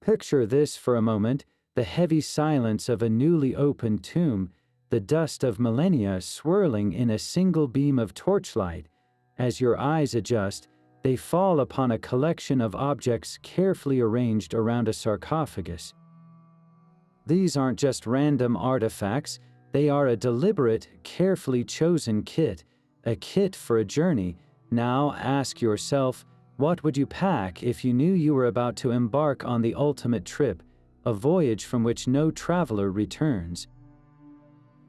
Picture this for a moment, the heavy silence of a newly opened tomb, the dust of millennia swirling in a single beam of torchlight. As your eyes adjust, they fall upon a collection of objects carefully arranged around a sarcophagus. These aren't just random artifacts, they are a deliberate, carefully chosen kit, a kit for a journey. Now ask yourself, what would you pack if you knew you were about to embark on the ultimate trip, a voyage from which no traveler returns?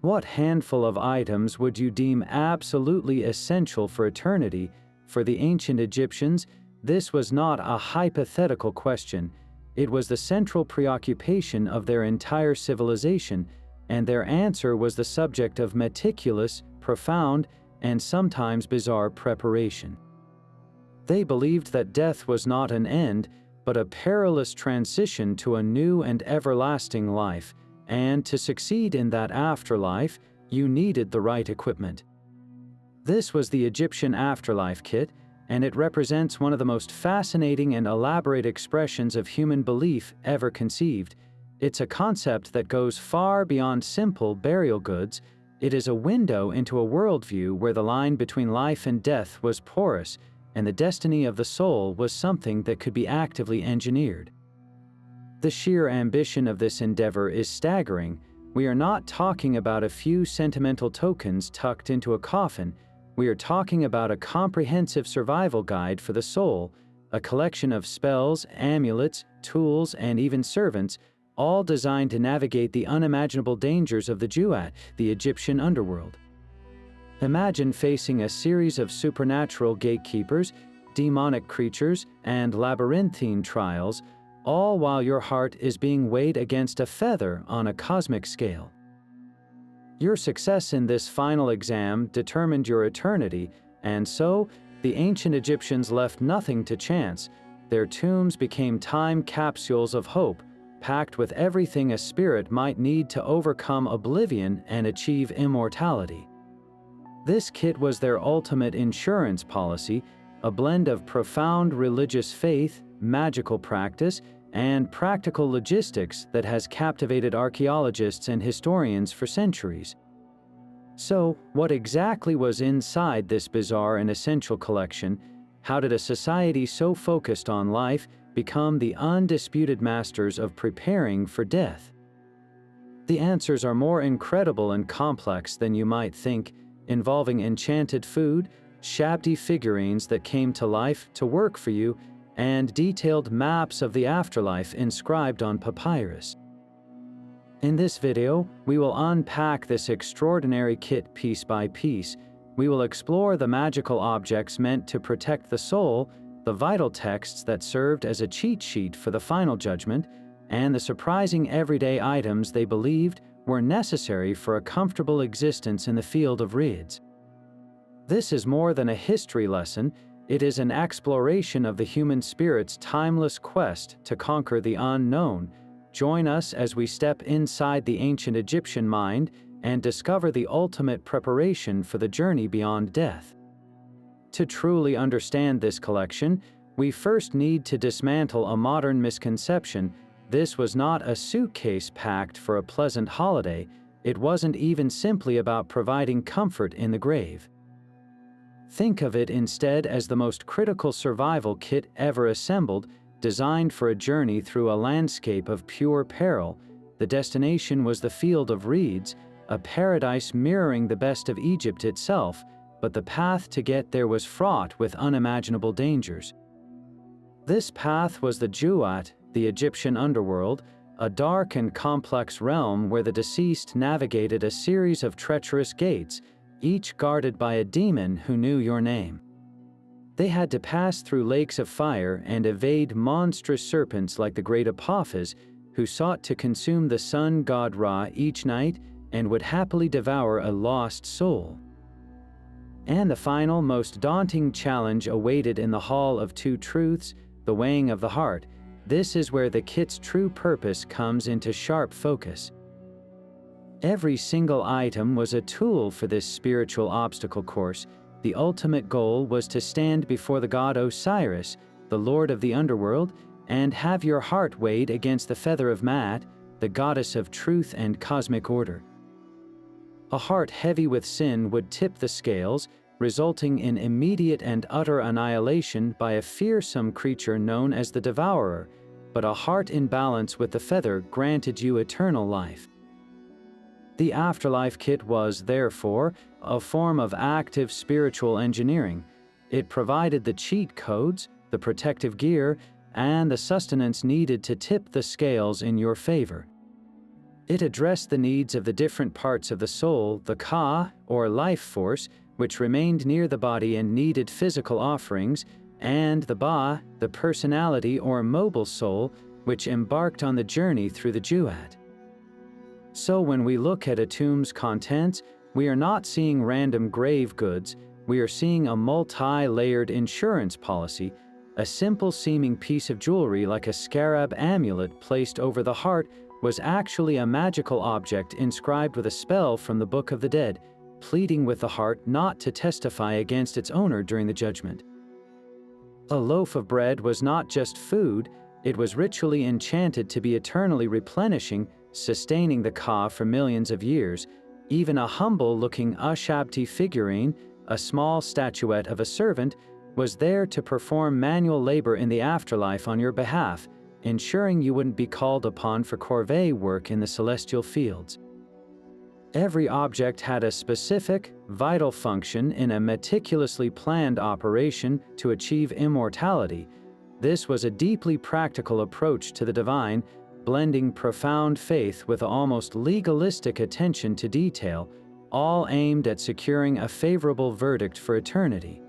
What handful of items would you deem absolutely essential for eternity? For the ancient Egyptians, this was not a hypothetical question. It was the central preoccupation of their entire civilization, and their answer was the subject of meticulous, profound, and sometimes bizarre preparation. They believed that death was not an end, but a perilous transition to a new and everlasting life, and to succeed in that afterlife, you needed the right equipment. This was the Egyptian Afterlife Kit, and it represents one of the most fascinating and elaborate expressions of human belief ever conceived. It's a concept that goes far beyond simple burial goods. It is a window into a worldview where the line between life and death was porous, and the destiny of the soul was something that could be actively engineered. The sheer ambition of this endeavor is staggering. We are not talking about a few sentimental tokens tucked into a coffin. We are talking about a comprehensive survival guide for the soul, a collection of spells, amulets, tools, and even servants, all designed to navigate the unimaginable dangers of the Jewat, the Egyptian underworld. Imagine facing a series of supernatural gatekeepers, demonic creatures, and labyrinthine trials, all while your heart is being weighed against a feather on a cosmic scale. Your success in this final exam determined your eternity, and so, the ancient Egyptians left nothing to chance. Their tombs became time capsules of hope, packed with everything a spirit might need to overcome oblivion and achieve immortality. This kit was their ultimate insurance policy, a blend of profound religious faith, magical practice, and practical logistics that has captivated archaeologists and historians for centuries. So, what exactly was inside this bizarre and essential collection? How did a society so focused on life become the undisputed masters of preparing for death? The answers are more incredible and complex than you might think, involving enchanted food, shabby figurines that came to life to work for you, and detailed maps of the afterlife inscribed on papyrus. In this video, we will unpack this extraordinary kit piece by piece. We will explore the magical objects meant to protect the soul, the vital texts that served as a cheat sheet for the final judgment, and the surprising everyday items they believed were necessary for a comfortable existence in the field of Rids. This is more than a history lesson. It is an exploration of the human spirit's timeless quest to conquer the unknown. Join us as we step inside the ancient Egyptian mind and discover the ultimate preparation for the journey beyond death. To truly understand this collection, we first need to dismantle a modern misconception. This was not a suitcase packed for a pleasant holiday. It wasn't even simply about providing comfort in the grave. Think of it instead as the most critical survival kit ever assembled, designed for a journey through a landscape of pure peril. The destination was the field of reeds, a paradise mirroring the best of Egypt itself, but the path to get there was fraught with unimaginable dangers. This path was the Jewat, the Egyptian underworld, a dark and complex realm where the deceased navigated a series of treacherous gates, each guarded by a demon who knew your name. They had to pass through lakes of fire and evade monstrous serpents like the great Apophis, who sought to consume the sun god Ra each night and would happily devour a lost soul. And the final, most daunting challenge awaited in the Hall of Two Truths, the weighing of the heart. This is where the kit's true purpose comes into sharp focus. Every single item was a tool for this spiritual obstacle course. The ultimate goal was to stand before the god Osiris, the lord of the underworld, and have your heart weighed against the feather of Maat, the goddess of truth and cosmic order. A heart heavy with sin would tip the scales, resulting in immediate and utter annihilation by a fearsome creature known as the Devourer, but a heart in balance with the feather granted you eternal life. The Afterlife kit was, therefore, a form of active spiritual engineering. It provided the cheat codes, the protective gear, and the sustenance needed to tip the scales in your favor. It addressed the needs of the different parts of the soul, the Ka, or life force, which remained near the body and needed physical offerings, and the Ba, the personality or mobile soul, which embarked on the journey through the Juat. So when we look at a tomb's contents, we are not seeing random grave goods, we are seeing a multi-layered insurance policy. A simple-seeming piece of jewelry like a scarab amulet placed over the heart was actually a magical object inscribed with a spell from the Book of the Dead, pleading with the heart not to testify against its owner during the judgment. A loaf of bread was not just food, it was ritually enchanted to be eternally replenishing, sustaining the Ka for millions of years. Even a humble-looking Ushabti figurine, a small statuette of a servant, was there to perform manual labor in the afterlife on your behalf, ensuring you wouldn't be called upon for corvée work in the celestial fields. Every object had a specific, vital function in a meticulously planned operation to achieve immortality. This was a deeply practical approach to the divine, blending profound faith with almost legalistic attention to detail, all aimed at securing a favorable verdict for eternity.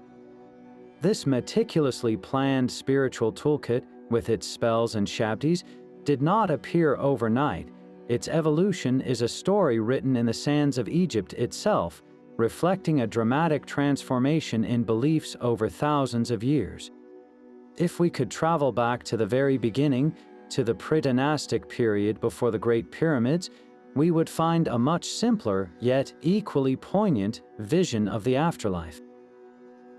This meticulously planned spiritual toolkit, with its spells and shabtis, did not appear overnight. Its evolution is a story written in the sands of Egypt itself, reflecting a dramatic transformation in beliefs over thousands of years. If we could travel back to the very beginning, to the pre-dynastic period before the Great Pyramids, we would find a much simpler, yet equally poignant, vision of the afterlife.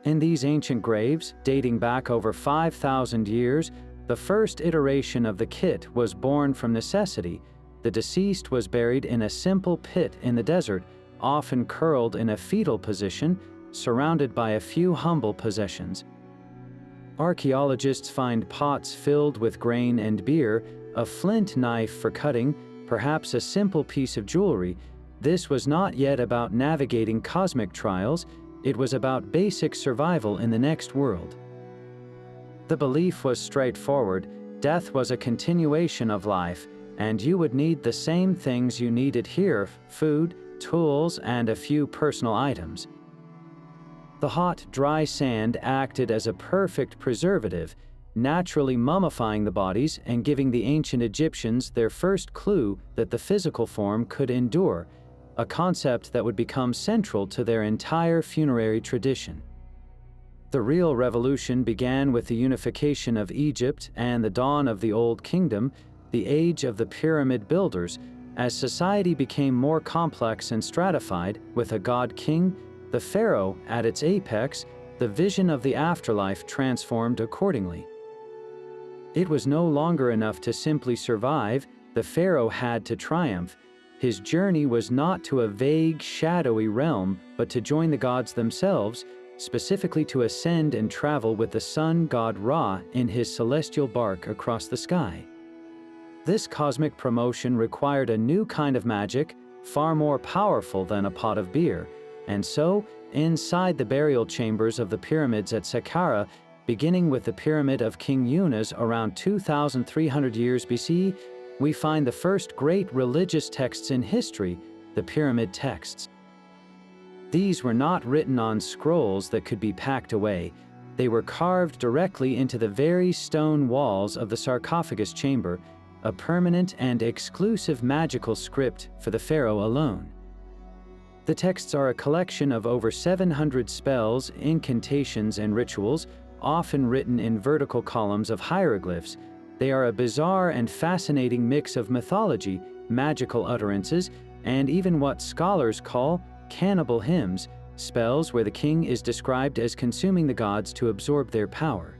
In these ancient graves, dating back over 5,000 years, the first iteration of the kit was born from necessity. The deceased was buried in a simple pit in the desert, often curled in a fetal position, surrounded by a few humble possessions. Archaeologists find pots filled with grain and beer, a flint knife for cutting, perhaps a simple piece of jewelry. This was not yet about navigating cosmic trials, it was about basic survival in the next world. The belief was straightforward: death was a continuation of life, and you would need the same things you needed here: food, tools, and a few personal items. The hot, dry sand acted as a perfect preservative, naturally mummifying the bodies and giving the ancient Egyptians their first clue that the physical form could endure, a concept that would become central to their entire funerary tradition. The real revolution began with the unification of Egypt and the dawn of the Old Kingdom, the age of the pyramid builders, as society became more complex and stratified, with a god-king, the pharaoh, at its apex. The vision of the afterlife transformed accordingly. It was no longer enough to simply survive, the pharaoh had to triumph. His journey was not to a vague, shadowy realm, but to join the gods themselves, specifically to ascend and travel with the sun god Ra in his celestial bark across the sky. This cosmic promotion required a new kind of magic, far more powerful than a pot of beer, and so, inside the burial chambers of the pyramids at Saqqara, beginning with the pyramid of King Yunus around 2,300 years BC, we find the first great religious texts in history, the pyramid texts. These were not written on scrolls that could be packed away. They were carved directly into the very stone walls of the sarcophagus chamber, a permanent and exclusive magical script for the pharaoh alone. The texts are a collection of over 700 spells, incantations, and rituals, often written in vertical columns of hieroglyphs. They are a bizarre and fascinating mix of mythology, magical utterances, and even what scholars call cannibal hymns, spells where the king is described as consuming the gods to absorb their power.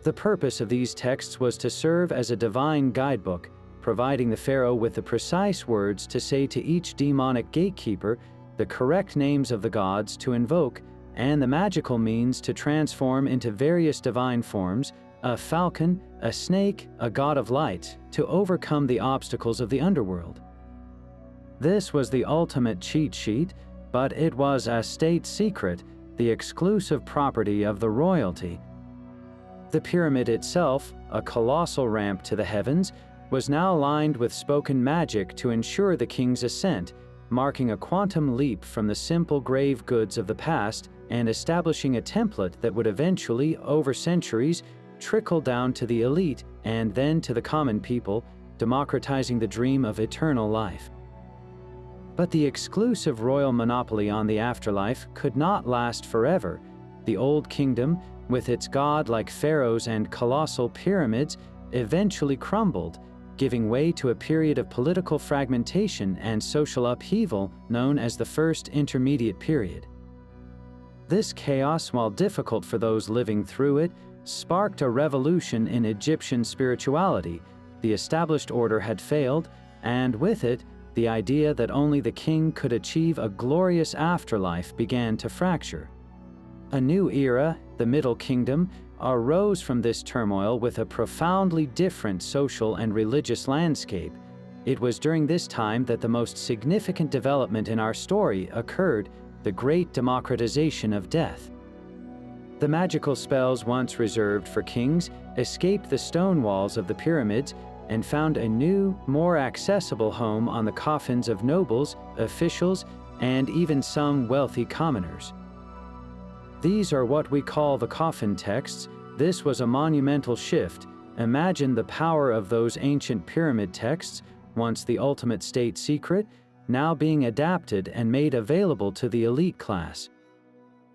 The purpose of these texts was to serve as a divine guidebook, providing the pharaoh with the precise words to say to each demonic gatekeeper, the correct names of the gods to invoke, and the magical means to transform into various divine forms, a falcon, a snake, a god of light, to overcome the obstacles of the underworld. This was the ultimate cheat sheet, but it was a state secret, the exclusive property of the royalty. The pyramid itself, a colossal ramp to the heavens, was now lined with spoken magic to ensure the king's ascent, marking a quantum leap from the simple grave goods of the past and establishing a template that would eventually, over centuries, trickle down to the elite and then to the common people, democratizing the dream of eternal life. But the exclusive royal monopoly on the afterlife could not last forever. The Old Kingdom, with its god-like pharaohs and colossal pyramids, eventually crumbled, giving way to a period of political fragmentation and social upheaval known as the First Intermediate Period. This chaos, while difficult for those living through it, sparked a revolution in Egyptian spirituality. The established order had failed, and with it, the idea that only the king could achieve a glorious afterlife began to fracture. A new era, the Middle Kingdom, arose from this turmoil with a profoundly different social and religious landscape. It was during this time that the most significant development in our story occurred, the great democratization of death. The magical spells once reserved for kings escaped the stone walls of the pyramids and found a new, more accessible home on the coffins of nobles, officials, and even some wealthy commoners. These are what we call the coffin texts. This was a monumental shift. Imagine the power of those ancient pyramid texts, once the ultimate state secret, now being adapted and made available to the elite class.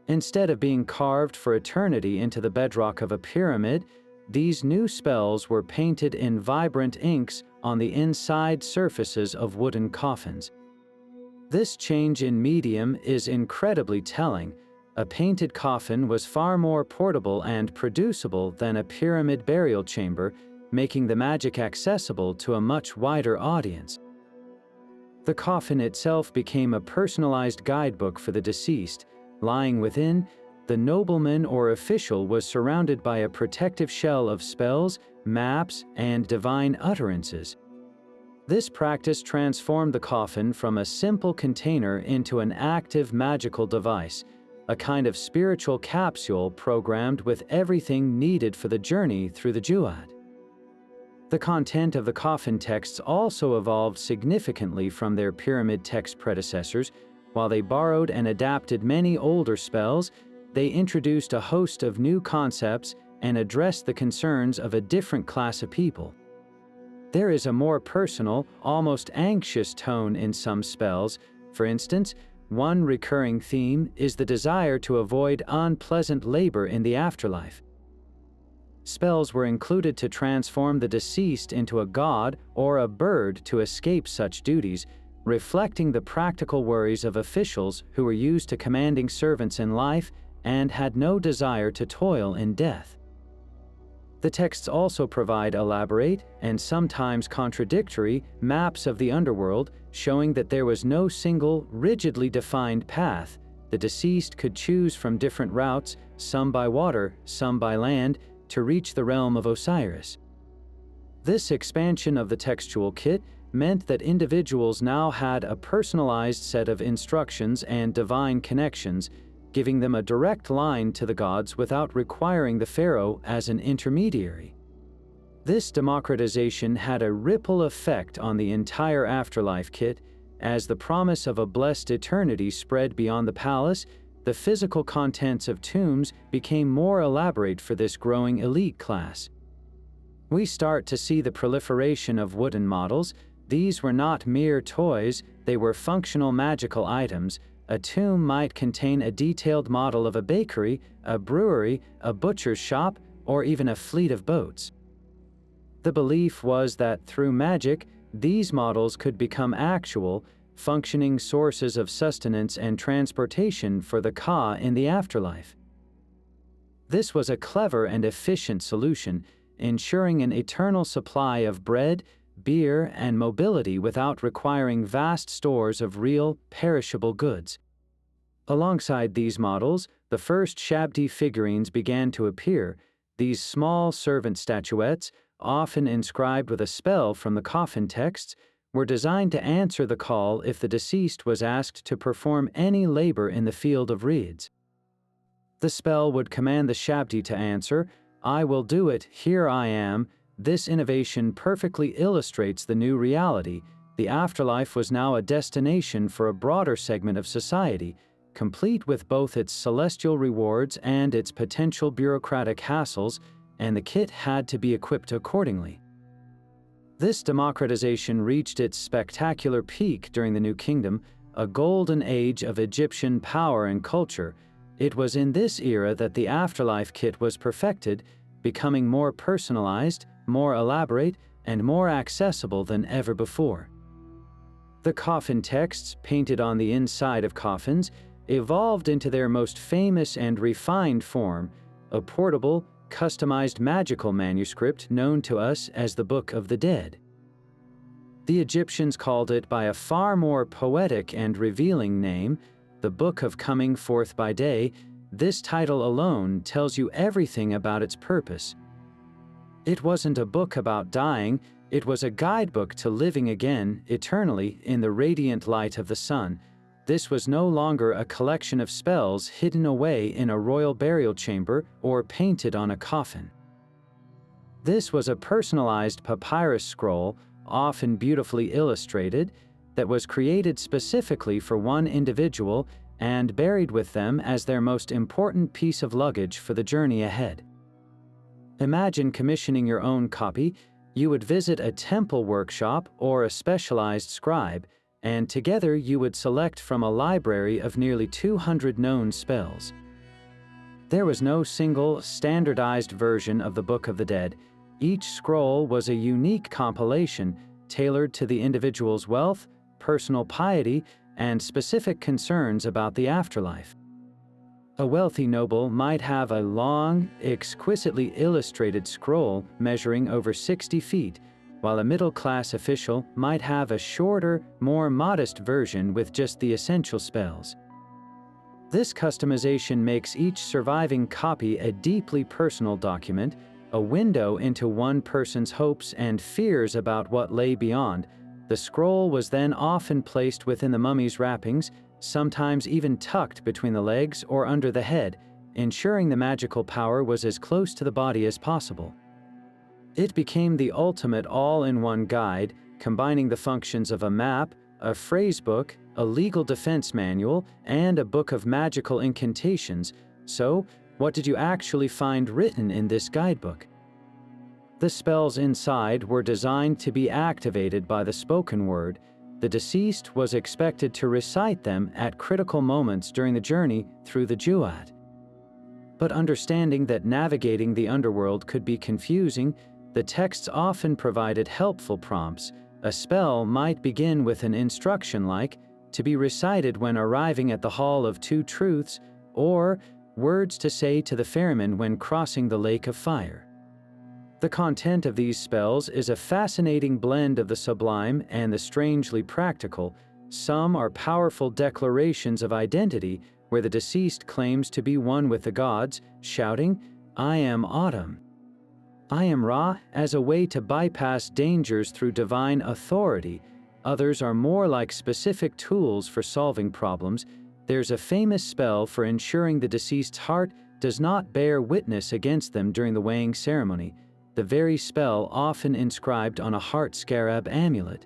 Instead of being carved for eternity into the bedrock of a pyramid, these new spells were painted in vibrant inks on the inside surfaces of wooden coffins. This change in medium is incredibly telling. A painted coffin was far more portable and producible than a pyramid burial chamber, making the magic accessible to a much wider audience. The coffin itself became a personalized guidebook for the deceased. Lying within, the nobleman or official was surrounded by a protective shell of spells, maps, and divine utterances. This practice transformed the coffin from a simple container into an active magical device, a kind of spiritual capsule programmed with everything needed for the journey through the Jewad. The content of the coffin texts also evolved significantly from their pyramid text predecessors. While they borrowed and adapted many older spells, they introduced a host of new concepts and addressed the concerns of a different class of people. There is a more personal, almost anxious tone in some spells. For instance, one recurring theme is the desire to avoid unpleasant labor in the afterlife. Spells were included to transform the deceased into a god or a bird to escape such duties, reflecting the practical worries of officials who were used to commanding servants in life and had no desire to toil in death. The texts also provide elaborate, and sometimes contradictory, maps of the underworld, showing that there was no single, rigidly defined path. The deceased could choose from different routes, some by water, some by land, to reach the realm of Osiris. This expansion of the textual kit meant that individuals now had a personalized set of instructions and divine connections, giving them a direct line to the gods without requiring the pharaoh as an intermediary. This democratization had a ripple effect on the entire afterlife kit. As the promise of a blessed eternity spread beyond the palace, the physical contents of tombs became more elaborate for this growing elite class. We start to see the proliferation of wooden models. These were not mere toys, they were functional magical items. A tomb might contain a detailed model of a bakery, a brewery, a butcher's shop, or even a fleet of boats. The belief was that through magic, these models could become actual, functioning sources of sustenance and transportation for the Ka in the afterlife. This was a clever and efficient solution, ensuring an eternal supply of bread, beer, and mobility without requiring vast stores of real, perishable goods. Alongside these models, the first Shabdi figurines began to appear. These small servant statuettes, often inscribed with a spell from the coffin texts, were designed to answer the call if the deceased was asked to perform any labor in the field of reeds. The spell would command the Shabdi to answer, "I will do it, here I am." This innovation perfectly illustrates the new reality. The afterlife was now a destination for a broader segment of society, complete with both its celestial rewards and its potential bureaucratic hassles, and the kit had to be equipped accordingly. This democratization reached its spectacular peak during the New Kingdom, a golden age of Egyptian power and culture. It was in this era that the afterlife kit was perfected, becoming more personalized, more elaborate, and more accessible than ever before. The coffin texts, painted on the inside of coffins, evolved into their most famous and refined form, a portable, customized magical manuscript known to us as the Book of the Dead. The Egyptians called it by a far more poetic and revealing name, the Book of Coming Forth by Day. This title alone tells you everything about its purpose. It wasn't a book about dying, it was a guidebook to living again, eternally, in the radiant light of the sun. This was no longer a collection of spells hidden away in a royal burial chamber or painted on a coffin. This was a personalized papyrus scroll, often beautifully illustrated, that was created specifically for one individual and buried with them as their most important piece of luggage for the journey ahead. Imagine commissioning your own copy. You would visit a temple workshop or a specialized scribe, and together you would select from a library of nearly 200 known spells. There was no single, standardized version of the Book of the Dead. Each scroll was a unique compilation, tailored to the individual's wealth, personal piety, and specific concerns about the afterlife. A wealthy noble might have a long, exquisitely illustrated scroll measuring over 60 feet, while a middle-class official might have a shorter, more modest version with just the essential spells. This customization makes each surviving copy a deeply personal document, a window into one person's hopes and fears about what lay beyond. The scroll was then often placed within the mummy's wrappings, sometimes even tucked between the legs or under the head, ensuring the magical power was as close to the body as possible. It became the ultimate all-in-one guide, combining the functions of a map, a phrasebook, a legal defense manual, and a book of magical incantations. So, what did you actually find written in this guidebook? The spells inside were designed to be activated by the spoken word. The deceased was expected to recite them at critical moments during the journey through the Jewat. But understanding that navigating the underworld could be confusing, the texts often provided helpful prompts. A spell might begin with an instruction like, to be recited when arriving at the Hall of Two Truths, or words to say to the ferryman when crossing the Lake of Fire. The content of these spells is a fascinating blend of the sublime and the strangely practical. Some are powerful declarations of identity, where the deceased claims to be one with the gods, shouting, "I am Autumn. I am Ra," as a way to bypass dangers through divine authority. Others are more like specific tools for solving problems. There's a famous spell for ensuring the deceased's heart does not bear witness against them during the weighing ceremony, the very spell often inscribed on a Heart Scarab amulet.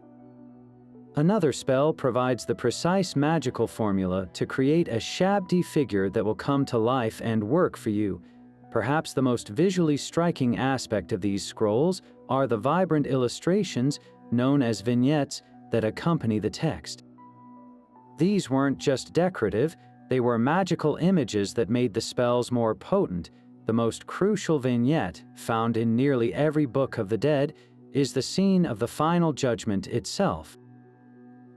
Another spell provides the precise magical formula to create a Shabdi figure that will come to life and work for you. Perhaps the most visually striking aspect of these scrolls are the vibrant illustrations, known as vignettes, that accompany the text. These weren't just decorative, they were magical images that made the spells more potent. The most crucial vignette, found in nearly every Book of the Dead, is the scene of the final judgment itself.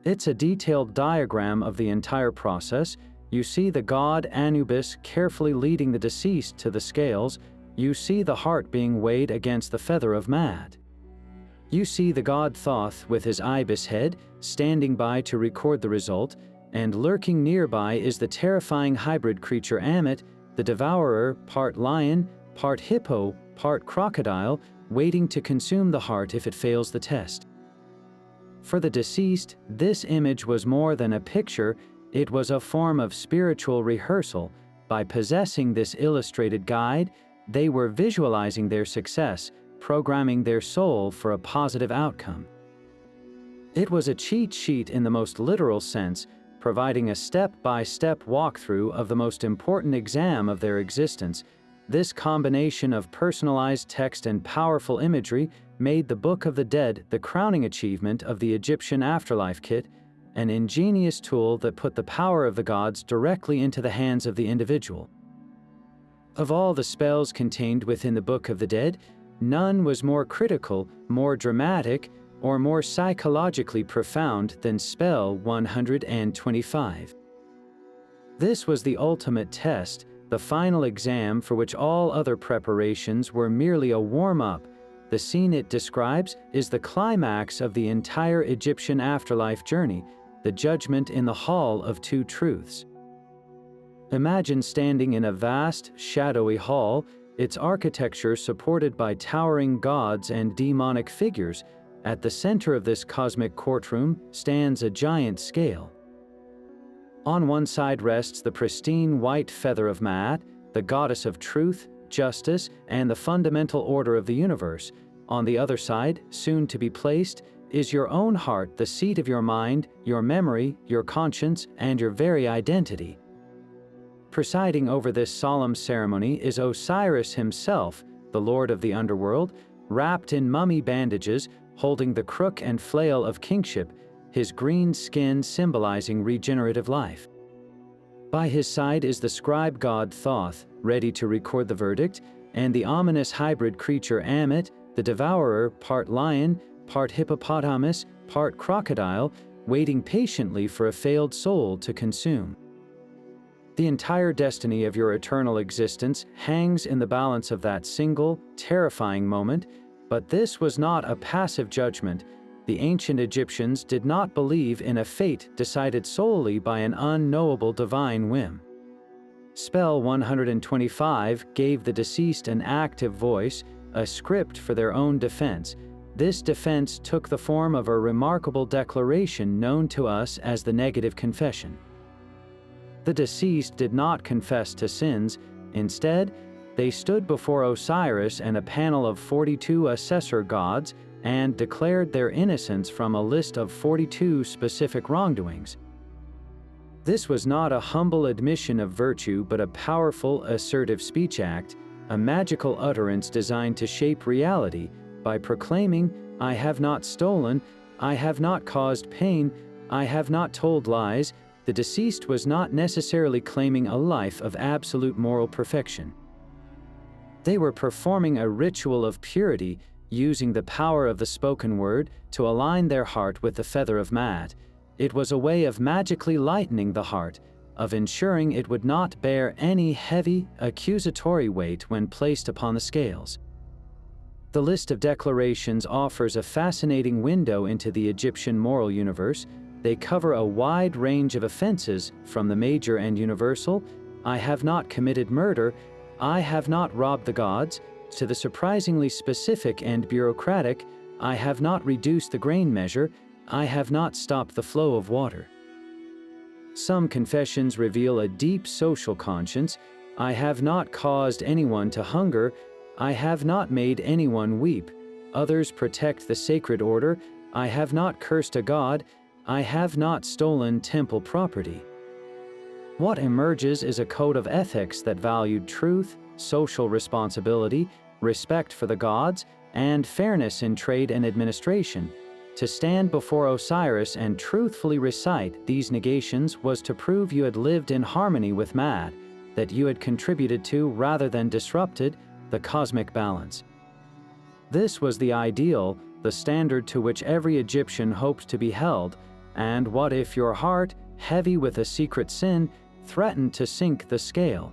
It's a detailed diagram of the entire process, You see the god Anubis carefully leading the deceased to the scales. You see the heart being weighed against the feather of Maat. You see the god Thoth with his ibis head standing by to record the result, and lurking nearby is the terrifying hybrid creature Ammit, the devourer, part lion, part hippo, part crocodile, waiting to consume the heart if it fails the test. For the deceased, this image was more than a picture, it was a form of spiritual rehearsal. By possessing this illustrated guide, they were visualizing their success, programming their soul for a positive outcome. It was a cheat sheet in the most literal sense, providing a step-by-step walkthrough of the most important exam of their existence. This combination of personalized text and powerful imagery made the Book of the Dead the crowning achievement of the Egyptian Afterlife kit, an ingenious tool that put the power of the gods directly into the hands of the individual. Of all the spells contained within the Book of the Dead, none was more critical, more dramatic, or more psychologically profound than spell 125. This was the ultimate test, the final exam for which all other preparations were merely a warm-up. The scene it describes is the climax of the entire Egyptian afterlife journey, the judgment in the Hall of Two Truths. Imagine standing in a vast, shadowy hall, its architecture supported by towering gods and demonic figures. At the center of this cosmic courtroom stands a giant scale. On one side rests the pristine white feather of Maat, the goddess of truth, justice, and the fundamental order of the universe. On the other side, soon to be placed, is your own heart, the seat of your mind, your memory, your conscience, and your very identity. Presiding over this solemn ceremony is Osiris himself, the lord of the underworld, wrapped in mummy bandages, holding the crook and flail of kingship, his green skin symbolizing regenerative life. By his side is the scribe god Thoth, ready to record the verdict, and the ominous hybrid creature Ammit, the devourer, part lion, part hippopotamus, part crocodile, waiting patiently for a failed soul to consume. The entire destiny of your eternal existence hangs in the balance of that single, terrifying moment, but this was not a passive judgment. The ancient Egyptians did not believe in a fate decided solely by an unknowable divine whim. Spell 125 gave the deceased an active voice, a script for their own defense. This defense took the form of a remarkable declaration known to us as the negative confession. The deceased did not confess to sins. Instead, they stood before Osiris and a panel of 42 assessor gods and declared their innocence from a list of 42 specific wrongdoings. This was not a humble admission of virtue but a powerful, assertive speech act, a magical utterance designed to shape reality by proclaiming, "I have not stolen, I have not caused pain, I have not told lies." The deceased was not necessarily claiming a life of absolute moral perfection. They were performing a ritual of purity, using the power of the spoken word to align their heart with the feather of Maat. It was a way of magically lightening the heart, of ensuring it would not bear any heavy, accusatory weight when placed upon the scales. The list of declarations offers a fascinating window into the Egyptian moral universe. They cover a wide range of offenses, from the major and universal, "I have not committed murder," "I have not robbed the gods," to the surprisingly specific and bureaucratic, "I have not reduced the grain measure," "I have not stopped the flow of water." Some confessions reveal a deep social conscience, "I have not caused anyone to hunger," "I have not made anyone weep." Others protect the sacred order, "I have not cursed a god," "I have not stolen temple property." What emerges is a code of ethics that valued truth, social responsibility, respect for the gods, and fairness in trade and administration. To stand before Osiris and truthfully recite these negations was to prove you had lived in harmony with Maat, that you had contributed to, rather than disrupted, the cosmic balance. This was the ideal, the standard to which every Egyptian hoped to be held. And what if your heart, heavy with a secret sin, threatened to sink the scale.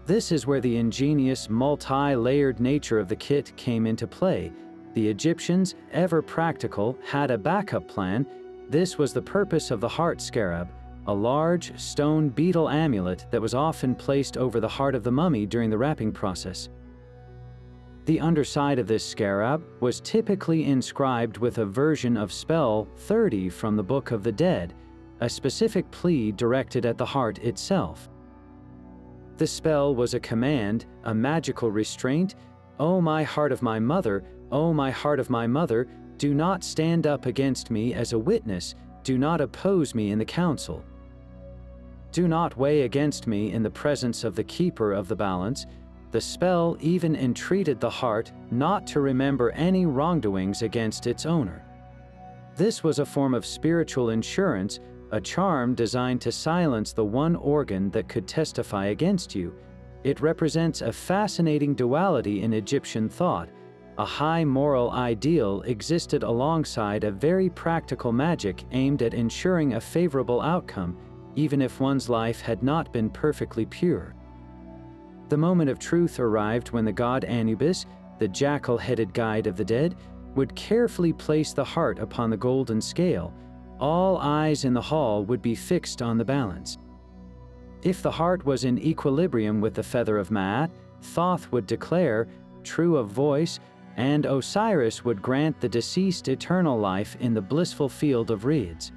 This is where the ingenious, multi-layered nature of the kit came into play. The Egyptians, ever practical, had a backup plan. This was the purpose of the Heart Scarab, a large stone beetle amulet that was often placed over the heart of the mummy during the wrapping process. The underside of this scarab was typically inscribed with a version of spell 30 from the Book of the Dead, a specific plea directed at the heart itself. The spell was a command, a magical restraint. "O my heart of my mother, O my heart of my mother, do not stand up against me as a witness, do not oppose me in the council. Do not weigh against me in the presence of the keeper of the balance." The spell even entreated the heart not to remember any wrongdoings against its owner. This was a form of spiritual insurance, a charm designed to silence the one organ that could testify against you. It represents a fascinating duality in Egyptian thought. A high moral ideal existed alongside a very practical magic aimed at ensuring a favorable outcome, even if one's life had not been perfectly pure. The moment of truth arrived when the god Anubis, the jackal-headed guide of the dead, would carefully place the heart upon the golden scale. All eyes in the hall would be fixed on the balance. If the heart was in equilibrium with the feather of Maat, Thoth would declare, true of voice, and Osiris would grant the deceased eternal life in the blissful field of reeds.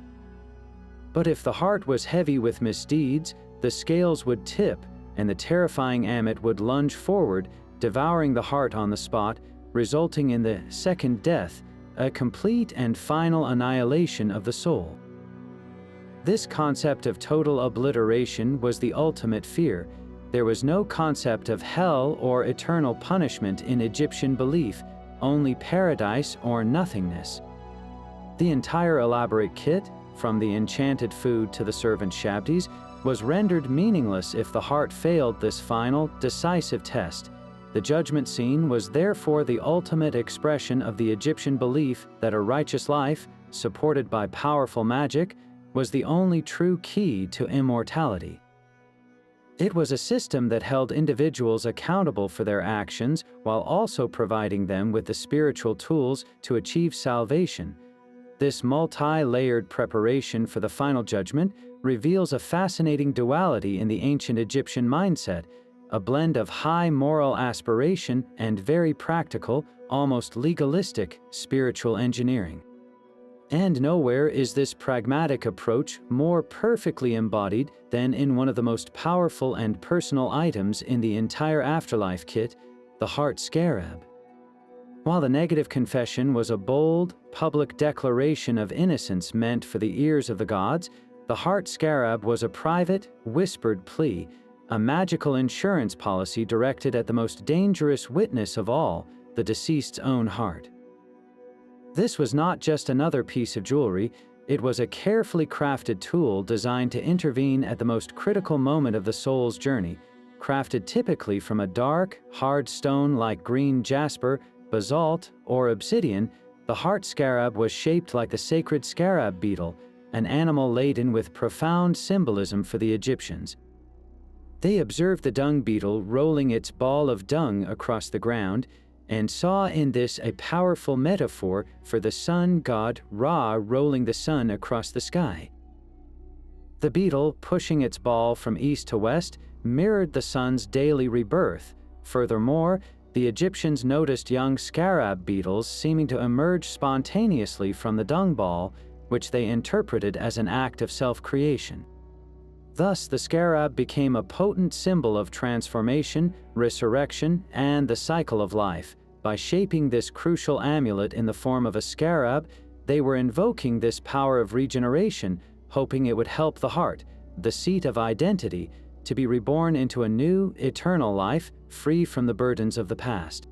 But if the heart was heavy with misdeeds, the scales would tip, and the terrifying amulet would lunge forward, devouring the heart on the spot, resulting in the second death, a complete and final annihilation of the soul. This concept of total obliteration was the ultimate fear. There was no concept of hell or eternal punishment in Egyptian belief, only paradise or nothingness. The entire elaborate kit, from the enchanted food to the servant shabdis, was rendered meaningless if the heart failed this final, decisive test. The judgment scene was therefore the ultimate expression of the Egyptian belief that a righteous life, supported by powerful magic, was the only true key to immortality. It was a system that held individuals accountable for their actions while also providing them with the spiritual tools to achieve salvation. This multi-layered preparation for the final judgment reveals a fascinating duality in the ancient Egyptian mindset, a blend of high moral aspiration and very practical, almost legalistic, spiritual engineering. And nowhere is this pragmatic approach more perfectly embodied than in one of the most powerful and personal items in the entire Afterlife kit, the Heart Scarab. While the negative confession was a bold, public declaration of innocence meant for the ears of the gods, the Heart Scarab was a private, whispered plea, a magical insurance policy directed at the most dangerous witness of all, the deceased's own heart. This was not just another piece of jewelry, it was a carefully crafted tool designed to intervene at the most critical moment of the soul's journey. Crafted typically from a dark, hard stone like green jasper, basalt, or obsidian, the Heart Scarab was shaped like the sacred scarab beetle, an animal laden with profound symbolism for the Egyptians. They observed the dung beetle rolling its ball of dung across the ground and saw in this a powerful metaphor for the sun god Ra rolling the sun across the sky. The beetle, pushing its ball from east to west, mirrored the sun's daily rebirth. Furthermore, the Egyptians noticed young scarab beetles seeming to emerge spontaneously from the dung ball, which they interpreted as an act of self-creation. Thus, the scarab became a potent symbol of transformation, resurrection, and the cycle of life. By shaping this crucial amulet in the form of a scarab, they were invoking this power of regeneration, hoping it would help the heart, the seat of identity, to be reborn into a new, eternal life, free from the burdens of the past.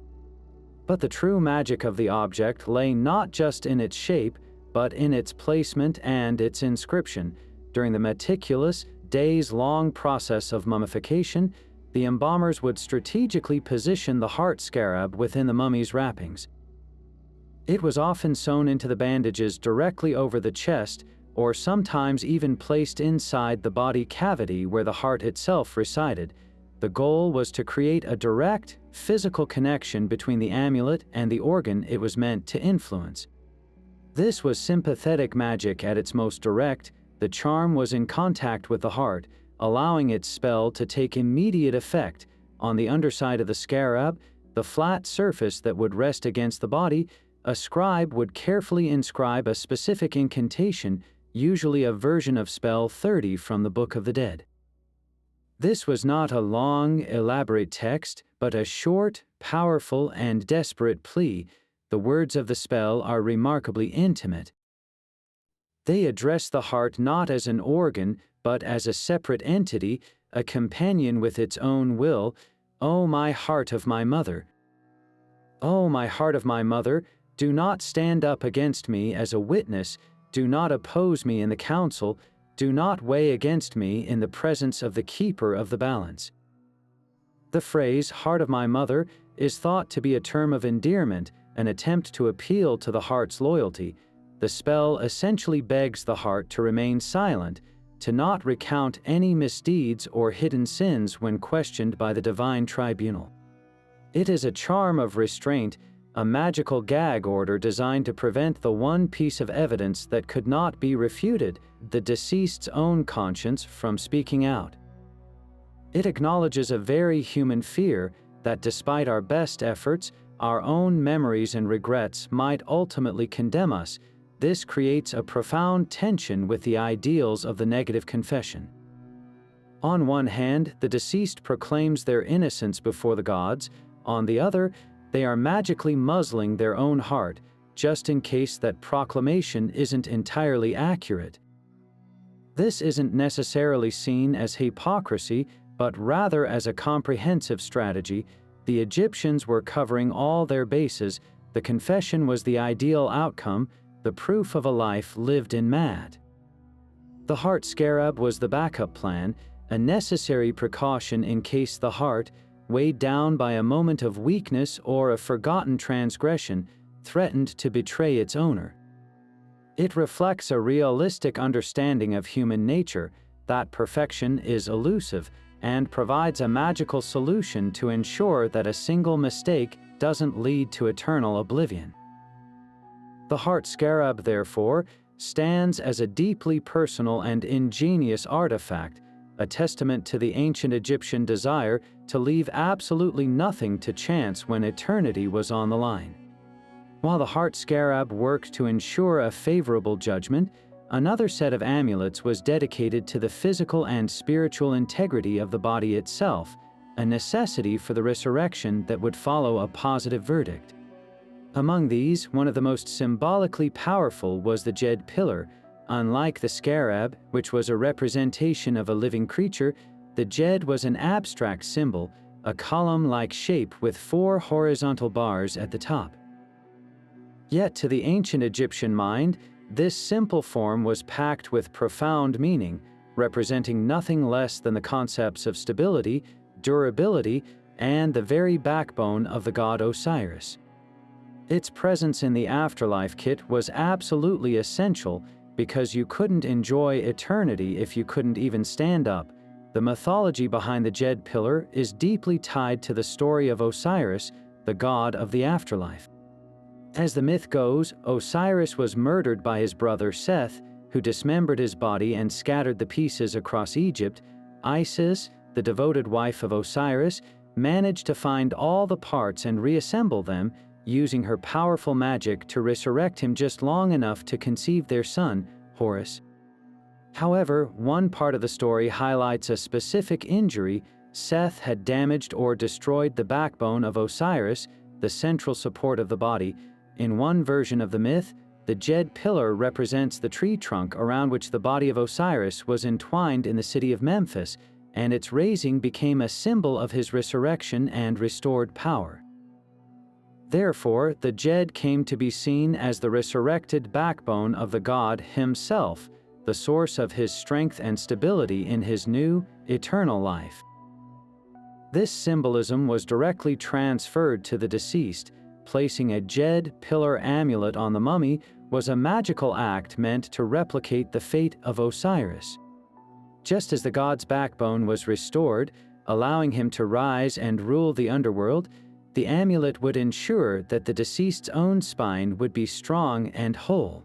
But the true magic of the object lay not just in its shape, but in its placement and its inscription. During the meticulous, days-long process of mummification, the embalmers would strategically position the Heart Scarab within the mummy's wrappings. It was often sewn into the bandages directly over the chest, or sometimes even placed inside the body cavity where the heart itself resided. The goal was to create a direct, physical connection between the amulet and the organ it was meant to influence. This was sympathetic magic at its most direct. The charm was in contact with the heart, allowing its spell to take immediate effect. On the underside of the scarab, the flat surface that would rest against the body, a scribe would carefully inscribe a specific incantation, usually a version of spell 30 from the Book of the Dead. This was not a long, elaborate text, but a short, powerful, and desperate plea. The words of the spell are remarkably intimate. They address the heart not as an organ, but as a separate entity, a companion with its own will. "O my heart of my mother! O my heart of my mother, do not stand up against me as a witness, do not oppose me in the council, do not weigh against me in the presence of the keeper of the balance." The phrase, "heart of my mother," is thought to be a term of endearment, an attempt to appeal to the heart's loyalty. The spell essentially begs the heart to remain silent, to not recount any misdeeds or hidden sins when questioned by the divine tribunal. It is a charm of restraint, a magical gag order designed to prevent the one piece of evidence that could not be refuted, the deceased's own conscience, from speaking out. It acknowledges a very human fear that despite our best efforts, our own memories and regrets might ultimately condemn us. This creates a profound tension with the ideals of the negative confession. On one hand, the deceased proclaims their innocence before the gods. On the other, they are magically muzzling their own heart, just in case that proclamation isn't entirely accurate. This isn't necessarily seen as hypocrisy, but rather as a comprehensive strategy. The Egyptians were covering all their bases. The confession was the ideal outcome, the proof of a life lived in mad. The Heart Scarab was the backup plan, a necessary precaution in case the heart, weighed down by a moment of weakness or a forgotten transgression, threatened to betray its owner. It reflects a realistic understanding of human nature, that perfection is elusive, and provides a magical solution to ensure that a single mistake doesn't lead to eternal oblivion. The Heart Scarab, therefore, stands as a deeply personal and ingenious artifact, a testament to the ancient Egyptian desire to leave absolutely nothing to chance when eternity was on the line. While the Heart Scarab worked to ensure a favorable judgment, another set of amulets was dedicated to the physical and spiritual integrity of the body itself, a necessity for the resurrection that would follow a positive verdict. Among these, one of the most symbolically powerful was the Djed pillar. Unlike the scarab, which was a representation of a living creature, the Djed was an abstract symbol, a column-like shape with 4 horizontal bars at the top. Yet to the ancient Egyptian mind, this simple form was packed with profound meaning, representing nothing less than the concepts of stability, durability, and the very backbone of the god Osiris. Its presence in the Afterlife kit was absolutely essential because you couldn't enjoy eternity if you couldn't even stand up. The mythology behind the Djed pillar is deeply tied to the story of Osiris, the god of the afterlife. As the myth goes, Osiris was murdered by his brother Seth, who dismembered his body and scattered the pieces across Egypt. Isis, the devoted wife of Osiris, managed to find all the parts and reassemble them, using her powerful magic to resurrect him just long enough to conceive their son, Horus. However, one part of the story highlights a specific injury. Seth had damaged or destroyed the backbone of Osiris, the central support of the body. In one version of the myth, the Djed pillar represents the tree trunk around which the body of Osiris was entwined in the city of Memphis, and its raising became a symbol of his resurrection and restored power. Therefore, the Djed came to be seen as the resurrected backbone of the god himself, the source of his strength and stability in his new, eternal life. This symbolism was directly transferred to the deceased. Placing a Djed pillar amulet on the mummy was a magical act meant to replicate the fate of Osiris. Just as the god's backbone was restored, allowing him to rise and rule the underworld, the amulet would ensure that the deceased's own spine would be strong and whole.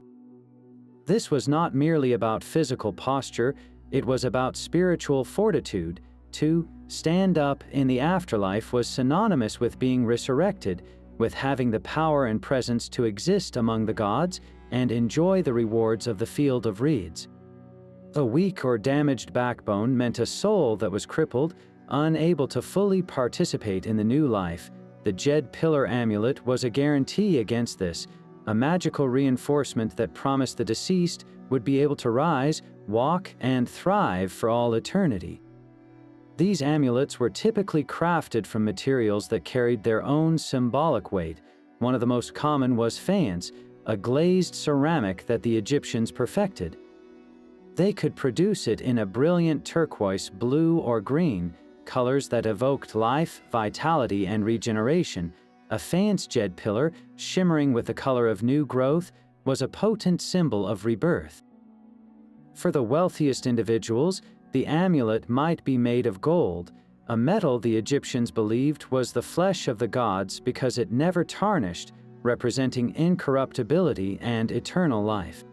This was not merely about physical posture, it was about spiritual fortitude. To stand up in the afterlife was synonymous with being resurrected, with having the power and presence to exist among the gods and enjoy the rewards of the field of reeds. A weak or damaged backbone meant a soul that was crippled, unable to fully participate in the new life. The Jed Pillar amulet was a guarantee against this, a magical reinforcement that promised the deceased would be able to rise, walk, and thrive for all eternity. These amulets were typically crafted from materials that carried their own symbolic weight. One of the most common was faience, a glazed ceramic that the Egyptians perfected. They could produce it in a brilliant turquoise, blue, or green, colors that evoked life, vitality, and regeneration. A faience Jed pillar, shimmering with the color of new growth, was a potent symbol of rebirth. For the wealthiest individuals, the amulet might be made of gold, a metal the Egyptians believed was the flesh of the gods because it never tarnished, representing incorruptibility and eternal life.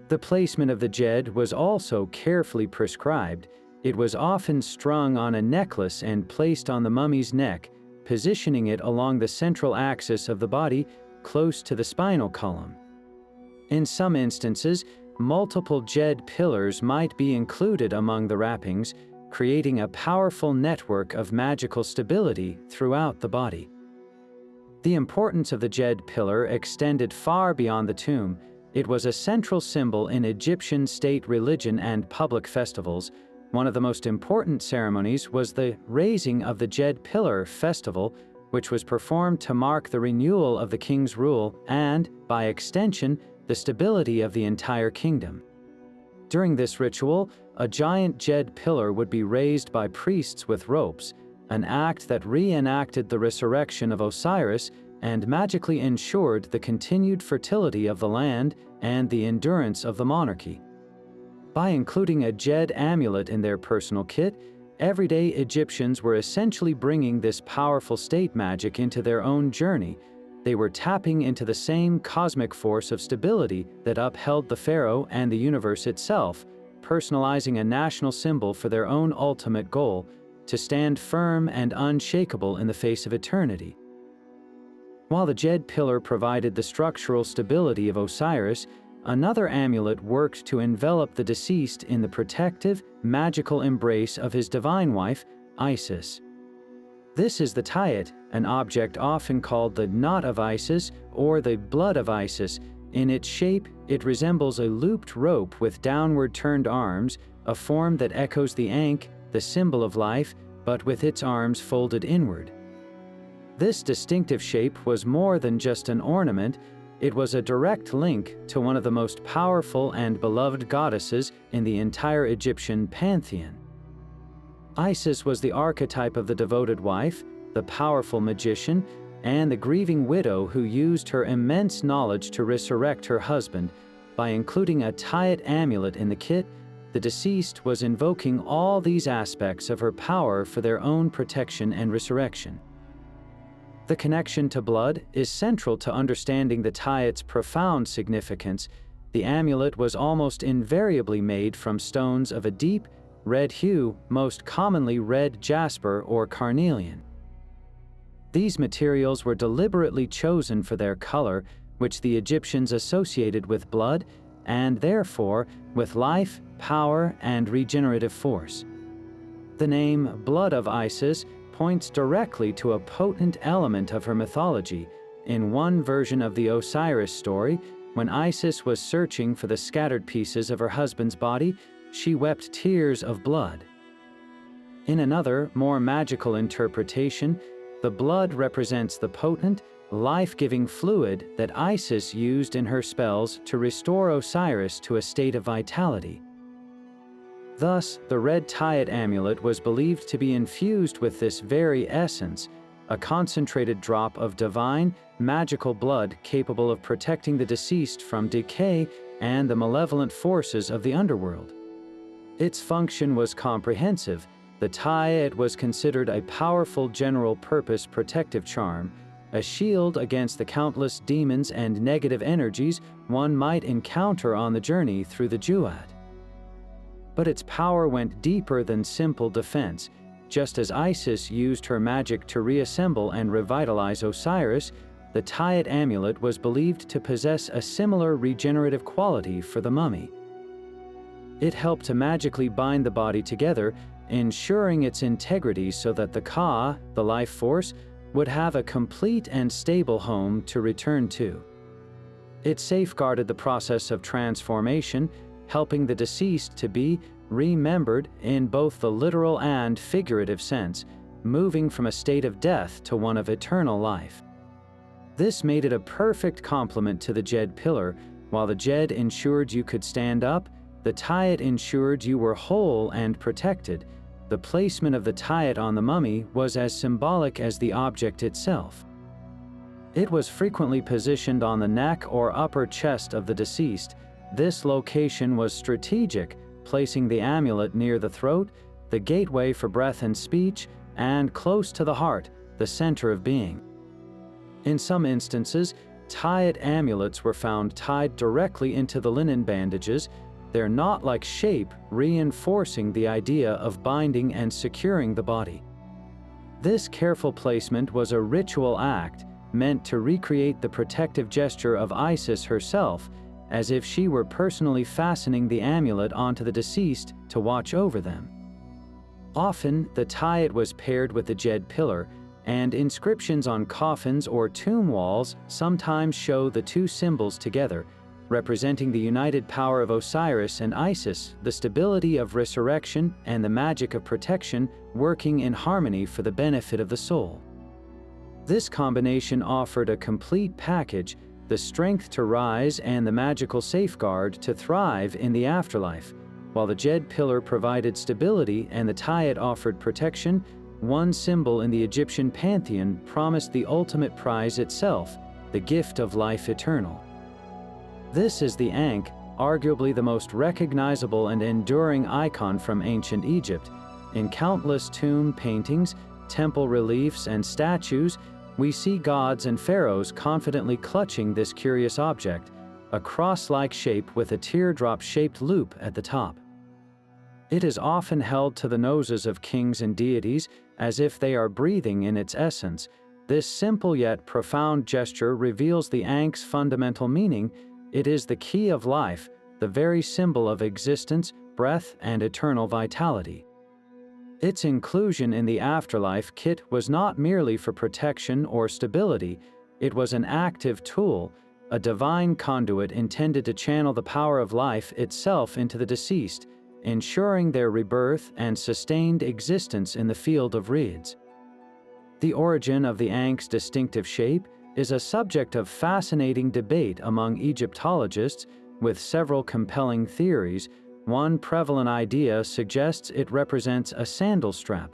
The placement of the Jed was also carefully prescribed. It was often strung on a necklace and placed on the mummy's neck, positioning it along the central axis of the body, close to the spinal column. In some instances, multiple Jed pillars might be included among the wrappings, creating a powerful network of magical stability throughout the body. The importance of the Jed pillar extended far beyond the tomb. It was a central symbol in Egyptian state religion and public festivals. One of the most important ceremonies was the raising of the Jed Pillar Festival, which was performed to mark the renewal of the king's rule and, by extension, the stability of the entire kingdom. During this ritual, a giant Jed pillar would be raised by priests with ropes, an act that reenacted the resurrection of Osiris and magically ensured the continued fertility of the land and the endurance of the monarchy. By including a Jed amulet in their personal kit, everyday Egyptians were essentially bringing this powerful state magic into their own journey. They were tapping into the same cosmic force of stability that upheld the pharaoh and the universe itself, personalizing a national symbol for their own ultimate goal, to stand firm and unshakable in the face of eternity. While the Jed pillar provided the structural stability of Osiris, another amulet worked to envelop the deceased in the protective, magical embrace of his divine wife, Isis. This is the Tayet, an object often called the knot of Isis or the blood of Isis. In its shape, it resembles a looped rope with downward turned arms, a form that echoes the Ankh, the symbol of life, but with its arms folded inward. This distinctive shape was more than just an ornament. It was a direct link to one of the most powerful and beloved goddesses in the entire Egyptian pantheon. Isis was the archetype of the devoted wife, the powerful magician, and the grieving widow who used her immense knowledge to resurrect her husband. By including a Tayet amulet in the kit, the deceased was invoking all these aspects of her power for their own protection and resurrection. The connection to blood is central to understanding the Tayet's profound significance. The amulet was almost invariably made from stones of a deep, red hue, most commonly red jasper or carnelian. These materials were deliberately chosen for their color, which the Egyptians associated with blood, and therefore with life, power, and regenerative force. The name Blood of Isis points directly to a potent element of her mythology. In one version of the Osiris story, when Isis was searching for the scattered pieces of her husband's body, she wept tears of blood. In another, more magical interpretation, the blood represents the potent, life-giving fluid that Isis used in her spells to restore Osiris to a state of vitality. Thus, the red Tayet amulet was believed to be infused with this very essence, a concentrated drop of divine, magical blood capable of protecting the deceased from decay and the malevolent forces of the underworld. Its function was comprehensive. The Tayat was considered a powerful general-purpose protective charm, a shield against the countless demons and negative energies one might encounter on the journey through the Juat. But its power went deeper than simple defense. Just as Isis used her magic to reassemble and revitalize Osiris, the Tayat amulet was believed to possess a similar regenerative quality for the mummy. It helped to magically bind the body together, ensuring its integrity so that the Ka, the life force, would have a complete and stable home to return to. It safeguarded the process of transformation, helping the deceased to be remembered in both the literal and figurative sense, moving from a state of death to one of eternal life. This made it a perfect complement to the Jed pillar. While the Jed ensured you could stand up, the Tayat ensured you were whole and protected. The placement of the Tayat on the mummy was as symbolic as the object itself. It was frequently positioned on the neck or upper chest of the deceased. This location was strategic, placing the amulet near the throat, the gateway for breath and speech, and close to the heart, the center of being. In some instances, Tayat amulets were found tied directly into the linen bandages, their knot-like shape reinforcing the idea of binding and securing the body. This careful placement was a ritual act meant to recreate the protective gesture of Isis herself, as if she were personally fastening the amulet onto the deceased to watch over them. Often, the Tayat was paired with the Jed pillar, and inscriptions on coffins or tomb walls sometimes show the two symbols together, representing the united power of Osiris and Isis, the stability of resurrection and the magic of protection working in harmony for the benefit of the soul. This combination offered a complete package, the strength to rise and the magical safeguard to thrive in the afterlife. While the Jed pillar provided stability and the Tayat offered protection, one symbol in the Egyptian pantheon promised the ultimate prize itself, the gift of life eternal. This is the Ankh, arguably the most recognizable and enduring icon from ancient Egypt. In countless tomb paintings, temple reliefs, and statues, we see gods and pharaohs confidently clutching this curious object, a cross-like shape with a teardrop-shaped loop at the top. It is often held to the noses of kings and deities, as if they are breathing in its essence. This simple yet profound gesture reveals the Ankh's fundamental meaning. It is the key of life, the very symbol of existence, breath, and eternal vitality. Its inclusion in the afterlife kit was not merely for protection or stability, it was an active tool, a divine conduit intended to channel the power of life itself into the deceased, ensuring their rebirth and sustained existence in the field of reeds. The origin of the Ankh's distinctive shape is a subject of fascinating debate among Egyptologists, with several compelling theories. One prevalent idea suggests it represents a sandal strap.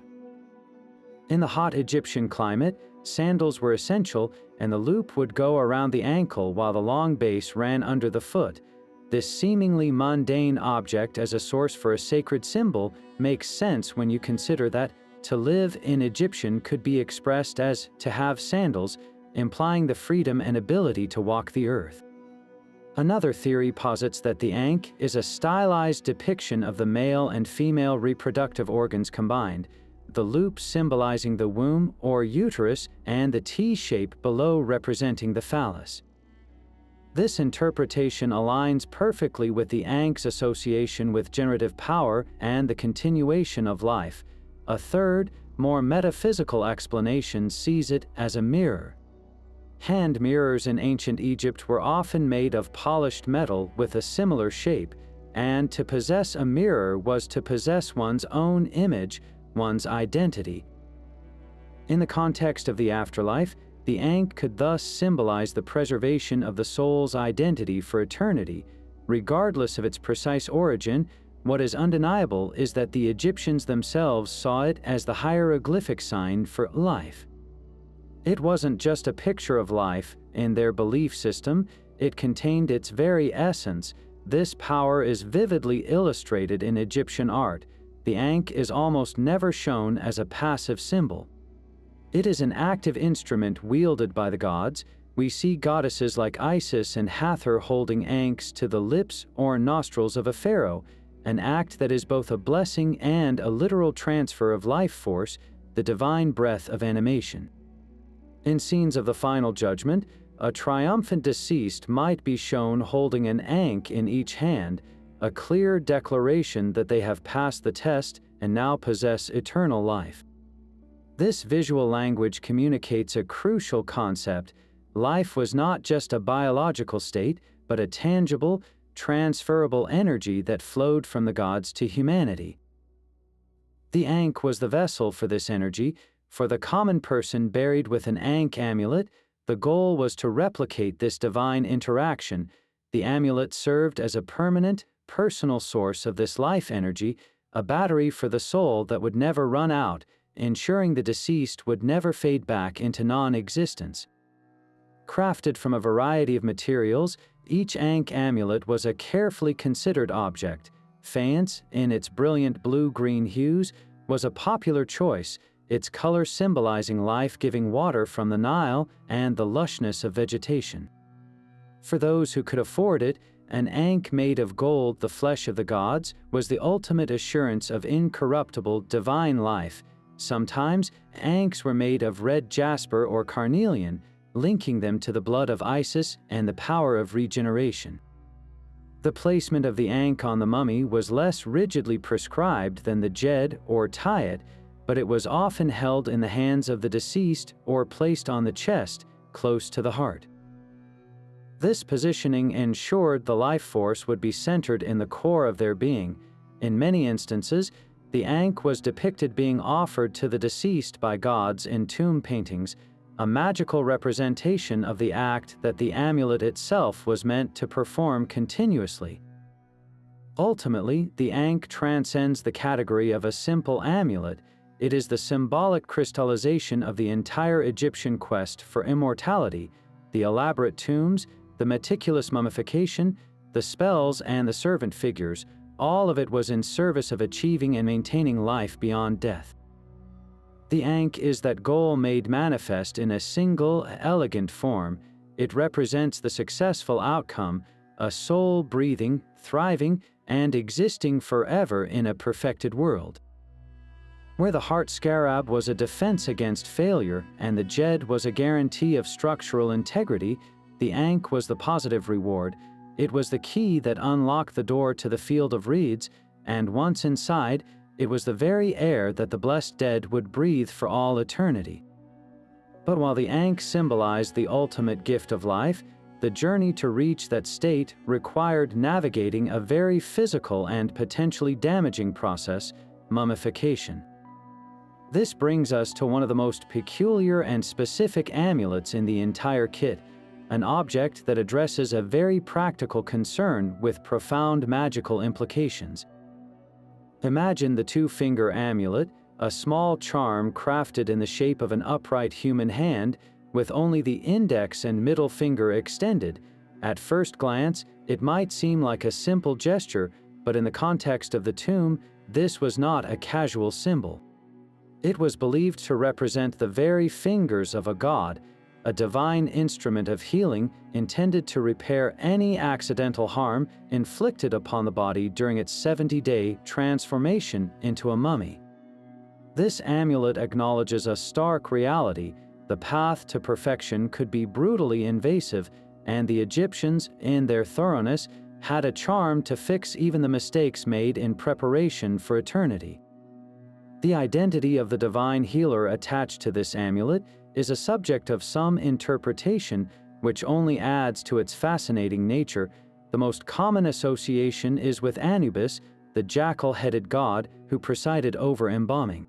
In the hot Egyptian climate, sandals were essential, and the loop would go around the ankle while the long base ran under the foot. This seemingly mundane object as a source for a sacred symbol makes sense when you consider that to live in Egyptian could be expressed as to have sandals, implying the freedom and ability to walk the earth. Another theory posits that the Ankh is a stylized depiction of the male and female reproductive organs combined, the loop symbolizing the womb or uterus and the T-shape below representing the phallus. This interpretation aligns perfectly with the Ankh's association with generative power and the continuation of life. A third, more metaphysical explanation sees it as a mirror. Hand mirrors in ancient Egypt were often made of polished metal with a similar shape, and to possess a mirror was to possess one's own image, one's identity. In the context of the afterlife, the Ankh could thus symbolize the preservation of the soul's identity for eternity. Regardless of its precise origin, what is undeniable is that the Egyptians themselves saw it as the hieroglyphic sign for life. It wasn't just a picture of life. In their belief system, it contained its very essence. This power is vividly illustrated in Egyptian art. The ankh is almost never shown as a passive symbol. It is an active instrument wielded by the gods. We see goddesses like Isis and Hathor holding ankhs to the lips or nostrils of a pharaoh, an act that is both a blessing and a literal transfer of life force, the divine breath of animation. In scenes of the final judgment, a triumphant deceased might be shown holding an ankh in each hand, a clear declaration that they have passed the test and now possess eternal life. This visual language communicates a crucial concept. Life was not just a biological state, but a tangible, transferable energy that flowed from the gods to humanity. The ankh was the vessel for this energy. For the common person buried with an ankh amulet, the goal was to replicate this divine interaction. The amulet served as a permanent, personal source of this life energy, a battery for the soul that would never run out, ensuring the deceased would never fade back into non-existence. Crafted from a variety of materials, each ankh amulet was a carefully considered object. Faience, in its brilliant blue-green hues, was a popular choice, its color symbolizing life-giving water from the Nile and the lushness of vegetation. For those who could afford it, an ankh made of gold, the flesh of the gods, was the ultimate assurance of incorruptible, divine life. Sometimes, ankhs were made of red jasper or carnelian, linking them to the blood of Isis and the power of regeneration. The placement of the ankh on the mummy was less rigidly prescribed than the jed or tayyat, but it was often held in the hands of the deceased or placed on the chest, close to the heart. This positioning ensured the life force would be centered in the core of their being. In many instances, the ankh was depicted being offered to the deceased by gods in tomb paintings, a magical representation of the act that the amulet itself was meant to perform continuously. Ultimately, the ankh transcends the category of a simple amulet. It is the symbolic crystallization of the entire Egyptian quest for immortality. The elaborate tombs, the meticulous mummification, the spells, and the servant figures, all of it was in service of achieving and maintaining life beyond death. The ankh is that goal made manifest in a single, elegant form. It represents the successful outcome, a soul breathing, thriving, and existing forever in a perfected world. Where the Heart Scarab was a defense against failure and the jed was a guarantee of structural integrity, the ankh was the positive reward. It was the key that unlocked the door to the field of reeds, and once inside, it was the very air that the blessed dead would breathe for all eternity. But while the ankh symbolized the ultimate gift of life, the journey to reach that state required navigating a very physical and potentially damaging process, mummification. This brings us to one of the most peculiar and specific amulets in the entire kit, an object that addresses a very practical concern with profound magical implications. Imagine the two-finger amulet, a small charm crafted in the shape of an upright human hand, with only the index and middle finger extended. At first glance, it might seem like a simple gesture, but in the context of the tomb, this was not a casual symbol. It was believed to represent the very fingers of a god, a divine instrument of healing intended to repair any accidental harm inflicted upon the body during its 70-day transformation into a mummy. This amulet acknowledges a stark reality: the path to perfection could be brutally invasive, and the Egyptians, in their thoroughness, had a charm to fix even the mistakes made in preparation for eternity. The identity of the divine healer attached to this amulet is a subject of some interpretation, which only adds to its fascinating nature. The most common association is with Anubis, the jackal-headed god who presided over embalming.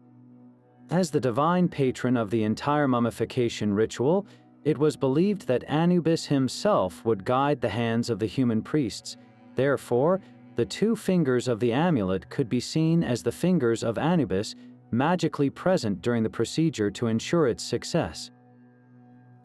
As the divine patron of the entire mummification ritual, it was believed that Anubis himself would guide the hands of the human priests. Therefore, the two fingers of the amulet could be seen as the fingers of Anubis, magically present during the procedure to ensure its success.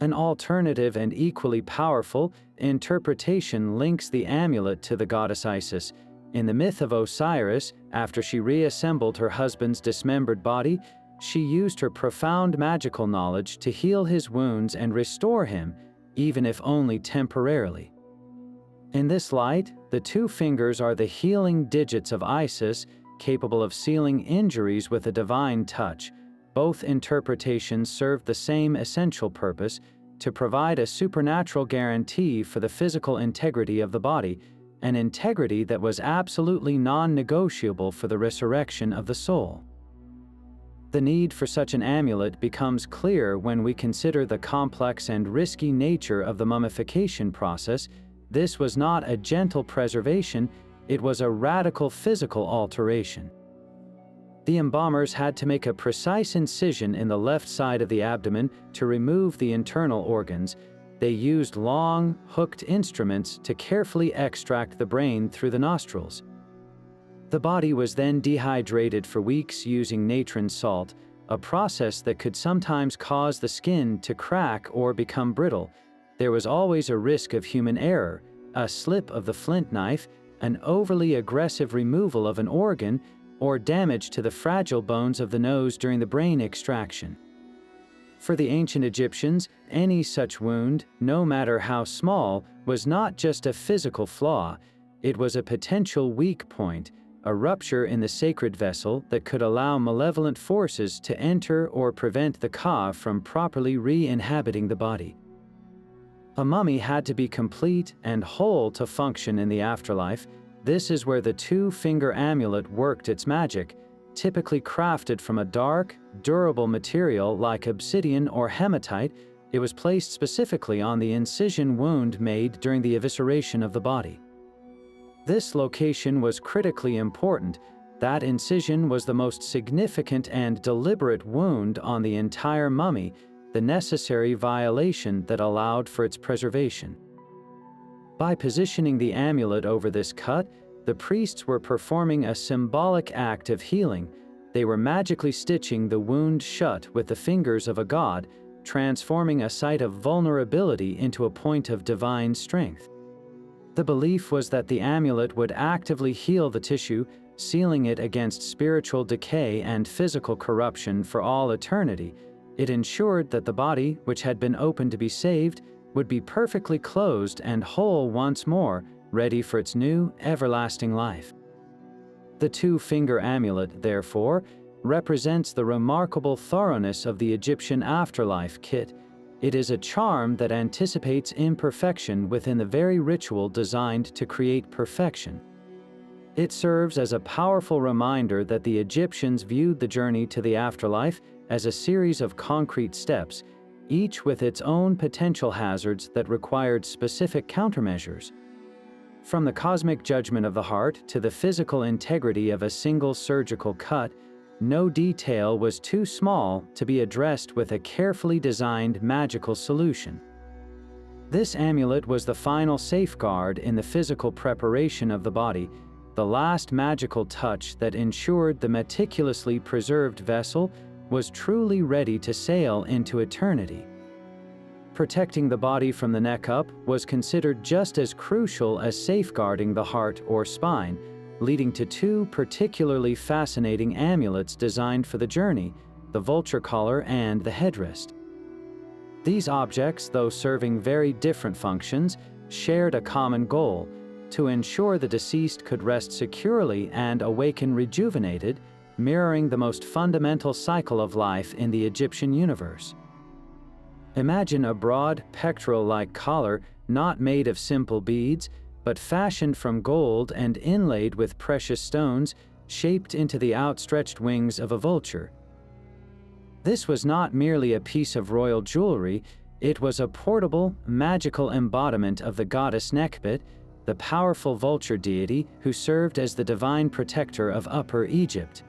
An alternative and equally powerful interpretation links the amulet to the goddess Isis. In the myth of Osiris, after she reassembled her husband's dismembered body, she used her profound magical knowledge to heal his wounds and restore him, even if only temporarily. In this light, the two fingers are the healing digits of Isis, capable of sealing injuries with a divine touch. Both interpretations serve the same essential purpose: to provide a supernatural guarantee for the physical integrity of the body, an integrity that was absolutely non-negotiable for the resurrection of the soul. The need for such an amulet becomes clear when we consider the complex and risky nature of the mummification process. This was not a gentle preservation, it was a radical physical alteration. The embalmers had to make a precise incision in the left side of the abdomen to remove the internal organs. They used long, hooked instruments to carefully extract the brain through the nostrils. The body was then dehydrated for weeks using natron salt, a process that could sometimes cause the skin to crack or become brittle. There was always a risk of human error, a slip of the flint knife, an overly aggressive removal of an organ, or damage to the fragile bones of the nose during the brain extraction. For the ancient Egyptians, any such wound, no matter how small, was not just a physical flaw, it was a potential weak point, a rupture in the sacred vessel that could allow malevolent forces to enter or prevent the Ka from properly re-inhabiting the body. A mummy had to be complete and whole to function in the afterlife. This is where the two-finger amulet worked its magic. Typically crafted from a dark, durable material like obsidian or hematite, it was placed specifically on the incision wound made during the evisceration of the body. This location was critically important. That incision was the most significant and deliberate wound on the entire mummy, the necessary violation that allowed for its preservation. By positioning the amulet over this cut, the priests were performing a symbolic act of healing. They were magically stitching the wound shut with the fingers of a god, transforming a site of vulnerability into a point of divine strength. The belief was that the amulet would actively heal the tissue, sealing it against spiritual decay and physical corruption for all eternity. It ensured that the body, which had been open to be saved, would be perfectly closed and whole once more, ready for its new, everlasting life. The two-finger amulet, therefore, represents the remarkable thoroughness of the Egyptian afterlife kit. It is a charm that anticipates imperfection within the very ritual designed to create perfection. It serves as a powerful reminder that the Egyptians viewed the journey to the afterlife as a series of concrete steps, each with its own potential hazards that required specific countermeasures. From the cosmic judgment of the heart to the physical integrity of a single surgical cut, no detail was too small to be addressed with a carefully designed magical solution. This amulet was the final safeguard in the physical preparation of the body, the last magical touch that ensured the meticulously preserved vessel was truly ready to sail into eternity. Protecting the body from the neck up was considered just as crucial as safeguarding the heart or spine, leading to two particularly fascinating amulets designed for the journey, the vulture collar and the headrest. These objects, though serving very different functions, shared a common goal: to ensure the deceased could rest securely and awaken rejuvenated, mirroring the most fundamental cycle of life in the Egyptian universe. Imagine a broad, pectoral-like collar not made of simple beads, but fashioned from gold and inlaid with precious stones, shaped into the outstretched wings of a vulture. This was not merely a piece of royal jewelry, it was a portable, magical embodiment of the goddess Nekhbit, the powerful vulture deity who served as the divine protector of Upper Egypt.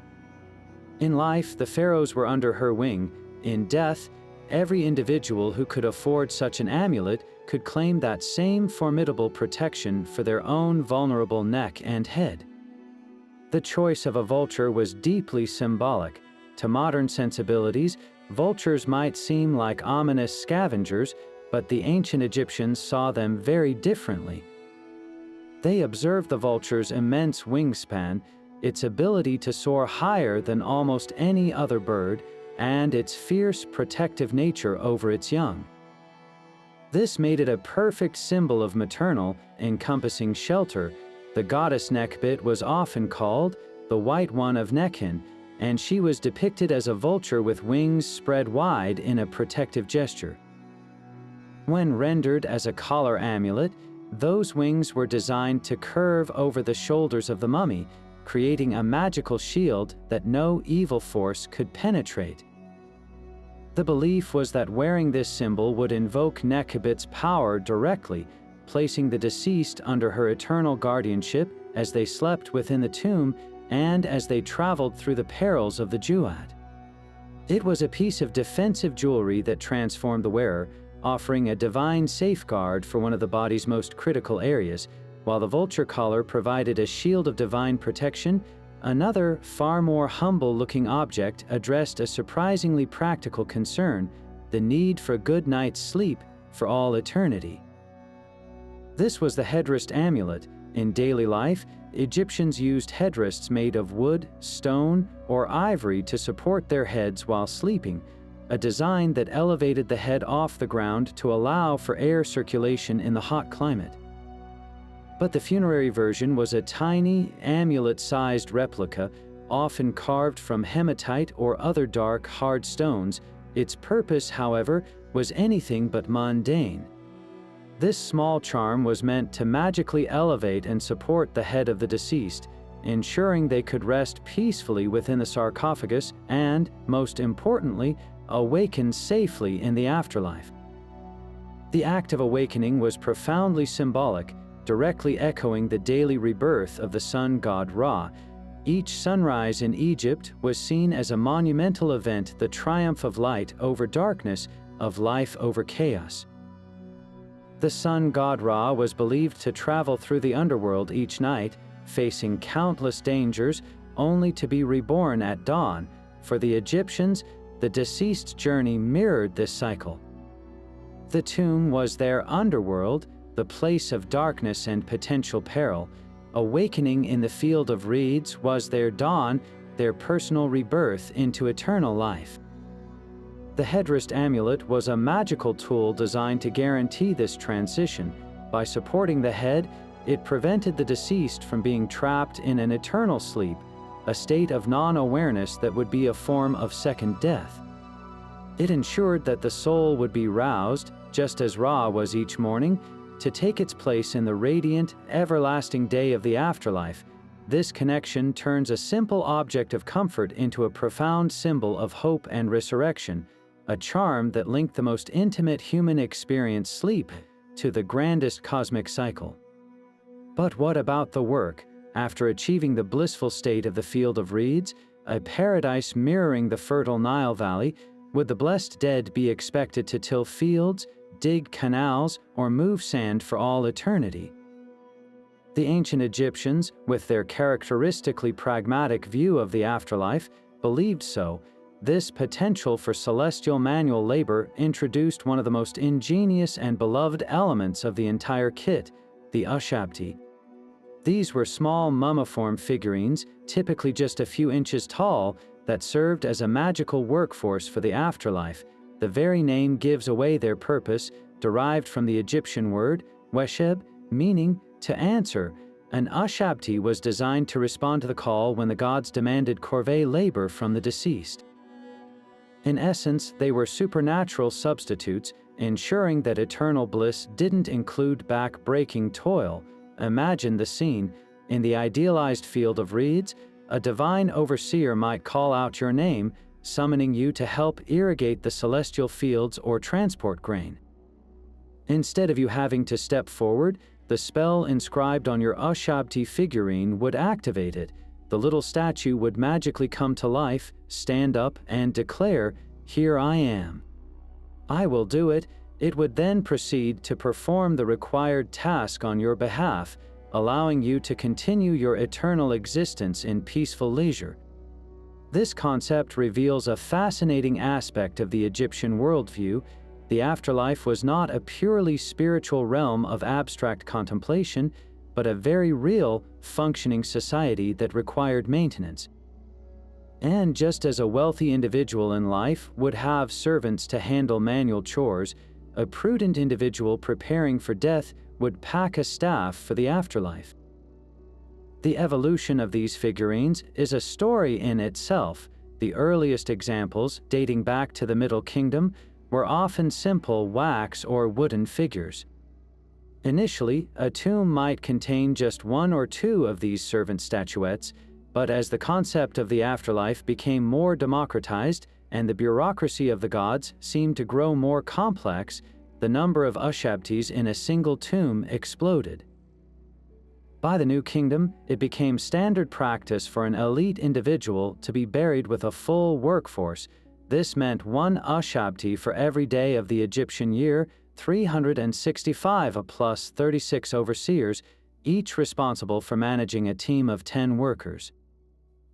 In life, the pharaohs were under her wing. In death, every individual who could afford such an amulet could claim that same formidable protection for their own vulnerable neck and head. The choice of a vulture was deeply symbolic. To modern sensibilities, Vultures might seem like ominous scavengers, but the ancient Egyptians saw them very differently. They observed the vulture's immense wingspan, its ability to soar higher than almost any other bird, and its fierce protective nature over its young. This made it a perfect symbol of maternal, encompassing shelter. The goddess Nekhbit was often called the White One of Nekhin, and she was depicted as a vulture with wings spread wide in a protective gesture. When rendered as a collar amulet, those wings were designed to curve over the shoulders of the mummy, creating a magical shield that no evil force could penetrate. The belief was that wearing this symbol would invoke Nekhbit's power directly, placing the deceased under her eternal guardianship as they slept within the tomb and as they traveled through the perils of the Jewad. It was a piece of defensive jewelry that transformed the wearer, offering a divine safeguard for one of the body's most critical areas, while the vulture collar provided a shield of divine protection. Another, far more humble-looking object addressed a surprisingly practical concern: the need for a good night's sleep for all eternity. This was the headrest amulet. In daily life, Egyptians used headrests made of wood, stone, or ivory to support their heads while sleeping, a design that elevated the head off the ground to allow for air circulation in the hot climate. But the funerary version was a tiny, amulet-sized replica, often carved from hematite or other dark, hard stones. Its purpose, however, was anything but mundane. This small charm was meant to magically elevate and support the head of the deceased, ensuring they could rest peacefully within the sarcophagus and, most importantly, awaken safely in the afterlife. The act of awakening was profoundly symbolic, directly echoing the daily rebirth of the sun god Ra. Each sunrise in Egypt was seen as a monumental event, the triumph of light over darkness, of life over chaos. The sun god Ra was believed to travel through the underworld each night, facing countless dangers, only to be reborn at dawn. For the Egyptians, the deceased's journey mirrored this cycle. The tomb was their underworld, the place of darkness and potential peril. Awakening in the field of reeds was their dawn, their personal rebirth into eternal life. The headrest amulet was a magical tool designed to guarantee this transition. By supporting the head, it prevented the deceased from being trapped in an eternal sleep, a state of non-awareness that would be a form of second death. It ensured that the soul would be roused, just as Ra was each morning, to take its place in the radiant, everlasting day of the afterlife. This connection turns a simple object of comfort into a profound symbol of hope and resurrection, a charm that linked the most intimate human experience, sleep, to the grandest cosmic cycle. But what about the work? After achieving the blissful state of the field of reeds, a paradise mirroring the fertile Nile Valley, would the blessed dead be expected to till fields, dig canals, or move sand for all eternity? The ancient Egyptians, with their characteristically pragmatic view of the afterlife, believed so. This potential for celestial manual labor introduced one of the most ingenious and beloved elements of the entire kit, the ushabti. These were small mummiform figurines, typically just a few inches tall, that served as a magical workforce for the afterlife. The very name gives away their purpose, derived from the Egyptian word, wesheb, meaning to answer. An ushabti was designed to respond to the call when the gods demanded corvée labor from the deceased. In essence, they were supernatural substitutes, ensuring that eternal bliss didn't include back-breaking toil. Imagine the scene. In the idealized field of reeds, a divine overseer might call out your name, summoning you to help irrigate the celestial fields or transport grain. Instead of you having to step forward, the spell inscribed on your ushabti figurine would activate it. The little statue would magically come to life, stand up, and declare, "Here I am. I will do it." It would then proceed to perform the required task on your behalf, allowing you to continue your eternal existence in peaceful leisure. This concept reveals a fascinating aspect of the Egyptian worldview. The afterlife was not a purely spiritual realm of abstract contemplation, but a very real, functioning society that required maintenance. And just as a wealthy individual in life would have servants to handle manual chores, a prudent individual preparing for death would pack a staff for the afterlife. The evolution of these figurines is a story in itself. The earliest examples, dating back to the Middle Kingdom, were often simple wax or wooden figures. Initially, a tomb might contain just one or two of these servant statuettes, but as the concept of the afterlife became more democratized and the bureaucracy of the gods seemed to grow more complex, the number of ushabtis in a single tomb exploded. By the New Kingdom, it became standard practice for an elite individual to be buried with a full workforce. This meant one ushabti for every day of the Egyptian year, 365 plus 36 overseers, each responsible for managing a team of 10 workers.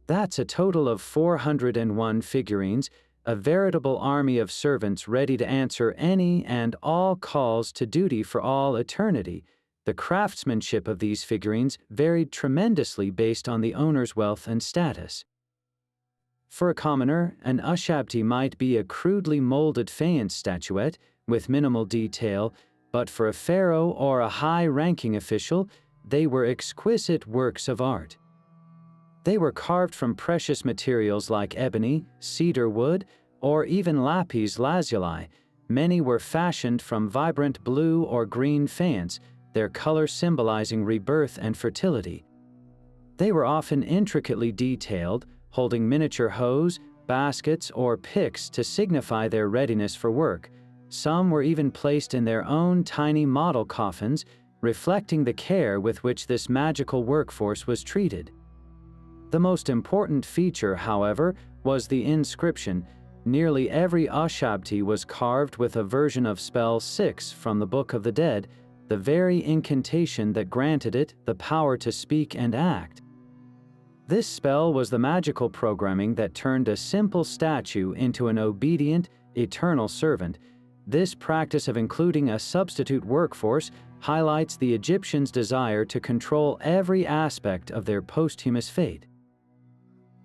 That's a total of 401 figurines, a veritable army of servants ready to answer any and all calls to duty for all eternity. The craftsmanship of these figurines varied tremendously based on the owner's wealth and status. For a commoner, an ushabti might be a crudely molded faience statuette with minimal detail, but for a pharaoh or a high-ranking official, they were exquisite works of art. They were carved from precious materials like ebony, cedar wood, or even lapis lazuli. Many were fashioned from vibrant blue or green faience, their color symbolizing rebirth and fertility. They were often intricately detailed, holding miniature hoes, baskets, or picks to signify their readiness for work. Some were even placed in their own tiny model coffins, reflecting the care with which this magical workforce was treated. The most important feature, however, was the inscription. Nearly every ushabti was carved with a version of spell 6 from the Book of the Dead, the very incantation that granted it the power to speak and act. This spell was the magical programming that turned a simple statue into an obedient, eternal servant. This practice of including a substitute workforce highlights the Egyptians' desire to control every aspect of their posthumous fate.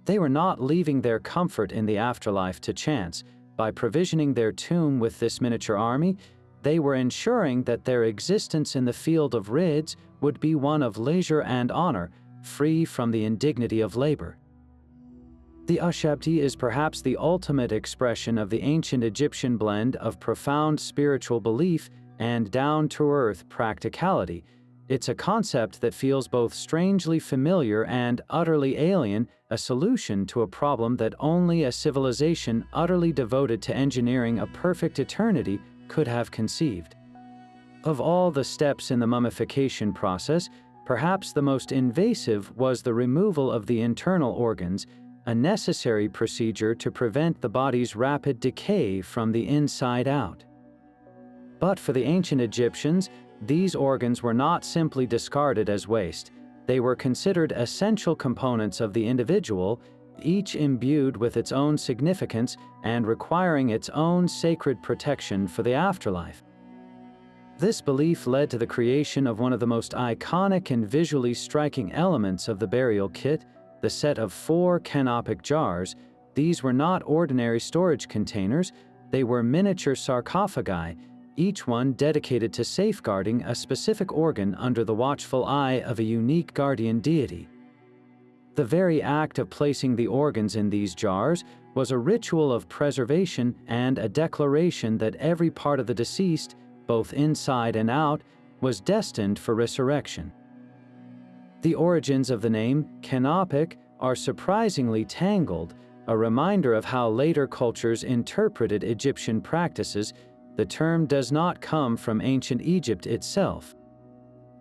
They were not leaving their comfort in the afterlife to chance. By provisioning their tomb with this miniature army, they were ensuring that their existence in the field of rids would be one of leisure and honor, free from the indignity of labor. The ushabti is perhaps the ultimate expression of the ancient Egyptian blend of profound spiritual belief and down-to-earth practicality. It's a concept that feels both strangely familiar and utterly alien, a solution to a problem that only a civilization utterly devoted to engineering a perfect eternity could have conceived. Of all the steps in the mummification process, perhaps the most invasive was the removal of the internal organs, a necessary procedure to prevent the body's rapid decay from the inside out. But for the ancient Egyptians, these organs were not simply discarded as waste. They were considered essential components of the individual, each imbued with its own significance and requiring its own sacred protection for the afterlife. This belief led to the creation of one of the most iconic and visually striking elements of the burial kit, the set of 4 canopic jars. These were not ordinary storage containers, they were miniature sarcophagi, each one dedicated to safeguarding a specific organ under the watchful eye of a unique guardian deity. The very act of placing the organs in these jars was a ritual of preservation and a declaration that every part of the deceased, both inside and out, was destined for resurrection. The origins of the name canopic are surprisingly tangled, a reminder of how later cultures interpreted Egyptian practices. The term does not come from ancient Egypt itself.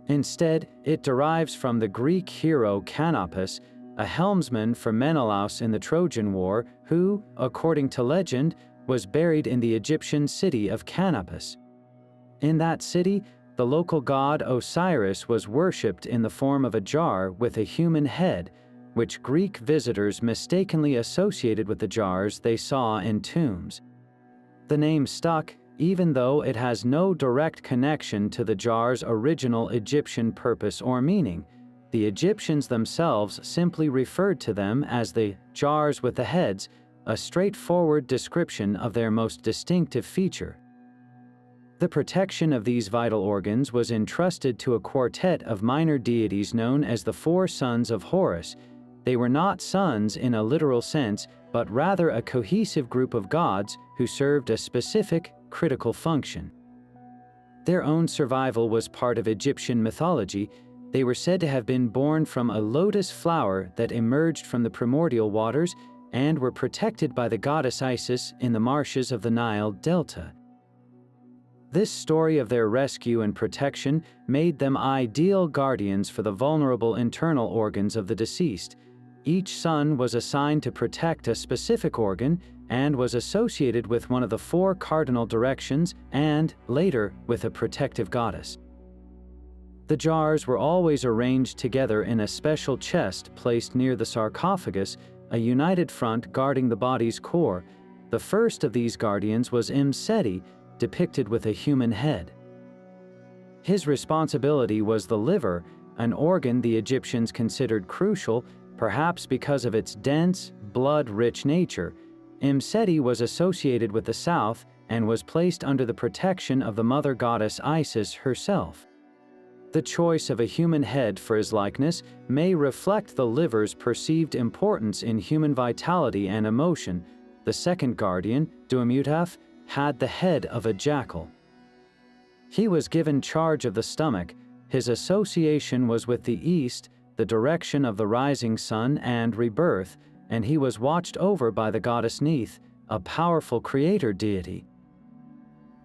Instead, it derives from the Greek hero Canopus, a helmsman for Menelaus in the Trojan War, who, according to legend, was buried in the Egyptian city of Canopus. In that city, the local god Osiris was worshipped in the form of a jar with a human head. which Greek visitors mistakenly associated with the jars they saw in tombs. The name stuck, even though it has no direct connection to the jar's original Egyptian purpose or meaning. The Egyptians themselves simply referred to them as the jars with the heads, a straightforward description of their most distinctive feature. The protection of these vital organs was entrusted to a quartet of minor deities known as the Four Sons of Horus. They were not sons in a literal sense, but rather a cohesive group of gods who served a specific, critical function. Their own survival was part of Egyptian mythology. They were said to have been born from a lotus flower that emerged from the primordial waters and were protected by the goddess Isis in the marshes of the Nile Delta. This story of their rescue and protection made them ideal guardians for the vulnerable internal organs of the deceased. Each son was assigned to protect a specific organ and was associated with one of the four cardinal directions and, later, with a protective goddess. The jars were always arranged together in a special chest placed near the sarcophagus, a united front guarding the body's core. The first of these guardians was Seti, depicted with a human head. His responsibility was the liver, an organ the Egyptians considered crucial, perhaps because of its dense, blood-rich nature. Seti was associated with the south and was placed under the protection of the mother goddess Isis herself. The choice of a human head for his likeness may reflect the liver's perceived importance in human vitality and emotion. The second guardian, Duamutaf, had the head of a jackal. He was given charge of the stomach. His association was with the east, the direction of the rising sun and rebirth, and he was watched over by the goddess Neith, a powerful creator deity.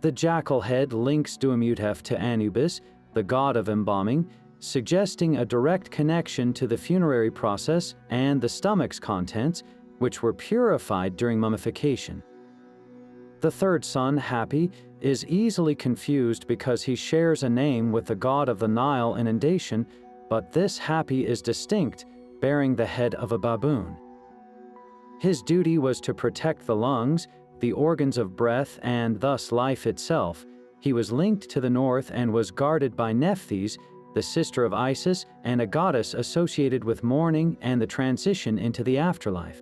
The jackal head links Duamutef to Anubis, the god of embalming, suggesting a direct connection to the funerary process and the stomach's contents, which were purified during mummification. The third son, Hapi, is easily confused because he shares a name with the god of the Nile inundation, but this Hapi is distinct, bearing the head of a baboon. His duty was to protect the lungs, the organs of breath, and thus life itself. He was linked to the north and was guarded by Nephthys, the sister of Isis and a goddess associated with mourning and the transition into the afterlife.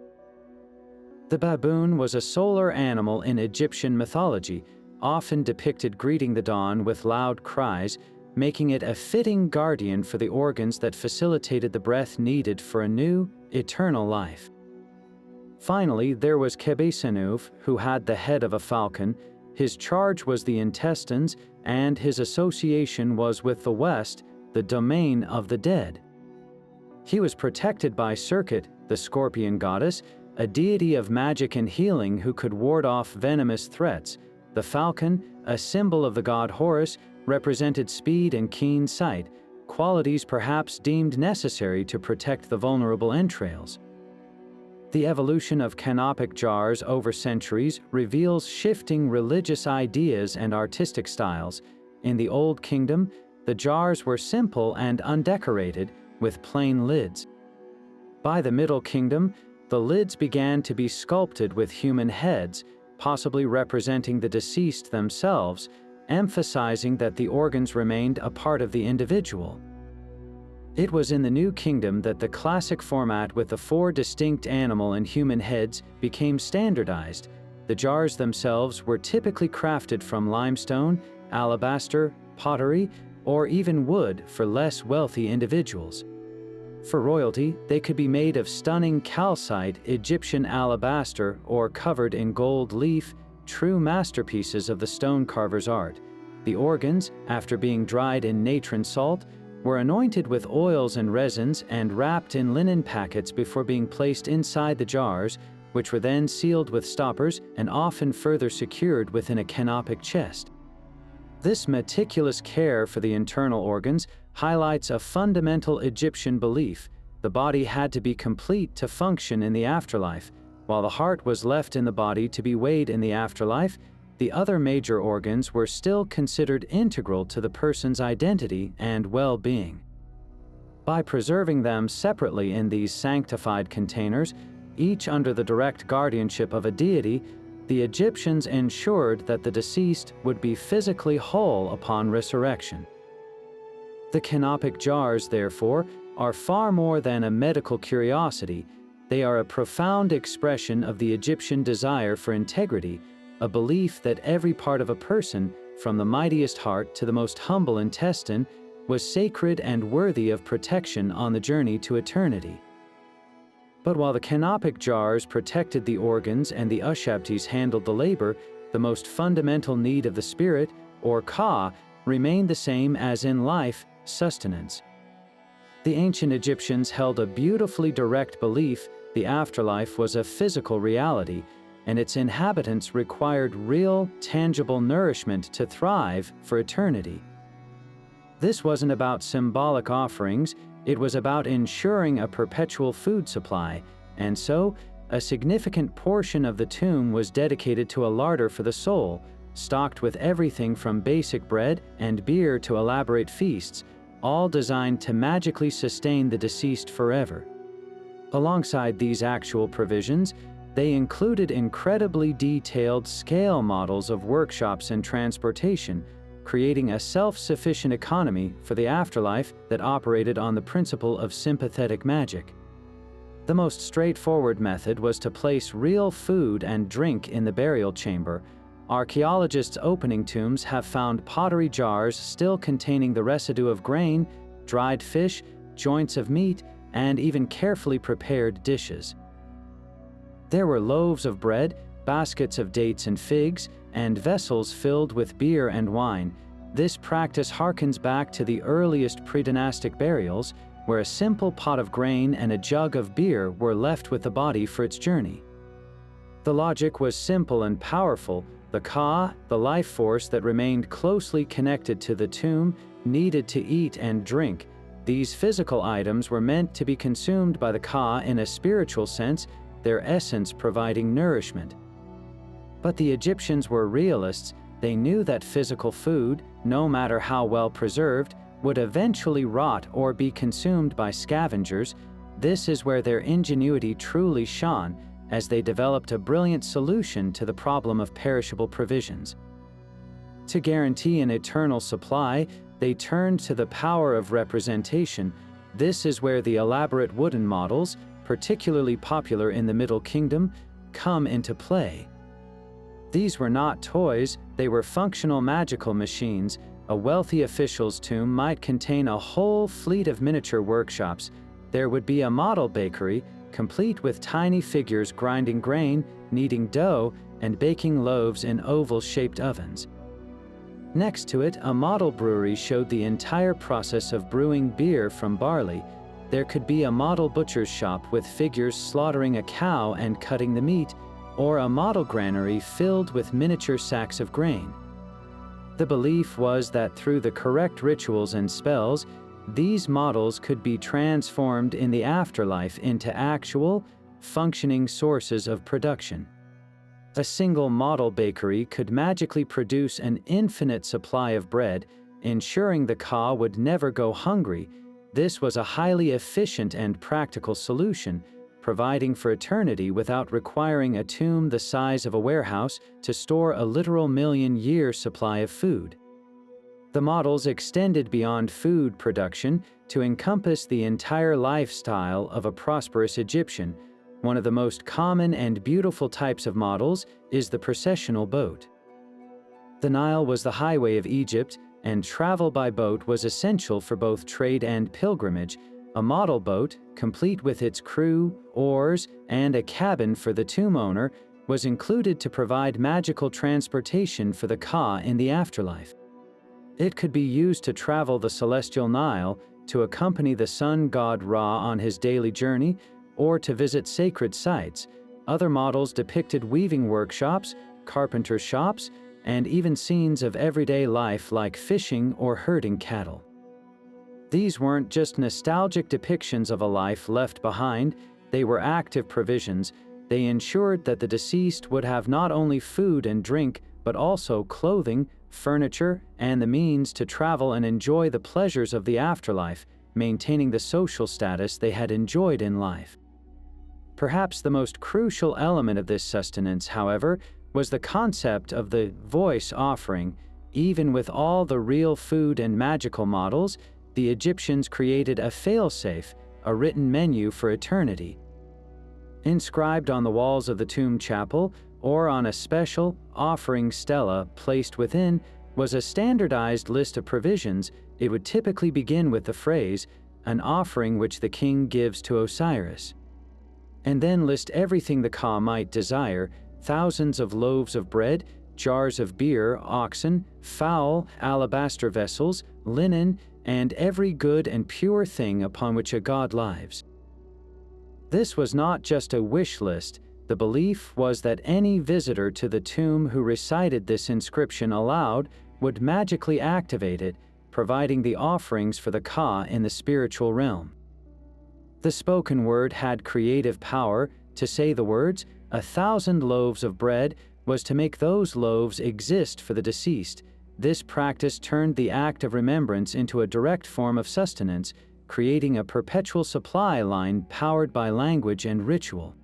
The baboon was a solar animal in Egyptian mythology, often depicted greeting the dawn with loud cries, making it a fitting guardian for the organs that facilitated the breath needed for a new, eternal life. Finally, there was Qebehsenuuf, who had the head of a falcon. His charge was the intestines, and his association was with the west, the domain of the dead. He was protected by Serket, the scorpion goddess, a deity of magic and healing who could ward off venomous threats. The falcon, a symbol of the god Horus, represented speed and keen sight, qualities perhaps deemed necessary to protect the vulnerable entrails. The evolution of canopic jars over centuries reveals shifting religious ideas and artistic styles. In the Old Kingdom, the jars were simple and undecorated, with plain lids. By the Middle Kingdom, the lids began to be sculpted with human heads, possibly representing the deceased themselves, emphasizing that the organs remained a part of the individual. It was in the New Kingdom that the classic format with the four distinct animal and human heads became standardized. The jars themselves were typically crafted from limestone, alabaster, pottery, or even wood for less wealthy individuals. For royalty, they could be made of stunning calcite Egyptian alabaster or covered in gold leaf, true masterpieces of the stone carver's art. The organs, after being dried in natron salt, were anointed with oils and resins and wrapped in linen packets before being placed inside the jars, which were then sealed with stoppers and often further secured within a canopic chest. This meticulous care for the internal organs highlights a fundamental Egyptian belief: the body had to be complete to function in the afterlife. While the heart was left in the body to be weighed in the afterlife, the other major organs were still considered integral to the person's identity and well-being. By preserving them separately in these sanctified containers, each under the direct guardianship of a deity, the Egyptians ensured that the deceased would be physically whole upon resurrection. The canopic jars, therefore, are far more than a medical curiosity. They are a profound expression of the Egyptian desire for integrity, a belief that every part of a person, from the mightiest heart to the most humble intestine, was sacred and worthy of protection on the journey to eternity. But while the canopic jars protected the organs and the ushabtis handled the labor, the most fundamental need of the spirit, or ka, remained the same as in life: sustenance. The ancient Egyptians held a beautifully direct belief the afterlife was a physical reality, and its inhabitants required real, tangible nourishment to thrive for eternity. This wasn't about symbolic offerings, it was about ensuring a perpetual food supply, and so, a significant portion of the tomb was dedicated to a larder for the soul, stocked with everything from basic bread and beer to elaborate feasts, all designed to magically sustain the deceased forever. Alongside these actual provisions, they included incredibly detailed scale models of workshops and transportation, creating a self-sufficient economy for the afterlife that operated on the principle of sympathetic magic. The most straightforward method was to place real food and drink in the burial chamber. Archaeologists opening tombs have found pottery jars still containing the residue of grain, dried fish, joints of meat, and even carefully prepared dishes. There were loaves of bread, baskets of dates and figs, and vessels filled with beer and wine. This practice harkens back to the earliest pre-dynastic burials, where a simple pot of grain and a jug of beer were left with the body for its journey. The logic was simple and powerful. The ka, the life force that remained closely connected to the tomb, needed to eat and drink. These physical items were meant to be consumed by the ka in a spiritual sense, their essence providing nourishment. But the Egyptians were realists. They knew that physical food, no matter how well preserved, would eventually rot or be consumed by scavengers. This is where their ingenuity truly shone, as they developed a brilliant solution to the problem of perishable provisions. To guarantee an eternal supply, they turned to the power of representation. This is where the elaborate wooden models, particularly popular in the Middle Kingdom, come into play. These were not toys, they were functional magical machines. A wealthy official's tomb might contain a whole fleet of miniature workshops. There would be a model bakery, complete with tiny figures grinding grain, kneading dough, and baking loaves in oval-shaped ovens. Next to it, a model brewery showed the entire process of brewing beer from barley. There could be a model butcher's shop with figures slaughtering a cow and cutting the meat, or a model granary filled with miniature sacks of grain. The belief was that through the correct rituals and spells, these models could be transformed in the afterlife into actual, functioning sources of production. A single model bakery could magically produce an infinite supply of bread, ensuring the ka would never go hungry. This was a highly efficient and practical solution, providing for eternity without requiring a tomb the size of a warehouse to store a literal million-year supply of food. The models extended beyond food production to encompass the entire lifestyle of a prosperous Egyptian. One of the most common and beautiful types of models is the processional boat. The Nile was the highway of Egypt, and travel by boat was essential for both trade and pilgrimage. A model boat, complete with its crew, oars, and a cabin for the tomb owner, was included to provide magical transportation for the ka in the afterlife. It could be used to travel the celestial Nile, to accompany the sun god Ra on his daily journey, or to visit sacred sites. Other models depicted weaving workshops, carpenter shops, and even scenes of everyday life like fishing or herding cattle. These weren't just nostalgic depictions of a life left behind, they were active provisions. They ensured that the deceased would have not only food and drink, but also clothing, furniture, and the means to travel and enjoy the pleasures of the afterlife, maintaining the social status they had enjoyed in life. Perhaps the most crucial element of this sustenance, however, was the concept of the voice offering. Even with all the real food and magical models, the Egyptians created a failsafe, a written menu for eternity. Inscribed on the walls of the tomb chapel, or on a special offering stela placed within, was a standardized list of provisions. It would typically begin with the phrase, "an offering which the king gives to Osiris," and then list everything the Ka might desire: thousands of loaves of bread, jars of beer, oxen, fowl, alabaster vessels, linen, and every good and pure thing upon which a god lives. This was not just a wish list. The belief was that any visitor to the tomb who recited this inscription aloud would magically activate it, providing the offerings for the Ka in the spiritual realm. The spoken word had creative power. To say the words, "1,000 loaves of bread," was to make those loaves exist for the deceased. This practice turned the act of remembrance into a direct form of sustenance, creating a perpetual supply line powered by language and ritual.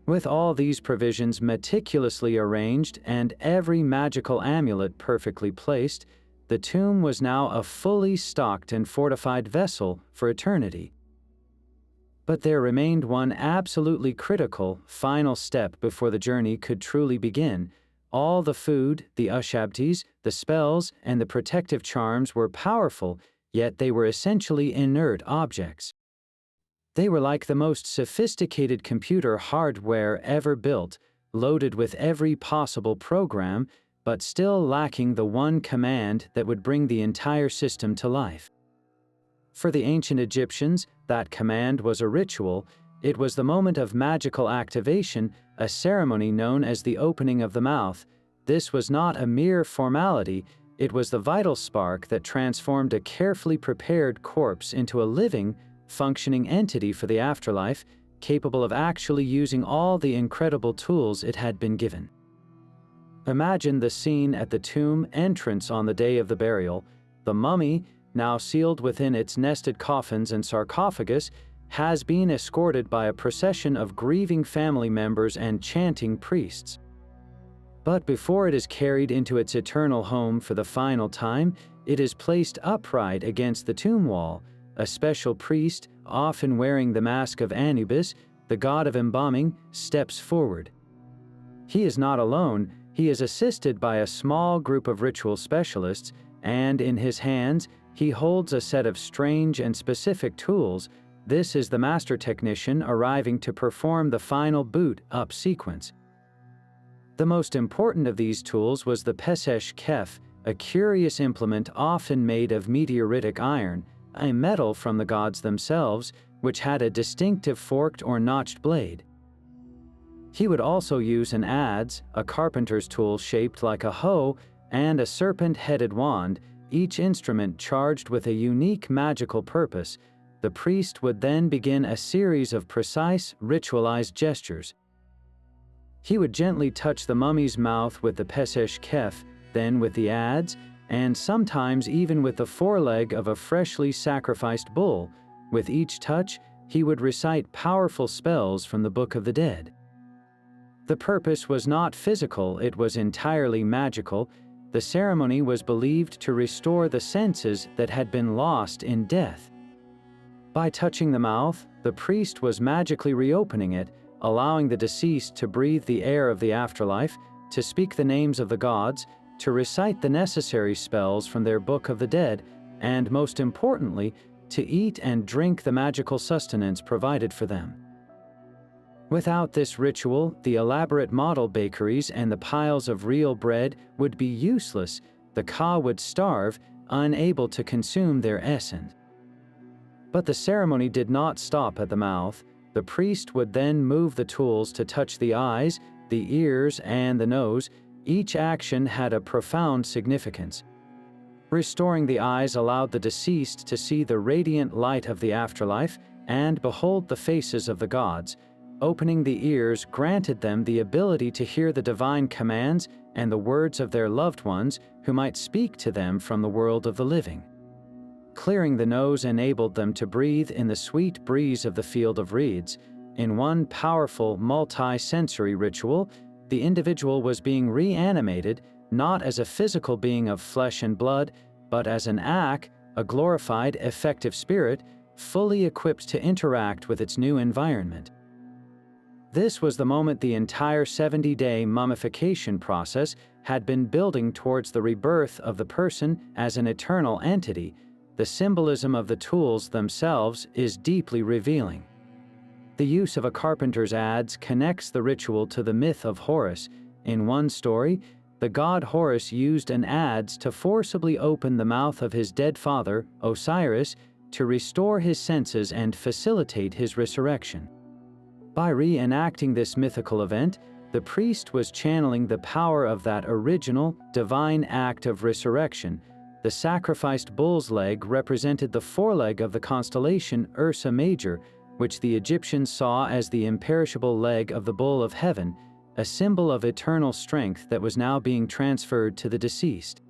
With all these provisions meticulously arranged and every magical amulet perfectly placed, the tomb was now a fully stocked and fortified vessel for eternity. But there remained one absolutely critical, final step before the journey could truly begin. All the food, the ushabtis, the spells, and the protective charms were powerful, yet they were essentially inert objects. They were like the most sophisticated computer hardware ever built, loaded with every possible program, but still lacking the one command that would bring the entire system to life. For the ancient Egyptians, that command was a ritual. It was the moment of magical activation, a ceremony known as the opening of the mouth. This was not a mere formality. It was the vital spark that transformed a carefully prepared corpse into a living, functioning entity for the afterlife, capable of actually using all the incredible tools it had been given. Imagine the scene at the tomb entrance on the day of the burial. The mummy, now sealed within its nested coffins and sarcophagus, has been escorted by a procession of grieving family members and chanting priests. But before it is carried into its eternal home for the final time, it is placed upright against the tomb wall. A special priest, often wearing the mask of Anubis, the god of embalming, steps forward. He is not alone. He is assisted by a small group of ritual specialists, and in his hands, he holds a set of strange and specific tools. This is the master technician arriving to perform the final boot up sequence. The most important of these tools was the pesesh kef, a curious implement often made of meteoritic iron, a metal from the gods themselves, which had a distinctive forked or notched blade. He would also use an adze, a carpenter's tool shaped like a hoe, and a serpent-headed wand, each instrument charged with a unique magical purpose. The priest would then begin a series of precise, ritualized gestures. He would gently touch the mummy's mouth with the pesesh kef, then with the adze, and sometimes even with the foreleg of a freshly sacrificed bull. With each touch, he would recite powerful spells from the Book of the Dead. The purpose was not physical, it was entirely magical. The ceremony was believed to restore the senses that had been lost in death. By touching the mouth, the priest was magically reopening it, allowing the deceased to breathe the air of the afterlife, to speak the names of the gods, to recite the necessary spells from their Book of the Dead, and most importantly, to eat and drink the magical sustenance provided for them. Without this ritual, the elaborate model bakeries and the piles of real bread would be useless. The Ka would starve, unable to consume their essence. But the ceremony did not stop at the mouth. The priest would then move the tools to touch the eyes, the ears, and the nose. Each action had a profound significance. Restoring the eyes allowed the deceased to see the radiant light of the afterlife and behold the faces of the gods. Opening the ears granted them the ability to hear the divine commands and the words of their loved ones who might speak to them from the world of the living. Clearing the nose enabled them to breathe in the sweet breeze of the field of reeds. In one powerful, multi-sensory ritual, the individual was being reanimated not as a physical being of flesh and blood, but as an ak, a glorified, effective spirit, fully equipped to interact with its new environment. This was the moment the entire 70-day mummification process had been building towards the rebirth of the person as an eternal entity. The symbolism of the tools themselves is deeply revealing. The use of a carpenter's adze connects the ritual to the myth of Horus. In one story, the god Horus used an adze to forcibly open the mouth of his dead father, Osiris, to restore his senses and facilitate his resurrection. By reenacting this mythical event, the priest was channeling the power of that original, divine act of resurrection. The sacrificed bull's leg represented the foreleg of the constellation Ursa Major, which the Egyptians saw as the imperishable leg of the bull of heaven, a symbol of eternal strength that was now being transferred to the deceased.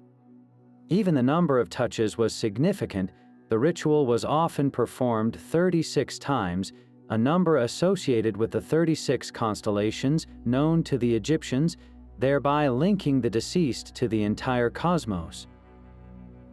Even the number of touches was significant. The ritual was often performed 36 times, a number associated with the 36 constellations known to the Egyptians, thereby linking the deceased to the entire cosmos.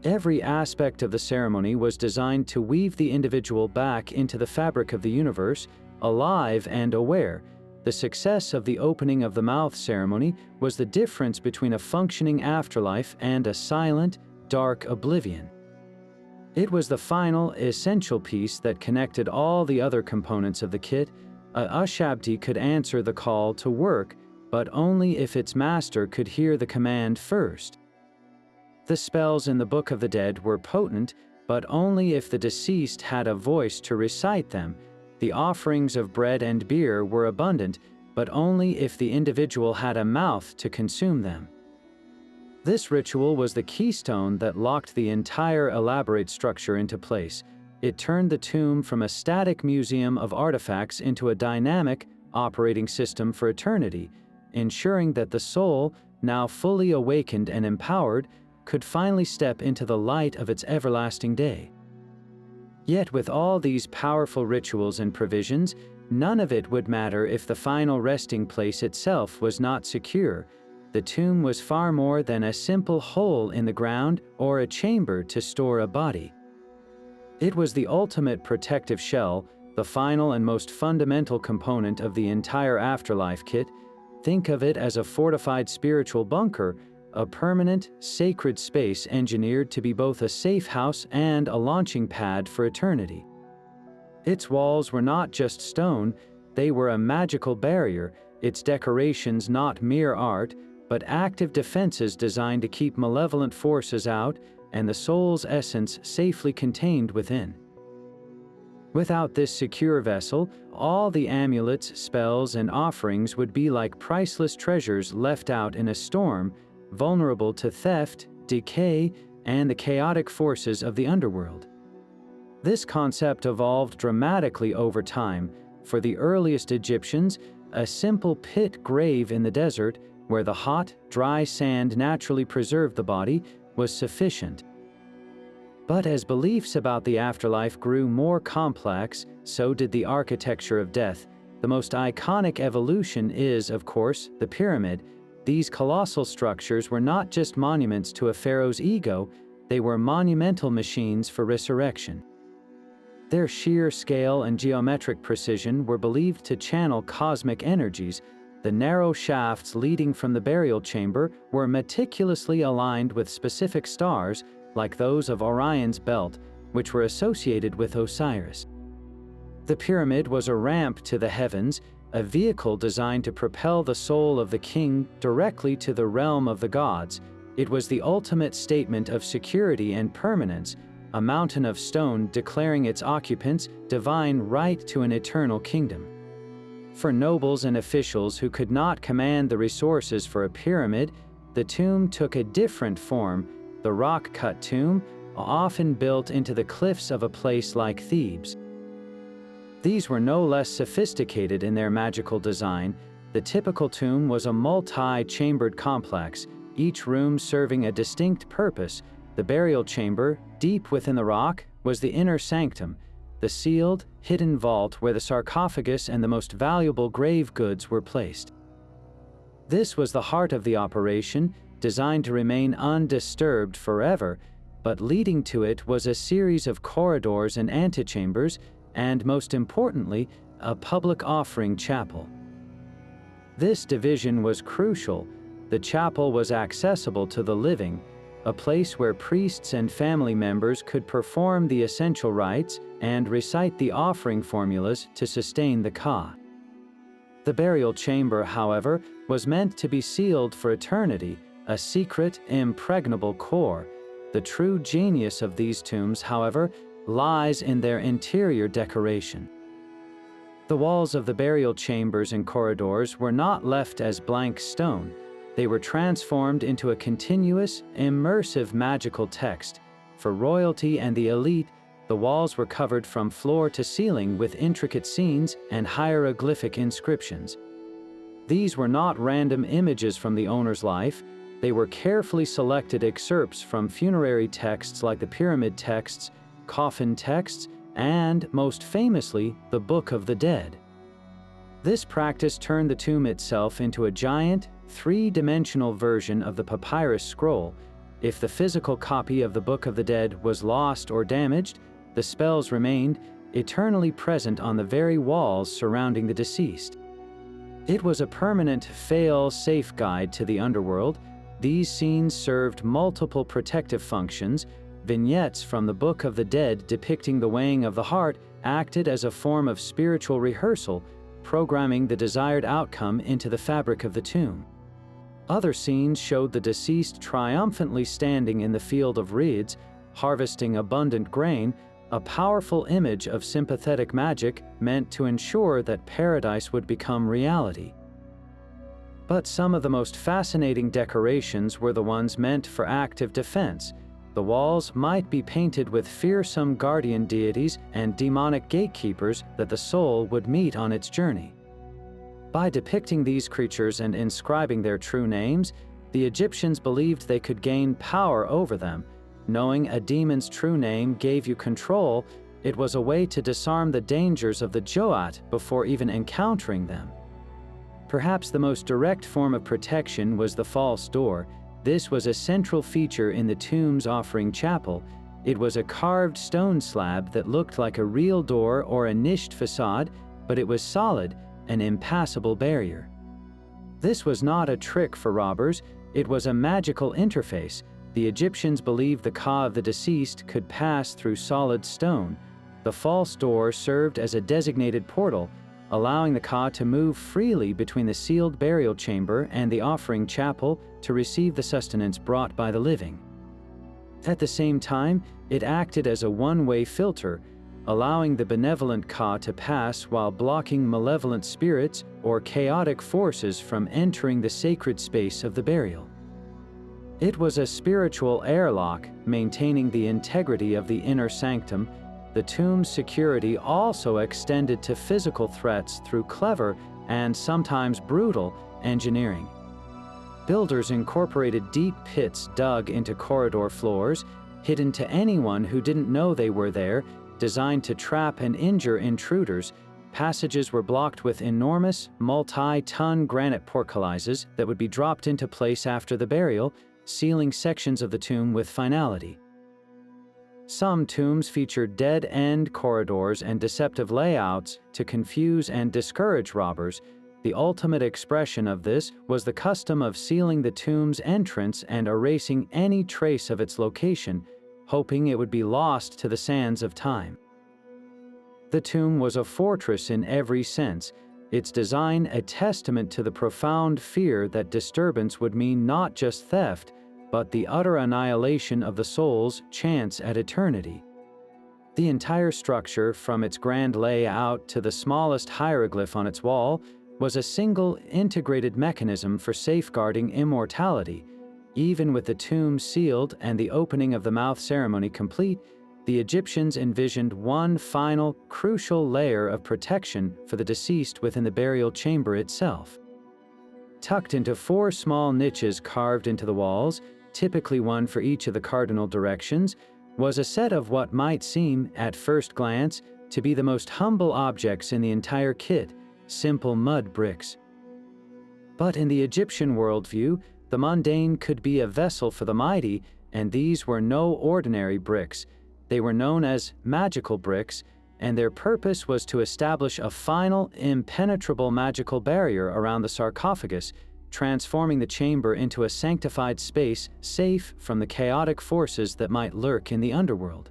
Every aspect of the ceremony was designed to weave the individual back into the fabric of the universe, alive and aware. The success of the opening of the mouth ceremony was the difference between a functioning afterlife and a silent, dark oblivion. It was the final, essential piece that connected all the other components of the kit. A Ushabti could answer the call to work, but only if its master could hear the command first. The spells in the Book of the Dead were potent, but only if the deceased had a voice to recite them. The offerings of bread and beer were abundant, but only if the individual had a mouth to consume them. This ritual was the keystone that locked the entire elaborate structure into place. It turned the tomb from a static museum of artifacts into a dynamic, operating system for eternity, ensuring that the soul, now fully awakened and empowered, could finally step into the light of its everlasting day. Yet with all these powerful rituals and provisions, none of it would matter if the final resting place itself was not secure. The tomb was far more than a simple hole in the ground or a chamber to store a body. It was the ultimate protective shell, the final and most fundamental component of the entire afterlife kit. Think of it as a fortified spiritual bunker, a permanent, sacred space engineered to be both a safe house and a launching pad for eternity. Its walls were not just stone, they were a magical barrier, its decorations not mere art, but active defenses designed to keep malevolent forces out and the soul's essence safely contained within. Without this secure vessel, all the amulets, spells, and offerings would be like priceless treasures left out in a storm, vulnerable to theft, decay, and the chaotic forces of the underworld. This concept evolved dramatically over time. For the earliest Egyptians, a simple pit grave in the desert, where the hot, dry sand naturally preserved the body, was sufficient. But as beliefs about the afterlife grew more complex, so did the architecture of death. The most iconic evolution is, of course, the pyramid. These colossal structures were not just monuments to a pharaoh's ego, they were monumental machines for resurrection. Their sheer scale and geometric precision were believed to channel cosmic energies. The narrow shafts leading from the burial chamber were meticulously aligned with specific stars, like those of Orion's belt, which were associated with Osiris. The pyramid was a ramp to the heavens, a vehicle designed to propel the soul of the king directly to the realm of the gods. It was the ultimate statement of security and permanence, a mountain of stone declaring its occupants divine right to an eternal kingdom. For nobles and officials who could not command the resources for a pyramid, the tomb took a different form, the rock-cut tomb, often built into the cliffs of a place like Thebes. These were no less sophisticated in their magical design. The typical tomb was a multi-chambered complex, each room serving a distinct purpose. The burial chamber, deep within the rock, was the inner sanctum, the sealed, hidden vault where the sarcophagus and the most valuable grave goods were placed. This was the heart of the operation, designed to remain undisturbed forever, but leading to it was a series of corridors and antechambers, and most importantly, a public offering chapel. This division was crucial. The chapel was accessible to the living, a place where priests and family members could perform the essential rites and recite the offering formulas to sustain the ka. The burial chamber, however, was meant to be sealed for eternity, a secret, impregnable core. The true genius of these tombs, however, lies in their interior decoration. The walls of the burial chambers and corridors were not left as blank stone. They were transformed into a continuous, immersive magical text. For royalty and the elite, the walls were covered from floor to ceiling with intricate scenes and hieroglyphic inscriptions. These were not random images from the owner's life. They were carefully selected excerpts from funerary texts like the pyramid texts, coffin texts, and, most famously, the Book of the Dead. This practice turned the tomb itself into a giant, three-dimensional version of the papyrus scroll. If the physical copy of the Book of the Dead was lost or damaged, the spells remained, eternally present on the very walls surrounding the deceased. It was a permanent, fail-safe guide to the underworld. These scenes served multiple protective functions. Vignettes from the Book of the Dead depicting the weighing of the heart acted as a form of spiritual rehearsal, programming the desired outcome into the fabric of the tomb. Other scenes showed the deceased triumphantly standing in the field of reeds, harvesting abundant grain, a powerful image of sympathetic magic meant to ensure that paradise would become reality. But some of the most fascinating decorations were the ones meant for active defense. The walls might be painted with fearsome guardian deities and demonic gatekeepers that the soul would meet on its journey. By depicting these creatures and inscribing their true names, the Egyptians believed they could gain power over them. Knowing a demon's true name gave you control. It was a way to disarm the dangers of the Joat before even encountering them. Perhaps the most direct form of protection was the false door. This was a central feature in the tomb's offering chapel. It was a carved stone slab that looked like a real door or a niched facade, but it was solid, an impassable barrier. This was not a trick for robbers. It was a magical interface. The Egyptians believed the ka of the deceased could pass through solid stone. The false door served as a designated portal, allowing the ka to move freely between the sealed burial chamber and the offering chapel to receive the sustenance brought by the living. At the same time, it acted as a one-way filter, allowing the benevolent ka to pass while blocking malevolent spirits or chaotic forces from entering the sacred space of the burial. It was a spiritual airlock, maintaining the integrity of the inner sanctum. The tomb's security also extended to physical threats through clever and sometimes brutal engineering. Builders incorporated deep pits dug into corridor floors, hidden to anyone who didn't know they were there, designed to trap and injure intruders. Passages were blocked with enormous, multi-ton granite portcullises that would be dropped into place after the burial, sealing sections of the tomb with finality. Some tombs featured dead-end corridors and deceptive layouts to confuse and discourage robbers. The ultimate expression of this was the custom of sealing the tomb's entrance and erasing any trace of its location, hoping it would be lost to the sands of time. The tomb was a fortress in every sense, its design a testament to the profound fear that disturbance would mean not just theft, but the utter annihilation of the soul's chance at eternity. The entire structure, from its grand layout to the smallest hieroglyph on its wall, was a single integrated mechanism for safeguarding immortality. Even with the tomb sealed and the opening of the mouth ceremony complete, the Egyptians envisioned one final, crucial layer of protection for the deceased within the burial chamber itself. Tucked into 4 small niches carved into the walls, typically one for each of the cardinal directions, was a set of what might seem, at first glance, to be the most humble objects in the entire kit, simple mud bricks. But in the Egyptian worldview, the mundane could be a vessel for the mighty, and these were no ordinary bricks. They were known as magical bricks, and their purpose was to establish a final, impenetrable magical barrier around the sarcophagus, transforming the chamber into a sanctified space safe from the chaotic forces that might lurk in the underworld.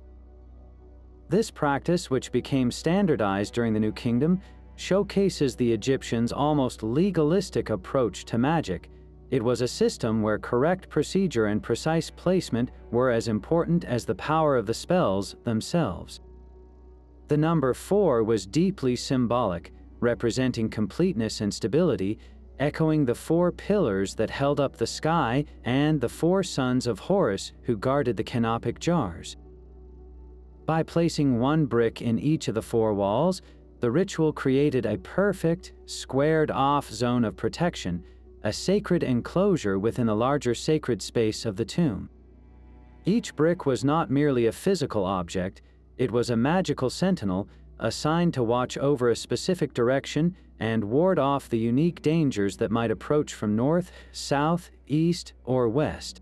This practice, which became standardized during the New Kingdom, showcases the Egyptians' almost legalistic approach to magic. It was a system where correct procedure and precise placement were as important as the power of the spells themselves. The number 4 was deeply symbolic, representing completeness and stability, echoing the 4 pillars that held up the sky and the 4 sons of Horus who guarded the canopic jars. By placing 1 brick in each of the 4 walls, the ritual created a perfect, squared-off zone of protection, a sacred enclosure within the larger sacred space of the tomb. Each brick was not merely a physical object, it was a magical sentinel assigned to watch over a specific direction and ward off the unique dangers that might approach from north, south, east, or west.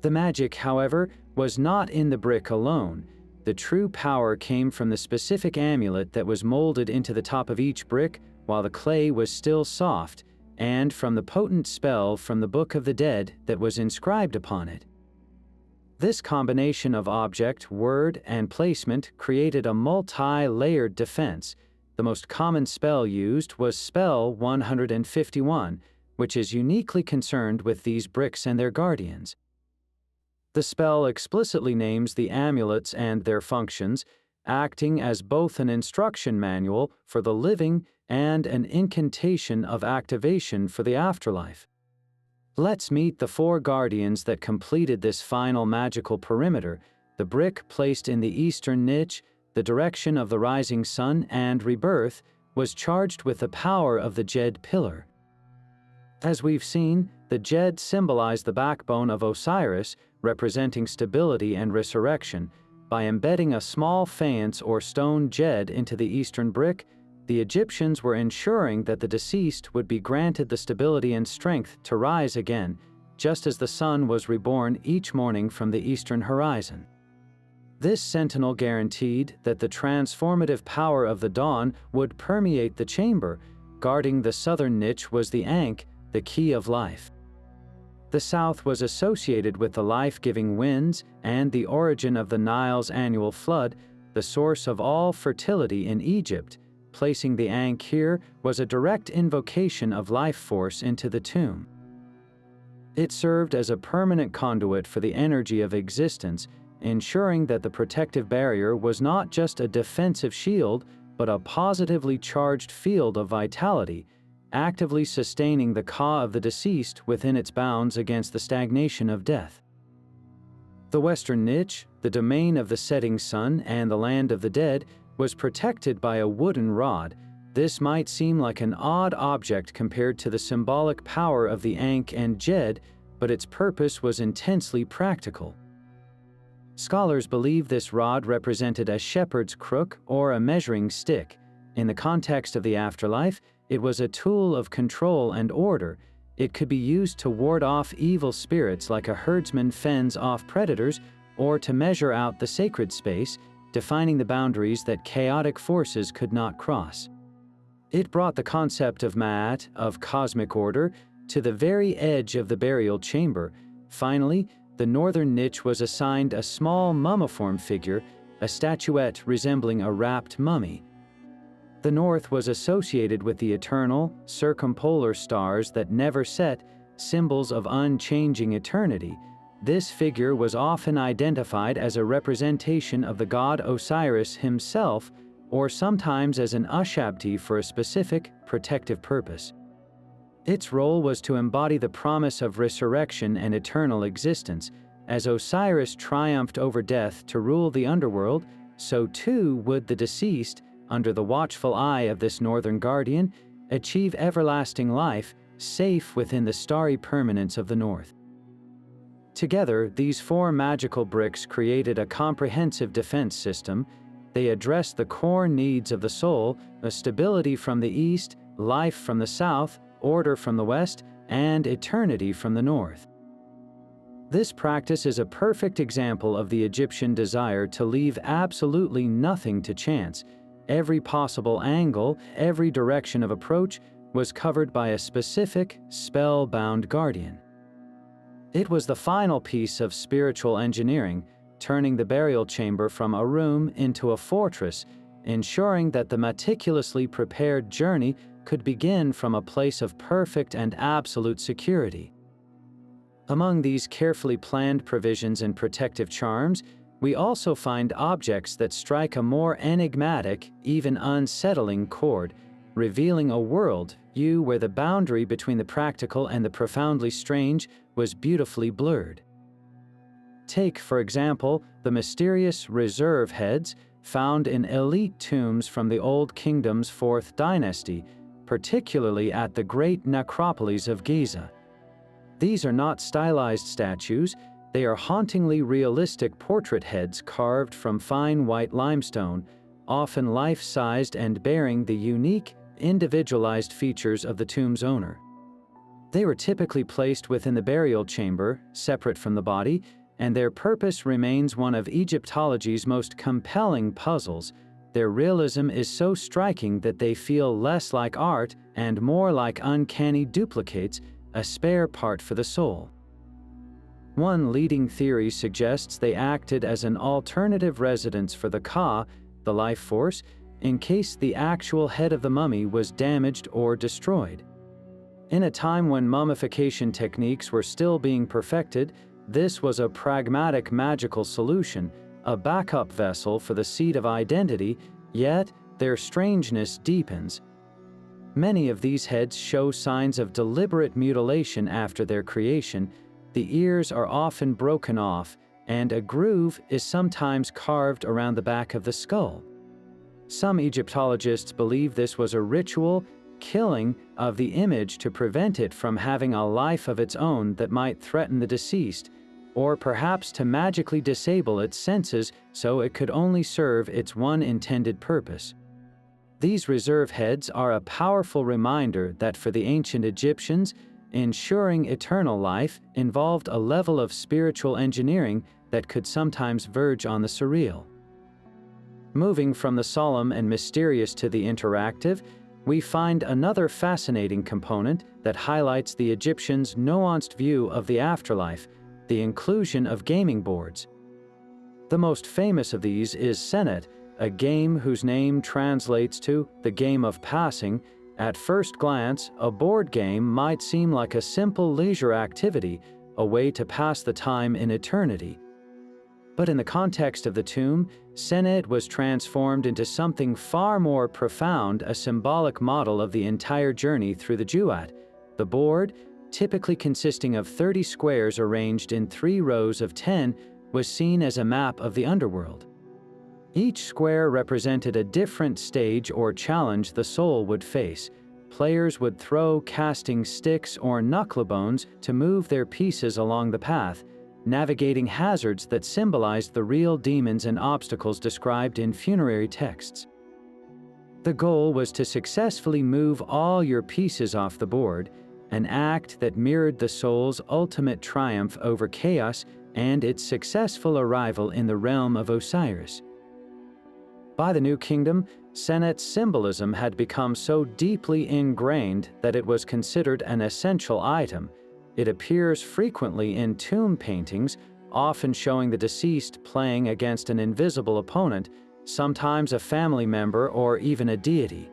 The magic, however, was not in the brick alone. The true power came from the specific amulet that was molded into the top of each brick while the clay was still soft, and from the potent spell from the Book of the Dead that was inscribed upon it. This combination of object, word, and placement created a multi-layered defense. The most common spell used was Spell 151, which is uniquely concerned with these bricks and their guardians. The spell explicitly names the amulets and their functions, acting as both an instruction manual for the living and an incantation of activation for the afterlife. Let's meet the 4 guardians that completed this final magical perimeter, the brick placed in the eastern niche, the direction of the rising sun and rebirth, was charged with the power of the Djed pillar. As we've seen, the Djed symbolized the backbone of Osiris, representing stability and resurrection. By embedding a small faience or stone Djed into the eastern brick, the Egyptians were ensuring that the deceased would be granted the stability and strength to rise again, just as the sun was reborn each morning from the eastern horizon. This sentinel guaranteed that the transformative power of the dawn would permeate the chamber. Guarding the southern niche was the Ankh, the key of life. The south was associated with the life-giving winds and the origin of the Nile's annual flood, the source of all fertility in Egypt. Placing the Ankh here was a direct invocation of life force into the tomb. It served as a permanent conduit for the energy of existence, ensuring that the protective barrier was not just a defensive shield, but a positively charged field of vitality, actively sustaining the ka of the deceased within its bounds against the stagnation of death. The western niche, the domain of the setting sun and the land of the dead, was protected by a wooden rod. This might seem like an odd object compared to the symbolic power of the Ankh and Djed, but its purpose was intensely practical. Scholars believe this rod represented a shepherd's crook or a measuring stick. In the context of the afterlife, it was a tool of control and order. It could be used to ward off evil spirits like a herdsman fends off predators, or to measure out the sacred space, defining the boundaries that chaotic forces could not cross. It brought the concept of Ma'at, of cosmic order, to the very edge of the burial chamber. Finally, the northern niche was assigned a small mummiform figure, a statuette resembling a wrapped mummy. The north was associated with the eternal, circumpolar stars that never set, symbols of unchanging eternity. This figure was often identified as a representation of the god Osiris himself, or sometimes as an Ushabti for a specific, protective purpose. Its role was to embody the promise of resurrection and eternal existence. As Osiris triumphed over death to rule the underworld, so too would the deceased, under the watchful eye of this northern guardian, achieve everlasting life, safe within the starry permanence of the north. Together, these four magical bricks created a comprehensive defense system. They addressed the core needs of the soul: a stability from the east, life from the south, order from the west, and eternity from the north. This practice is a perfect example of the Egyptian desire to leave absolutely nothing to chance. Every possible angle, every direction of approach was covered by a specific, spell-bound guardian. It was the final piece of spiritual engineering, turning the burial chamber from a room into a fortress, ensuring that the meticulously prepared journey could begin from a place of perfect and absolute security. Among these carefully planned provisions and protective charms, we also find objects that strike a more enigmatic, even unsettling chord, revealing a world where the boundary between the practical and the profoundly strange was beautifully blurred. Take, for example, the mysterious reserve heads found in elite tombs from the Old Kingdom's 4th dynasty, particularly at the great necropolis of Giza. These are not stylized statues, they are hauntingly realistic portrait heads carved from fine white limestone, often life-sized and bearing the unique, individualized features of the tomb's owner. They were typically placed within the burial chamber, separate from the body, and their purpose remains one of Egyptology's most compelling puzzles. Their realism is so striking that they feel less like art and more like uncanny duplicates, a spare part for the soul. One leading theory suggests they acted as an alternative residence for the Ka, the life force, in case the actual head of the mummy was damaged or destroyed. In a time when mummification techniques were still being perfected, this was a pragmatic magical solution, a backup vessel for the seed of identity, yet their strangeness deepens. Many of these heads show signs of deliberate mutilation after their creation. The ears are often broken off, and a groove is sometimes carved around the back of the skull. Some Egyptologists believe this was a ritual killing of the image to prevent it from having a life of its own that might threaten the deceased, or perhaps to magically disable its senses so it could only serve its one intended purpose. These reserve heads are a powerful reminder that for the ancient Egyptians, ensuring eternal life involved a level of spiritual engineering that could sometimes verge on the surreal. Moving from the solemn and mysterious to the interactive, we find another fascinating component that highlights the Egyptians' nuanced view of the afterlife: the inclusion of gaming boards. The most famous of these is Senet, a game whose name translates to the game of passing. At first glance, a board game might seem like a simple leisure activity, a way to pass the time in eternity. But in the context of the tomb, Senet was transformed into something far more profound, a symbolic model of the entire journey through the Jewat. The board, typically consisting of 30 squares arranged in 3 rows of 10, was seen as a map of the underworld. Each square represented a different stage or challenge the soul would face. Players would throw casting sticks or knucklebones to move their pieces along the path, navigating hazards that symbolized the real demons and obstacles described in funerary texts. The goal was to successfully move all your pieces off the board, an act that mirrored the soul's ultimate triumph over chaos and its successful arrival in the realm of Osiris. By the New Kingdom, Senet's symbolism had become so deeply ingrained that it was considered an essential item. It appears frequently in tomb paintings, often showing the deceased playing against an invisible opponent, sometimes a family member or even a deity.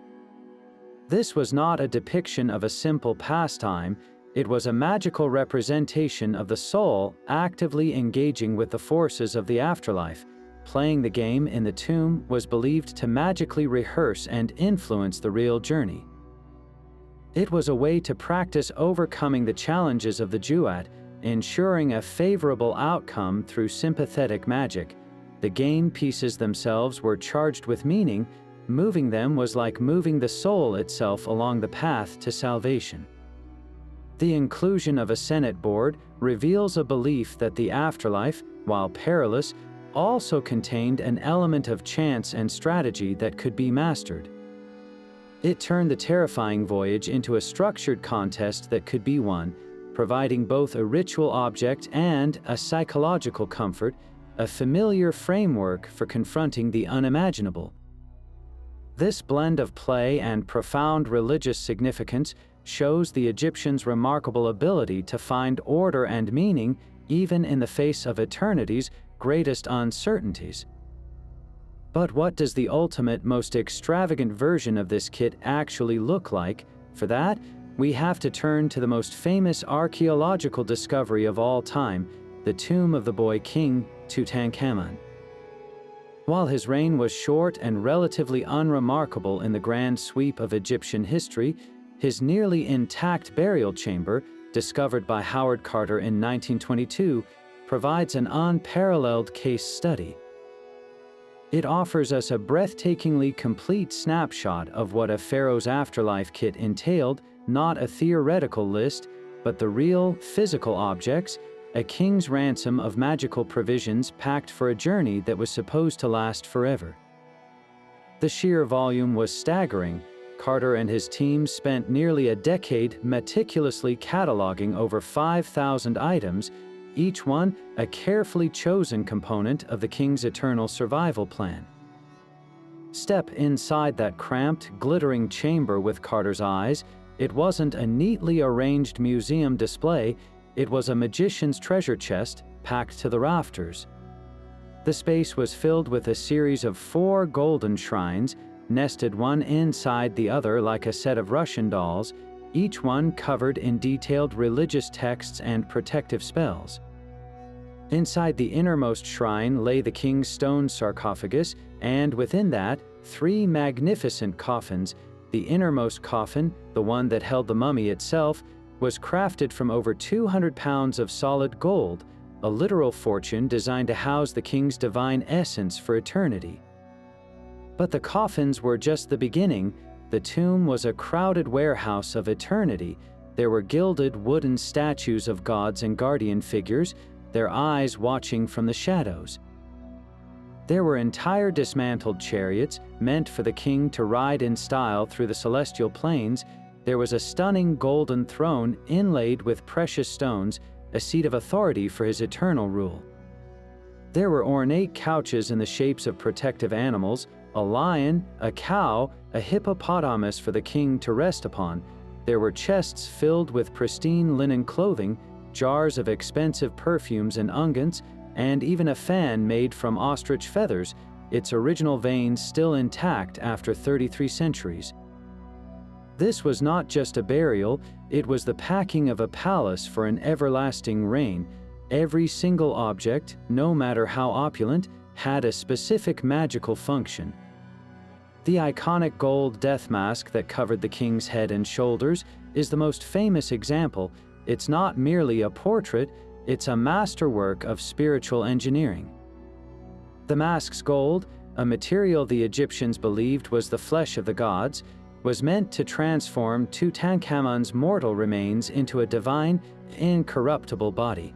This was not a depiction of a simple pastime, it was a magical representation of the soul actively engaging with the forces of the afterlife. Playing the game in the tomb was believed to magically rehearse and influence the real journey. It was a way to practice overcoming the challenges of the Jewat, ensuring a favorable outcome through sympathetic magic. The game pieces themselves were charged with meaning. Moving them was like moving the soul itself along the path to salvation. The inclusion of a Senate board reveals a belief that the afterlife, while perilous, also contained an element of chance and strategy that could be mastered. It turned the terrifying voyage into a structured contest that could be won, providing both a ritual object and a psychological comfort, a familiar framework for confronting the unimaginable. This blend of play and profound religious significance shows the Egyptians' remarkable ability to find order and meaning even in the face of eternity's greatest uncertainties. But what does the ultimate, most extravagant version of this kit actually look like? For that, we have to turn to the most famous archaeological discovery of all time, the tomb of the boy king Tutankhamun. While his reign was short and relatively unremarkable in the grand sweep of Egyptian history, his nearly intact burial chamber, discovered by Howard Carter in 1922, provides an unparalleled case study. It offers us a breathtakingly complete snapshot of what a pharaoh's afterlife kit entailed, not a theoretical list, but the real, physical objects, a king's ransom of magical provisions packed for a journey that was supposed to last forever. The sheer volume was staggering. Carter and his team spent nearly a decade meticulously cataloging over 5,000 items, each one a carefully chosen component of the king's eternal survival plan. Step inside that cramped, glittering chamber with Carter's eyes. It wasn't a neatly arranged museum display, it was a magician's treasure chest packed to the rafters. The space was filled with a series of 4 golden shrines, nested one inside the other like a set of Russian dolls, each one covered in detailed religious texts and protective spells. Inside the innermost shrine lay the king's stone sarcophagus, and within that, 3 magnificent coffins. The innermost coffin, the one that held the mummy itself, was crafted from over 200 pounds of solid gold, a literal fortune designed to house the king's divine essence for eternity. But the coffins were just the beginning. The tomb was a crowded warehouse of eternity. There were gilded wooden statues of gods and guardian figures, their eyes watching from the shadows. There were entire dismantled chariots meant for the king to ride in style through the celestial plains. There was a stunning golden throne inlaid with precious stones, a seat of authority for his eternal rule. There were ornate couches in the shapes of protective animals, a lion, a cow, a hippopotamus for the king to rest upon. There were chests filled with pristine linen clothing, jars of expensive perfumes and unguents, and even a fan made from ostrich feathers, its original veins still intact after 33 centuries. This was not just a burial, it was the packing of a palace for an everlasting reign. Every single object, no matter how opulent, had a specific magical function. The iconic gold death mask that covered the king's head and shoulders is the most famous example. It's not merely a portrait, it's a masterwork of spiritual engineering. The mask's gold, a material the Egyptians believed was the flesh of the gods, was meant to transform Tutankhamun's mortal remains into a divine, incorruptible body.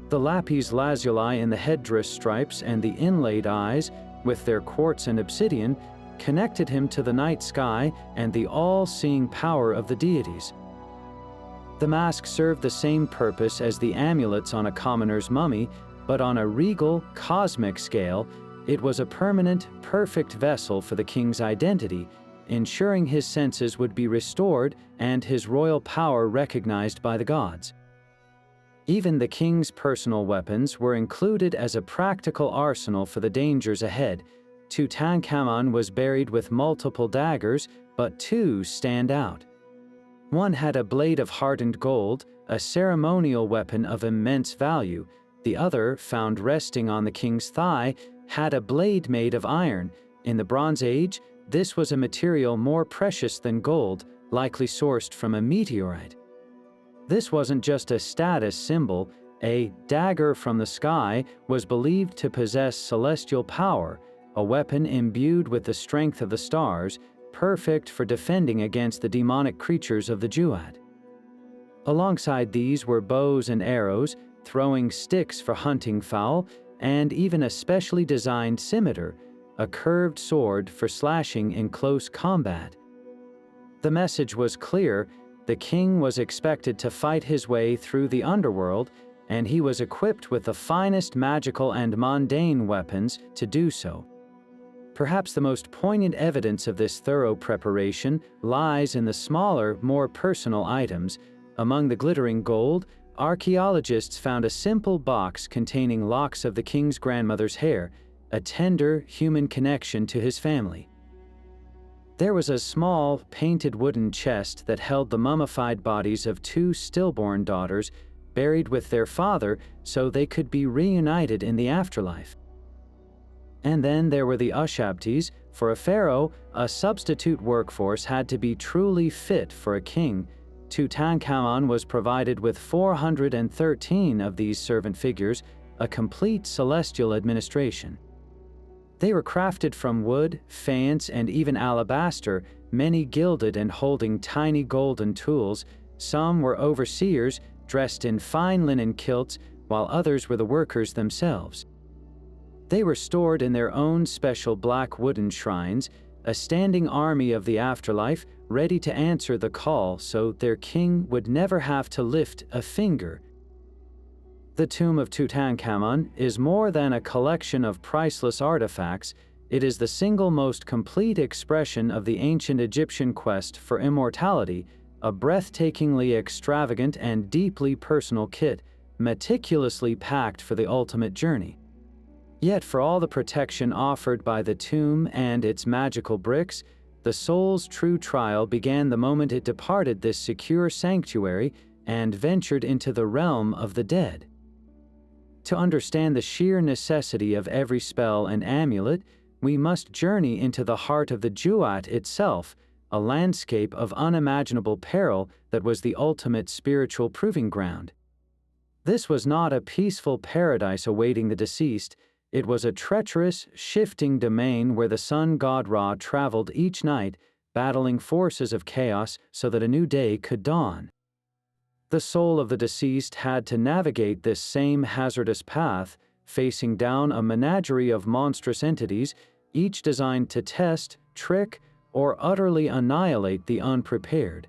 The lapis lazuli in the headdress stripes and the inlaid eyes, with their quartz and obsidian, connected him to the night sky and the all-seeing power of the deities. The mask served the same purpose as the amulets on a commoner's mummy, but on a regal, cosmic scale, it was a permanent, perfect vessel for the king's identity, ensuring his senses would be restored and his royal power recognized by the gods. Even the king's personal weapons were included as a practical arsenal for the dangers ahead. Tutankhamun was buried with multiple daggers, but 2 stand out. One had a blade of hardened gold, a ceremonial weapon of immense value. The other, found resting on the king's thigh, had a blade made of iron. In the Bronze Age, this was a material more precious than gold, likely sourced from a meteorite. This wasn't just a status symbol. A dagger from the sky was believed to possess celestial power, a weapon imbued with the strength of the stars, perfect for defending against the demonic creatures of the Jewad. Alongside these were bows and arrows, throwing sticks for hunting fowl, and even a specially designed scimitar, a curved sword for slashing in close combat. The message was clear: the king was expected to fight his way through the underworld, and he was equipped with the finest magical and mundane weapons to do so. Perhaps the most poignant evidence of this thorough preparation lies in the smaller, more personal items. Among the glittering gold, archaeologists found a simple box containing locks of the king's grandmother's hair, a tender human connection to his family. There was a small, painted wooden chest that held the mummified bodies of two stillborn daughters, buried with their father so they could be reunited in the afterlife. And then there were the ushabtis. For a pharaoh, a substitute workforce had to be truly fit for a king. Tutankhamun was provided with 413 of these servant figures, a complete celestial administration. They were crafted from wood, faience, and even alabaster, many gilded and holding tiny golden tools. Some were overseers, dressed in fine linen kilts, while others were the workers themselves. They were stored in their own special black wooden shrines, a standing army of the afterlife, ready to answer the call so their king would never have to lift a finger. The tomb of Tutankhamun is more than a collection of priceless artifacts. It is the single most complete expression of the ancient Egyptian quest for immortality, a breathtakingly extravagant and deeply personal kit, meticulously packed for the ultimate journey. Yet for all the protection offered by the tomb and its magical bricks, the soul's true trial began the moment it departed this secure sanctuary and ventured into the realm of the dead. To understand the sheer necessity of every spell and amulet, we must journey into the heart of the Juat itself, a landscape of unimaginable peril that was the ultimate spiritual proving ground. This was not a peaceful paradise awaiting the deceased. It was a treacherous, shifting domain where the sun god Ra traveled each night, battling forces of chaos so that a new day could dawn. The soul of the deceased had to navigate this same hazardous path, facing down a menagerie of monstrous entities, each designed to test, trick, or utterly annihilate the unprepared.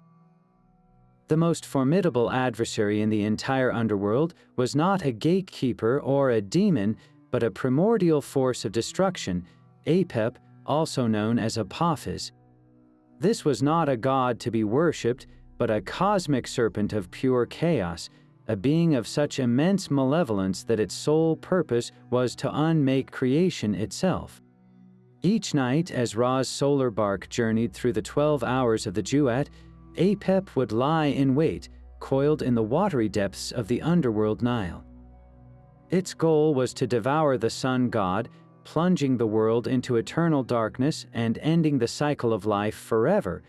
The most formidable adversary in the entire underworld was not a gatekeeper or a demon, but a primordial force of destruction, Apep, also known as Apophis. This was not a god to be worshipped, but a cosmic serpent of pure chaos, a being of such immense malevolence that its sole purpose was to unmake creation itself. Each night, as Ra's solar bark journeyed through the 12 hours of the Juat, Apep would lie in wait, coiled in the watery depths of the underworld Nile. Its goal was to devour the sun god, plunging the world into eternal darkness and ending the cycle of life forever.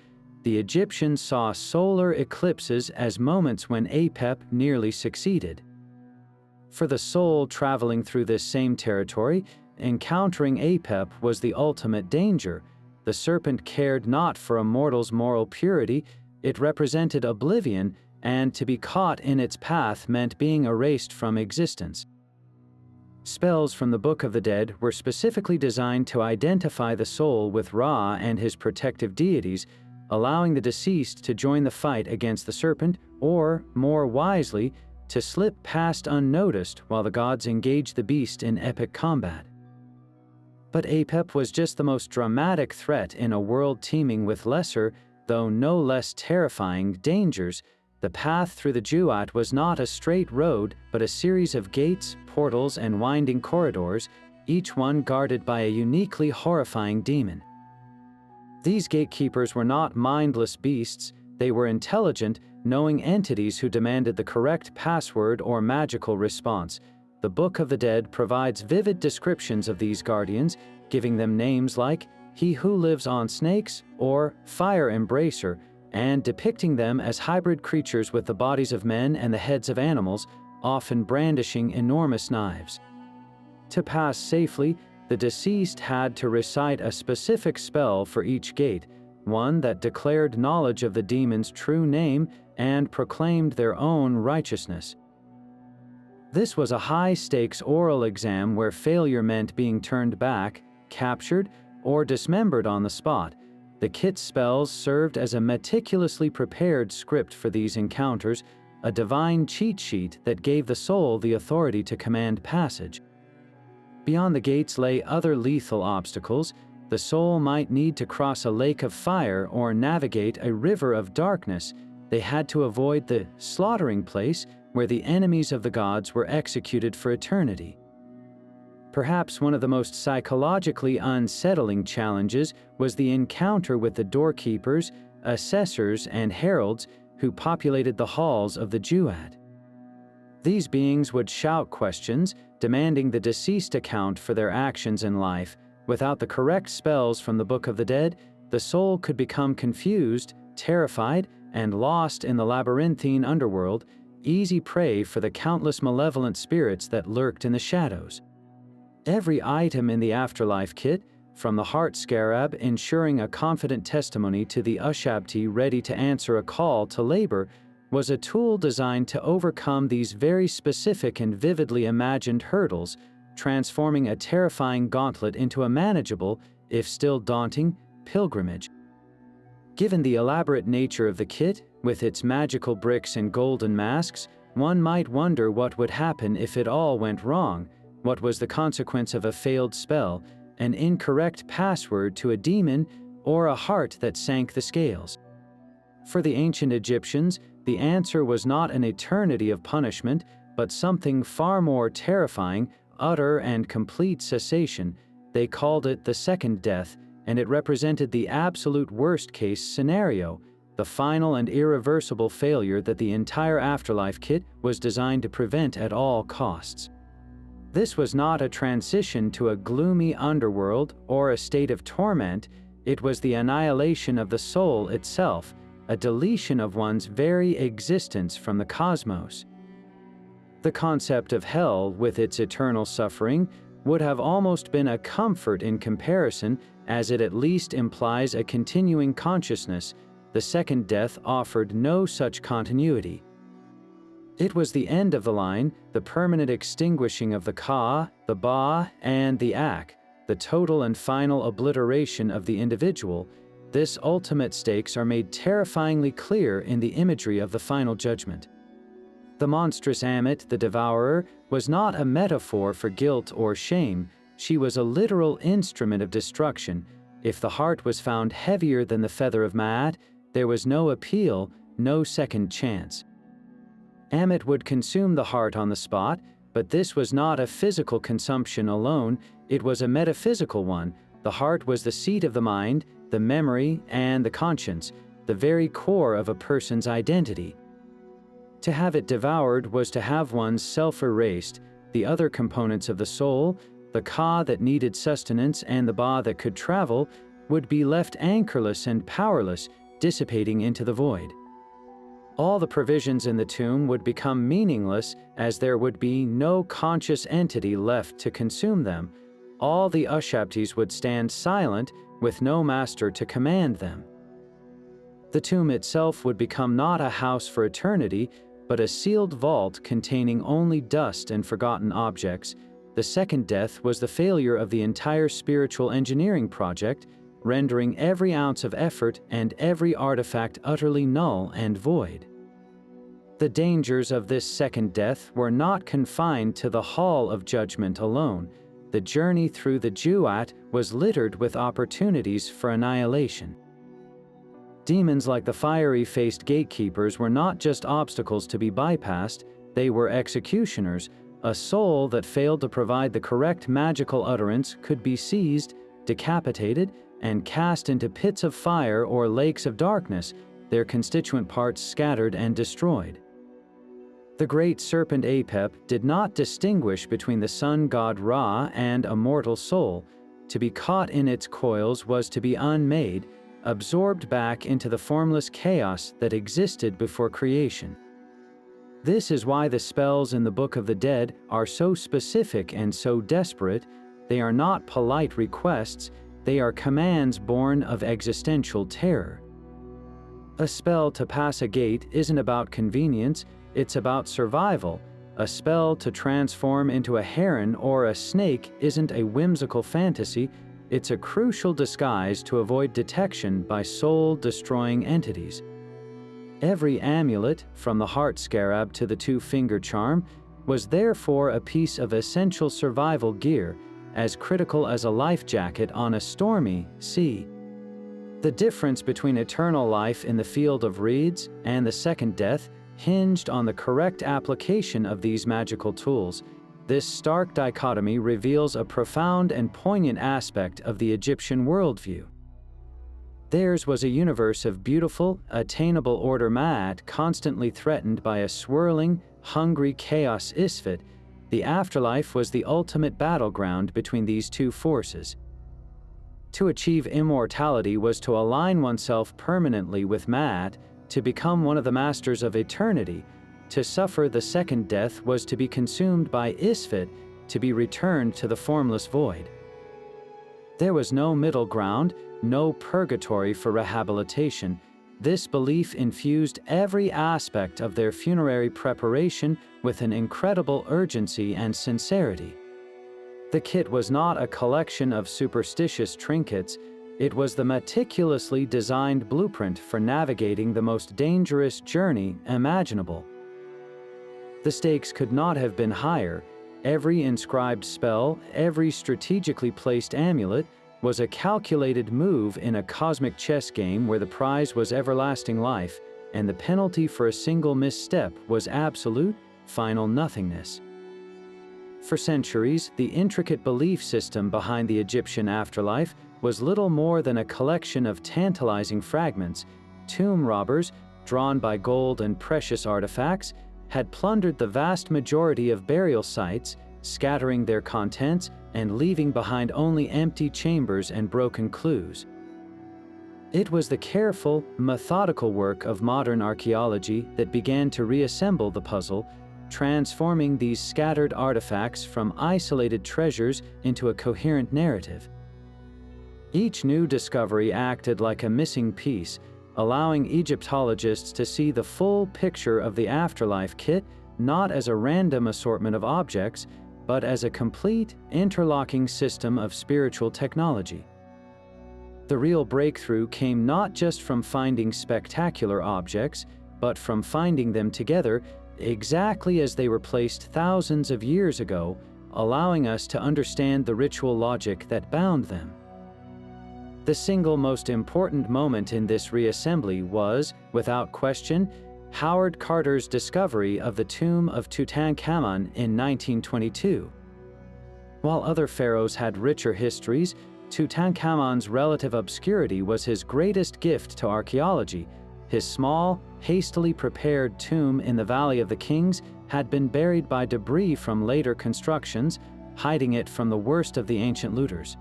The Egyptians saw solar eclipses as moments when Apep nearly succeeded. For the soul traveling through this same territory, encountering Apep was the ultimate danger. The serpent cared not for a mortal's moral purity. It represented oblivion, and to be caught in its path meant being erased from existence. Spells from the Book of the Dead were specifically designed to identify the soul with Ra and his protective deities, allowing the deceased to join the fight against the serpent, or, more wisely, to slip past unnoticed while the gods engaged the beast in epic combat. But Apep was just the most dramatic threat in a world teeming with lesser, though no less terrifying, dangers. The path through the Juat was not a straight road, but a series of gates, portals, and winding corridors, each one guarded by a uniquely horrifying demon. These gatekeepers were not mindless beasts. They were intelligent, knowing entities who demanded the correct password or magical response. The Book of the Dead provides vivid descriptions of these guardians, giving them names like He Who Lives on Snakes or Fire Embracer, and depicting them as hybrid creatures with the bodies of men and the heads of animals, often brandishing enormous knives. To pass safely, the deceased had to recite a specific spell for each gate, one that declared knowledge of the demon's true name and proclaimed their own righteousness. This was a high-stakes oral exam where failure meant being turned back, captured, or dismembered on the spot. The kit's spells served as a meticulously prepared script for these encounters, a divine cheat sheet that gave the soul the authority to command passage. Beyond the gates lay other lethal obstacles. The soul might need to cross a lake of fire or navigate a river of darkness. They had to avoid the slaughtering place where the enemies of the gods were executed for eternity. Perhaps one of the most psychologically unsettling challenges was the encounter with the doorkeepers, assessors, and heralds who populated the halls of the Jewad. These beings would shout questions, demanding the deceased account for their actions in life. Without the correct spells from the Book of the Dead, the soul could become confused, terrified, and lost in the labyrinthine underworld, easy prey for the countless malevolent spirits that lurked in the shadows. Every item in the Afterlife kit, from the Heart Scarab ensuring a confident testimony to the Ushabti ready to answer a call to labor, was a tool designed to overcome these very specific and vividly imagined hurdles, transforming a terrifying gauntlet into a manageable, if still daunting, pilgrimage. Given the elaborate nature of the kit, with its magical bricks and golden masks, one might wonder what would happen if it all went wrong. What was the consequence of a failed spell, an incorrect password to a demon, or a heart that sank the scales? For the ancient Egyptians, the answer was not an eternity of punishment, but something far more terrifying, utter and complete cessation. They called it the second death, and it represented the absolute worst-case scenario, the final and irreversible failure that the entire Afterlife kit was designed to prevent at all costs. This was not a transition to a gloomy underworld or a state of torment. It was the annihilation of the soul itself, a deletion of one's very existence from the cosmos. The concept of hell, with its eternal suffering, would have almost been a comfort in comparison, as it at least implies a continuing consciousness. The second death offered no such continuity. It was the end of the line, the permanent extinguishing of the Ka, the Ba, and the Ak, the total and final obliteration of the individual. This ultimate stakes are made terrifyingly clear in the imagery of the final judgment. The monstrous Ammit, the devourer, was not a metaphor for guilt or shame. She was a literal instrument of destruction. If the heart was found heavier than the feather of Ma'at, there was no appeal, no second chance. Ammit would consume the heart on the spot, but this was not a physical consumption alone, it was a metaphysical one. The heart was the seat of the mind, the memory, and the conscience, the very core of a person's identity. To have it devoured was to have one's self erased. The other components of the soul, the Ka that needed sustenance and the Ba that could travel, would be left anchorless and powerless, dissipating into the void. All the provisions in the tomb would become meaningless, as there would be no conscious entity left to consume them. All the Ushabtis would stand silent, with no master to command them. The tomb itself would become not a house for eternity, but a sealed vault containing only dust and forgotten objects. The second death was the failure of the entire spiritual engineering project, rendering every ounce of effort and every artifact utterly null and void. The dangers of this second death were not confined to the Hall of Judgment alone. The journey through the Jewat was littered with opportunities for annihilation. Demons like the fiery-faced gatekeepers were not just obstacles to be bypassed, they were executioners. A soul that failed to provide the correct magical utterance could be seized, decapitated, and cast into pits of fire or lakes of darkness, their constituent parts scattered and destroyed. The great serpent Apep did not distinguish between the sun god Ra and a mortal soul. To be caught in its coils was to be unmade, absorbed back into the formless chaos that existed before creation. This is why the spells in the Book of the Dead are so specific and so desperate. They are not polite requests, they are commands born of existential terror. A spell to pass a gate isn't about convenience, it's about survival. A spell to transform into a heron or a snake isn't a whimsical fantasy, it's a crucial disguise to avoid detection by soul-destroying entities. Every amulet, from the Heart Scarab to the two-finger charm, was therefore a piece of essential survival gear, as critical as a life jacket on a stormy sea. The difference between eternal life in the field of reeds and the second death hinged on the correct application of these magical tools. This stark dichotomy reveals a profound and poignant aspect of the Egyptian worldview. Theirs was a universe of beautiful, attainable order Ma'at constantly threatened by a swirling, hungry chaos Isfet. The afterlife was the ultimate battleground between these two forces. To achieve immortality was to align oneself permanently with Ma'at, to become one of the masters of eternity. To suffer the second death was to be consumed by Isfet, to be returned to the formless void. There was no middle ground, no purgatory for rehabilitation. This belief infused every aspect of their funerary preparation with an incredible urgency and sincerity. The kit was not a collection of superstitious trinkets, it was the meticulously designed blueprint for navigating the most dangerous journey imaginable. The stakes could not have been higher. Every inscribed spell, every strategically placed amulet, was a calculated move in a cosmic chess game where the prize was everlasting life, and the penalty for a single misstep was absolute, final nothingness. For centuries, the intricate belief system behind the Egyptian afterlife was little more than a collection of tantalizing fragments. Tomb robbers, drawn by gold and precious artifacts, had plundered the vast majority of burial sites, scattering their contents and leaving behind only empty chambers and broken clues. It was the careful, methodical work of modern archaeology that began to reassemble the puzzle, transforming these scattered artifacts from isolated treasures into a coherent narrative. Each new discovery acted like a missing piece, allowing Egyptologists to see the full picture of the afterlife kit not as a random assortment of objects, but as a complete, interlocking system of spiritual technology. The real breakthrough came not just from finding spectacular objects, but from finding them together exactly as they were placed thousands of years ago, allowing us to understand the ritual logic that bound them. The single most important moment in this reassembly was, without question, Howard Carter's discovery of the tomb of Tutankhamun in 1922. While other pharaohs had richer histories, Tutankhamun's relative obscurity was his greatest gift to archaeology. His small, hastily prepared tomb in the Valley of the Kings had been buried by debris from later constructions, hiding it from the worst of the ancient looters.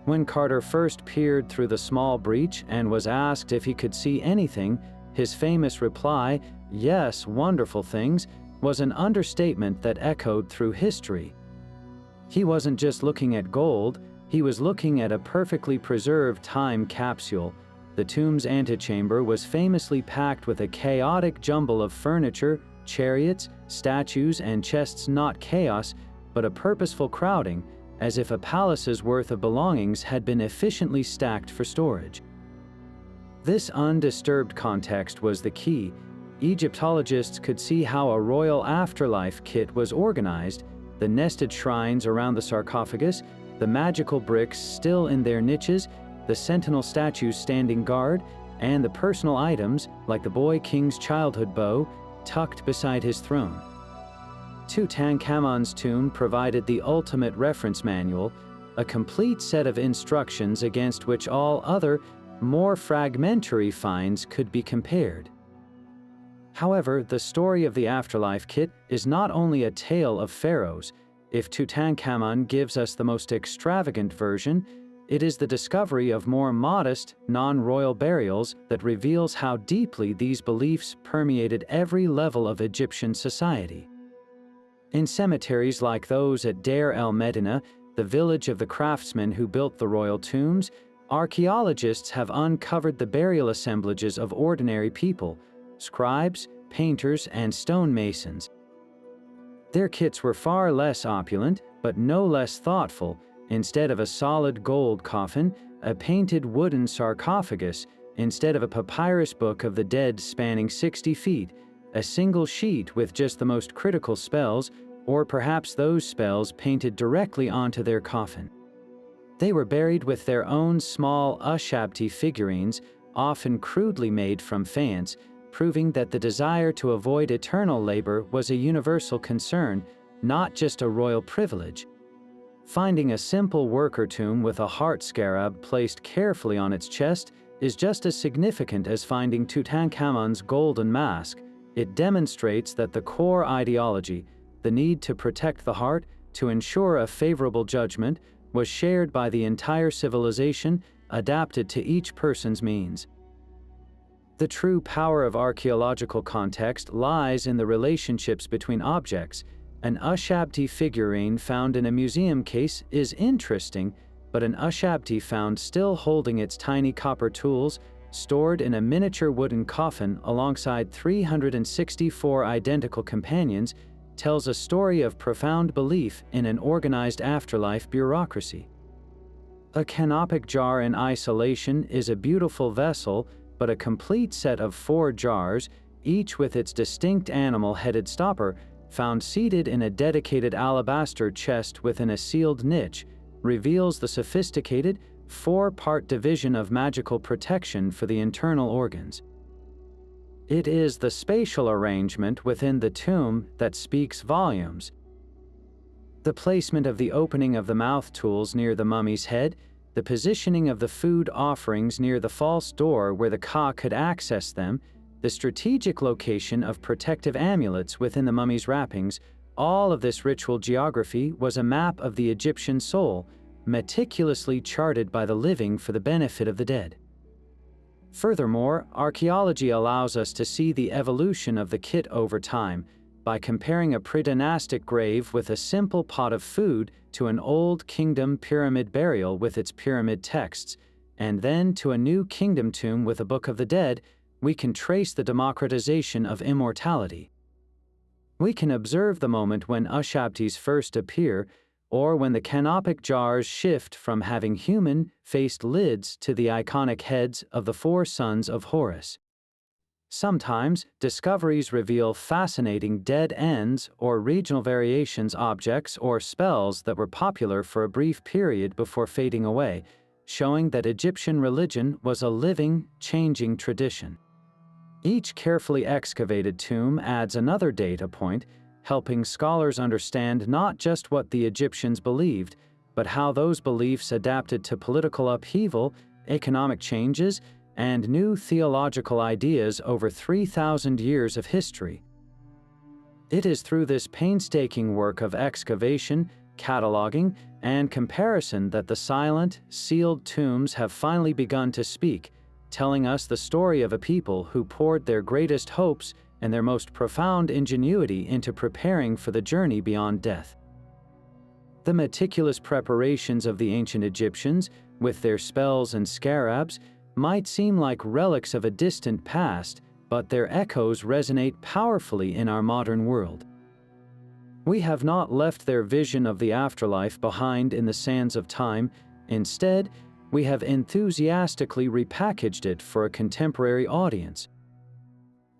When Carter first peered through the small breach and was asked if he could see anything, his famous reply, "Yes, wonderful things," was an understatement that echoed through history. He wasn't just looking at gold, he was looking at a perfectly preserved time capsule. The tomb's antechamber was famously packed with a chaotic jumble of furniture, chariots, statues, and chests, not chaos, but a purposeful crowding, as if a palace's worth of belongings had been efficiently stacked for storage. This undisturbed context was the key. Egyptologists could see how a royal afterlife kit was organized, the nested shrines around the sarcophagus, the magical bricks still in their niches, the sentinel statues standing guard, and the personal items, like the boy king's childhood bow, tucked beside his throne. Tutankhamun's tomb provided the ultimate reference manual, a complete set of instructions against which all other, more fragmentary finds could be compared. However, the story of the afterlife kit is not only a tale of pharaohs. If Tutankhamun gives us the most extravagant version, it is the discovery of more modest, non-royal burials that reveals how deeply these beliefs permeated every level of Egyptian society. In cemeteries like those at Deir el-Medina, the village of the craftsmen who built the royal tombs, archaeologists have uncovered the burial assemblages of ordinary people, scribes, painters, and stonemasons. Their kits were far less opulent, but no less thoughtful. Instead of a solid gold coffin, a painted wooden sarcophagus; instead of a papyrus book of the dead spanning 60 feet, a single sheet with just the most critical spells, or perhaps those spells painted directly onto their coffin. They were buried with their own small Ushabti figurines, often crudely made from faience, proving that the desire to avoid eternal labor was a universal concern, not just a royal privilege. Finding a simple worker tomb with a heart scarab placed carefully on its chest is just as significant as finding Tutankhamun's golden mask. It demonstrates that the core ideology, the need to protect the heart, to ensure a favorable judgment, was shared by the entire civilization, adapted to each person's means. The true power of archaeological context lies in the relationships between objects. An Ushabti figurine found in a museum case is interesting, but an Ushabti found still holding its tiny copper tools, stored in a miniature wooden coffin alongside 364 identical companions, tells a story of profound belief in an organized afterlife bureaucracy. A canopic jar in isolation is a beautiful vessel, but a complete set of 4 jars, each with its distinct animal-headed stopper, found seated in a dedicated alabaster chest within a sealed niche, reveals the sophisticated, 4-part division of magical protection for the internal organs. It is the spatial arrangement within the tomb that speaks volumes. The placement of the opening of the mouth tools near the mummy's head, the positioning of the food offerings near the false door where the Ka could access them, the strategic location of protective amulets within the mummy's wrappings, all of this ritual geography was a map of the Egyptian soul, meticulously charted by the living for the benefit of the dead. Furthermore, archaeology allows us to see the evolution of the kit over time, by comparing a pre-dynastic grave with a simple pot of food to an old kingdom pyramid burial with its pyramid texts, and then to a new kingdom tomb with a Book of the Dead, we can trace the democratization of immortality. We can observe the moment when Ushabtis first appear, or when the canopic jars shift from having human-faced lids to the iconic heads of the 4 sons of Horus. Sometimes, discoveries reveal fascinating dead ends or regional variations, objects or spells that were popular for a brief period before fading away, showing that Egyptian religion was a living, changing tradition. Each carefully excavated tomb adds another data point, helping scholars understand not just what the Egyptians believed, but how those beliefs adapted to political upheaval, economic changes, and new theological ideas over 3,000 years of history. It is through this painstaking work of excavation, cataloging, and comparison that the silent, sealed tombs have finally begun to speak, telling us the story of a people who poured their greatest hopes and their most profound ingenuity into preparing for the journey beyond death. The meticulous preparations of the ancient Egyptians, with their spells and scarabs, might seem like relics of a distant past, but their echoes resonate powerfully in our modern world. We have not left their vision of the afterlife behind in the sands of time. Instead, we have enthusiastically repackaged it for a contemporary audience.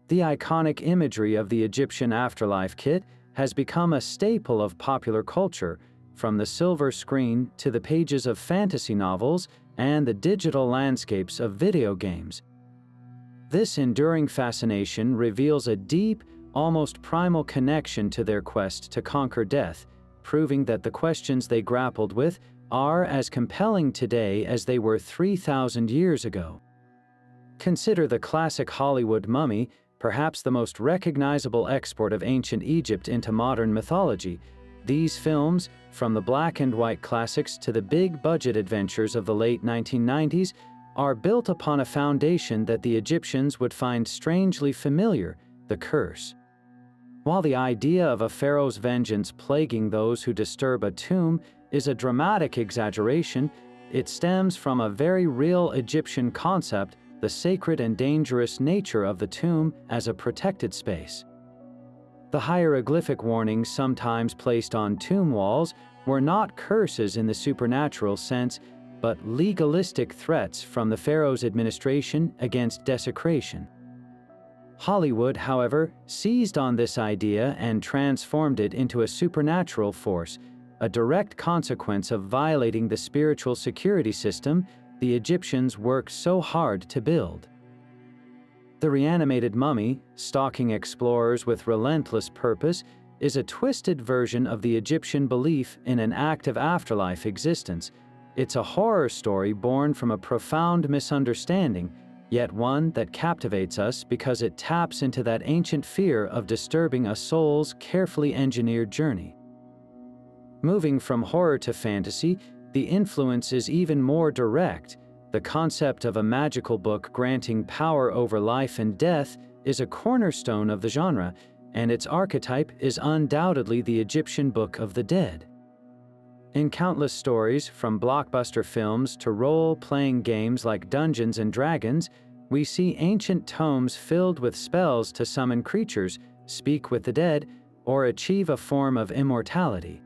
The iconic imagery of the Egyptian afterlife kit has become a staple of popular culture, from the silver screen to the pages of fantasy novels and the digital landscapes of video games. This enduring fascination reveals a deep, almost primal connection to their quest to conquer death, proving that the questions they grappled with are as compelling today as they were 3,000 years ago. Consider the classic Hollywood mummy, perhaps the most recognizable export of ancient Egypt into modern mythology. These films, from the black and white classics to the big-budget adventures of the late 1990s, are built upon a foundation that the Egyptians would find strangely familiar: the curse. While the idea of a pharaoh's vengeance plaguing those who disturb a tomb is a dramatic exaggeration, it stems from a very real Egyptian concept, the sacred and dangerous nature of the tomb as a protected space. The hieroglyphic warnings sometimes placed on tomb walls were not curses in the supernatural sense, but legalistic threats from the pharaoh's administration against desecration. Hollywood, however, seized on this idea and transformed it into a supernatural force, a direct consequence of violating the spiritual security system the Egyptians worked so hard to build. The reanimated mummy, stalking explorers with relentless purpose, is a twisted version of the Egyptian belief in an active afterlife existence. It's a horror story born from a profound misunderstanding, yet one that captivates us because it taps into that ancient fear of disturbing a soul's carefully engineered journey. Moving from horror to fantasy, the influence is even more direct. The concept of a magical book granting power over life and death is a cornerstone of the genre, and its archetype is undoubtedly the Egyptian Book of the Dead. In countless stories, from blockbuster films to role-playing games like Dungeons & Dragons, we see ancient tomes filled with spells to summon creatures, speak with the dead, or achieve a form of immortality.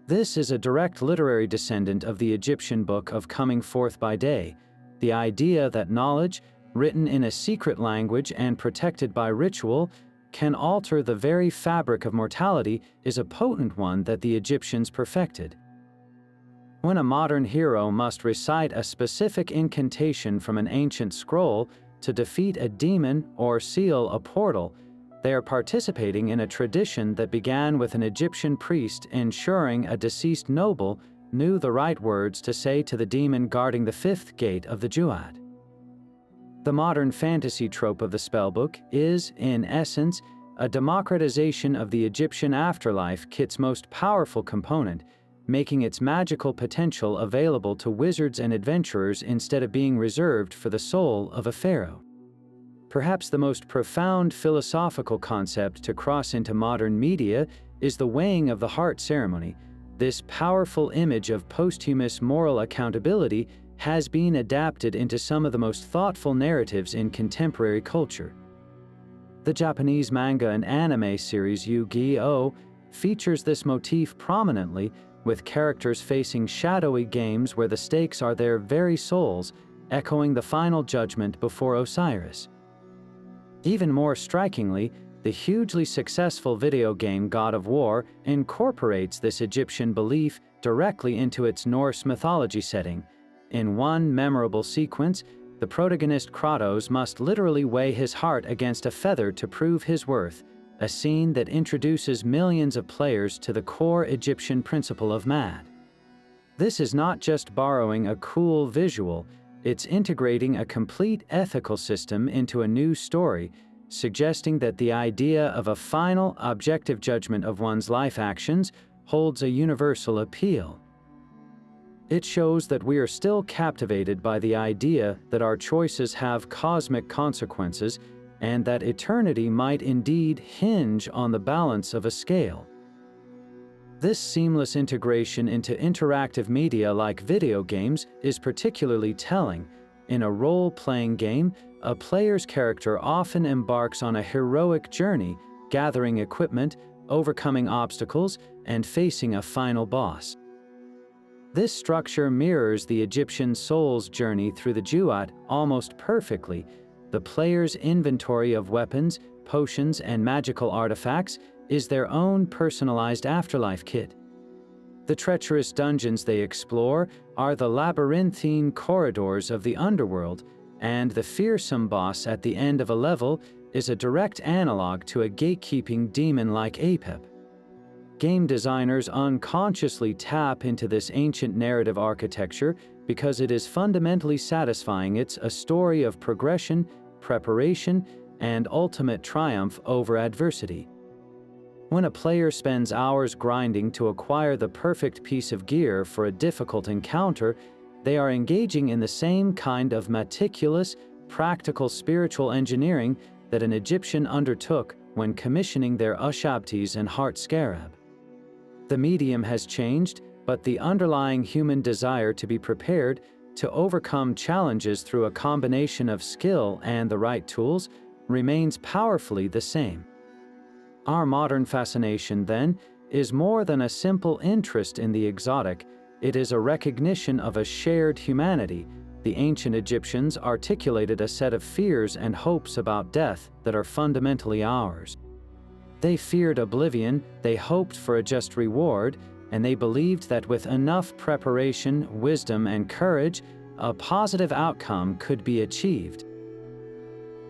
This is a direct literary descendant of the Egyptian Book of Coming Forth by Day. The idea that knowledge, written in a secret language and protected by ritual, can alter the very fabric of mortality is a potent one that the Egyptians perfected. When a modern hero must recite a specific incantation from an ancient scroll to defeat a demon or seal a portal, they are participating in a tradition that began with an Egyptian priest ensuring a deceased noble knew the right words to say to the demon guarding the fifth gate of the Jewat. The modern fantasy trope of the spellbook is, in essence, a democratization of the Egyptian afterlife kit's most powerful component, making its magical potential available to wizards and adventurers instead of being reserved for the soul of a pharaoh. Perhaps the most profound philosophical concept to cross into modern media is the weighing of the heart ceremony. This powerful image of posthumous moral accountability has been adapted into some of the most thoughtful narratives in contemporary culture. The Japanese manga and anime series Yu-Gi-Oh! Features this motif prominently, with characters facing shadowy games where the stakes are their very souls, echoing the final judgment before Osiris. Even more strikingly, the hugely successful video game God of War incorporates this Egyptian belief directly into its Norse mythology setting. In one memorable sequence, the protagonist Kratos must literally weigh his heart against a feather to prove his worth, a scene that introduces millions of players to the core Egyptian principle of mad. This is not just borrowing a cool visual, it's integrating a complete ethical system into a new story, suggesting that the idea of a final, objective judgment of one's life actions holds a universal appeal. It shows that we are still captivated by the idea that our choices have cosmic consequences and that eternity might indeed hinge on the balance of a scale. This seamless integration into interactive media like video games is particularly telling. In a role-playing game, a player's character often embarks on a heroic journey, gathering equipment, overcoming obstacles, and facing a final boss. This structure mirrors the Egyptian soul's journey through the Jewat almost perfectly. The player's inventory of weapons, potions, and magical artifacts is their own personalized afterlife kit. The treacherous dungeons they explore are the labyrinthine corridors of the underworld, and the fearsome boss at the end of a level is a direct analog to a gatekeeping demon like Apep. Game designers unconsciously tap into this ancient narrative architecture because it is fundamentally satisfying. It's a story of progression, preparation, and ultimate triumph over adversity. When a player spends hours grinding to acquire the perfect piece of gear for a difficult encounter, they are engaging in the same kind of meticulous, practical spiritual engineering that an Egyptian undertook when commissioning their Ushabtis and Heart Scarab. The medium has changed, but the underlying human desire to be prepared to overcome challenges through a combination of skill and the right tools remains powerfully the same. Our modern fascination, then, is more than a simple interest in the exotic. It is a recognition of a shared humanity. The ancient Egyptians articulated a set of fears and hopes about death that are fundamentally ours. They feared oblivion, they hoped for a just reward, and they believed that with enough preparation, wisdom, and courage, a positive outcome could be achieved.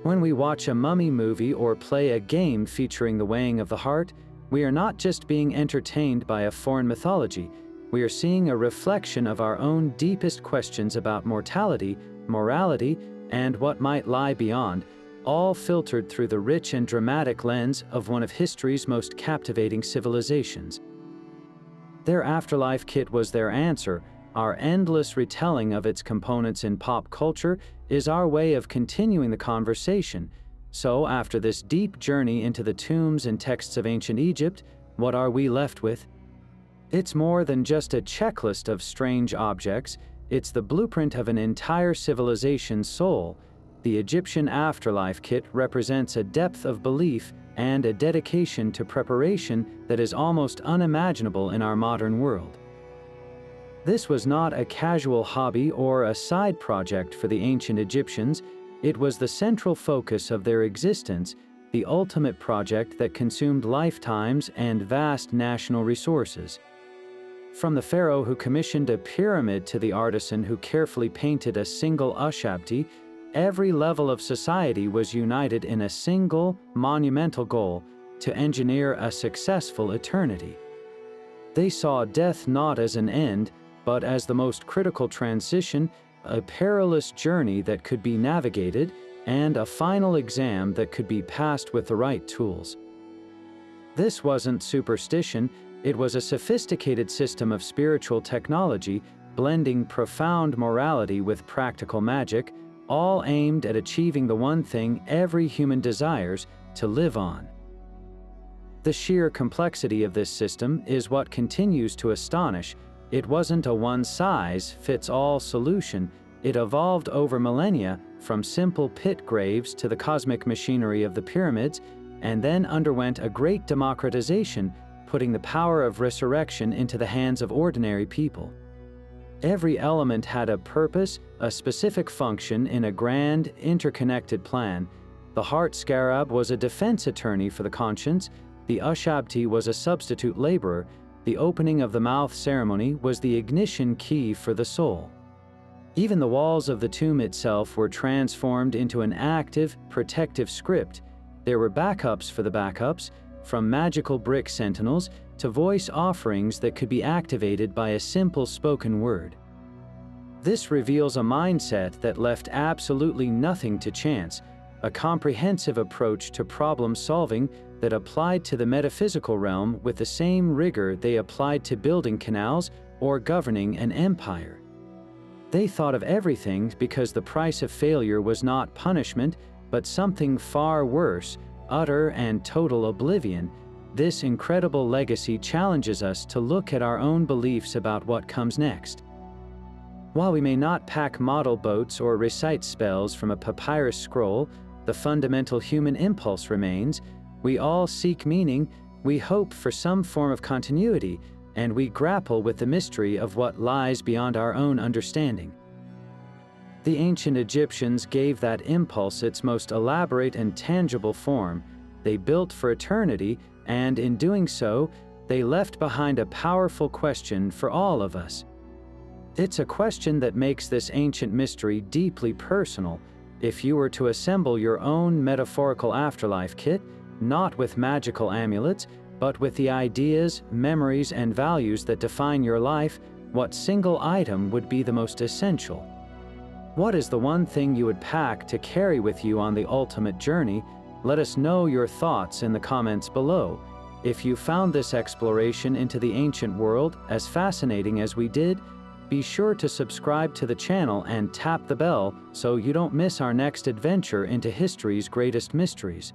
When we watch a mummy movie or play a game featuring the weighing of the heart, we are not just being entertained by a foreign mythology, we are seeing a reflection of our own deepest questions about mortality, morality, and what might lie beyond, all filtered through the rich and dramatic lens of one of history's most captivating civilizations. Their Afterlife kit was their answer. Our endless retelling of its components in pop culture is our way of continuing the conversation. So, after this deep journey into the tombs and texts of ancient Egypt, what are we left with? It's more than just a checklist of strange objects, it's the blueprint of an entire civilization's soul. The Egyptian Afterlife kit represents a depth of belief and a dedication to preparation that is almost unimaginable in our modern world. This was not a casual hobby or a side project for the ancient Egyptians. It was the central focus of their existence, the ultimate project that consumed lifetimes and vast national resources. From the pharaoh who commissioned a pyramid to the artisan who carefully painted a single ushabti, every level of society was united in a single, monumental goal: to engineer a successful eternity. They saw death not as an end, but as the most critical transition, a perilous journey that could be navigated, and a final exam that could be passed with the right tools. This wasn't superstition, it was a sophisticated system of spiritual technology, blending profound morality with practical magic, all aimed at achieving the one thing every human desires: to live on. The sheer complexity of this system is what continues to astonish. It wasn't a one-size-fits-all solution. It evolved over millennia, from simple pit graves to the cosmic machinery of the pyramids, and then underwent a great democratization, putting the power of resurrection into the hands of ordinary people. Every element had a purpose, a specific function in a grand, interconnected plan. The Heart Scarab was a defense attorney for the conscience, the ushabti was a substitute laborer, the opening of the mouth ceremony was the ignition key for the soul. Even the walls of the tomb itself were transformed into an active, protective script. There were backups for the backups, from magical brick sentinels to voice offerings that could be activated by a simple spoken word. This reveals a mindset that left absolutely nothing to chance, a comprehensive approach to problem solving that applied to the metaphysical realm with the same rigor they applied to building canals or governing an empire. They thought of everything because the price of failure was not punishment, but something far worse: utter and total oblivion. This incredible legacy challenges us to look at our own beliefs about what comes next. While we may not pack model boats or recite spells from a papyrus scroll, the fundamental human impulse remains. We all seek meaning, we hope for some form of continuity, and we grapple with the mystery of what lies beyond our own understanding. The ancient Egyptians gave that impulse its most elaborate and tangible form. They built for eternity, and in doing so, they left behind a powerful question for all of us. It's a question that makes this ancient mystery deeply personal. If you were to assemble your own metaphorical afterlife kit, not with magical amulets, but with the ideas, memories, and values that define your life, what single item would be the most essential? What is the one thing you would pack to carry with you on the ultimate journey? Let us know your thoughts in the comments below. If you found this exploration into the ancient world as fascinating as we did, be sure to subscribe to the channel and tap the bell so you don't miss our next adventure into history's greatest mysteries.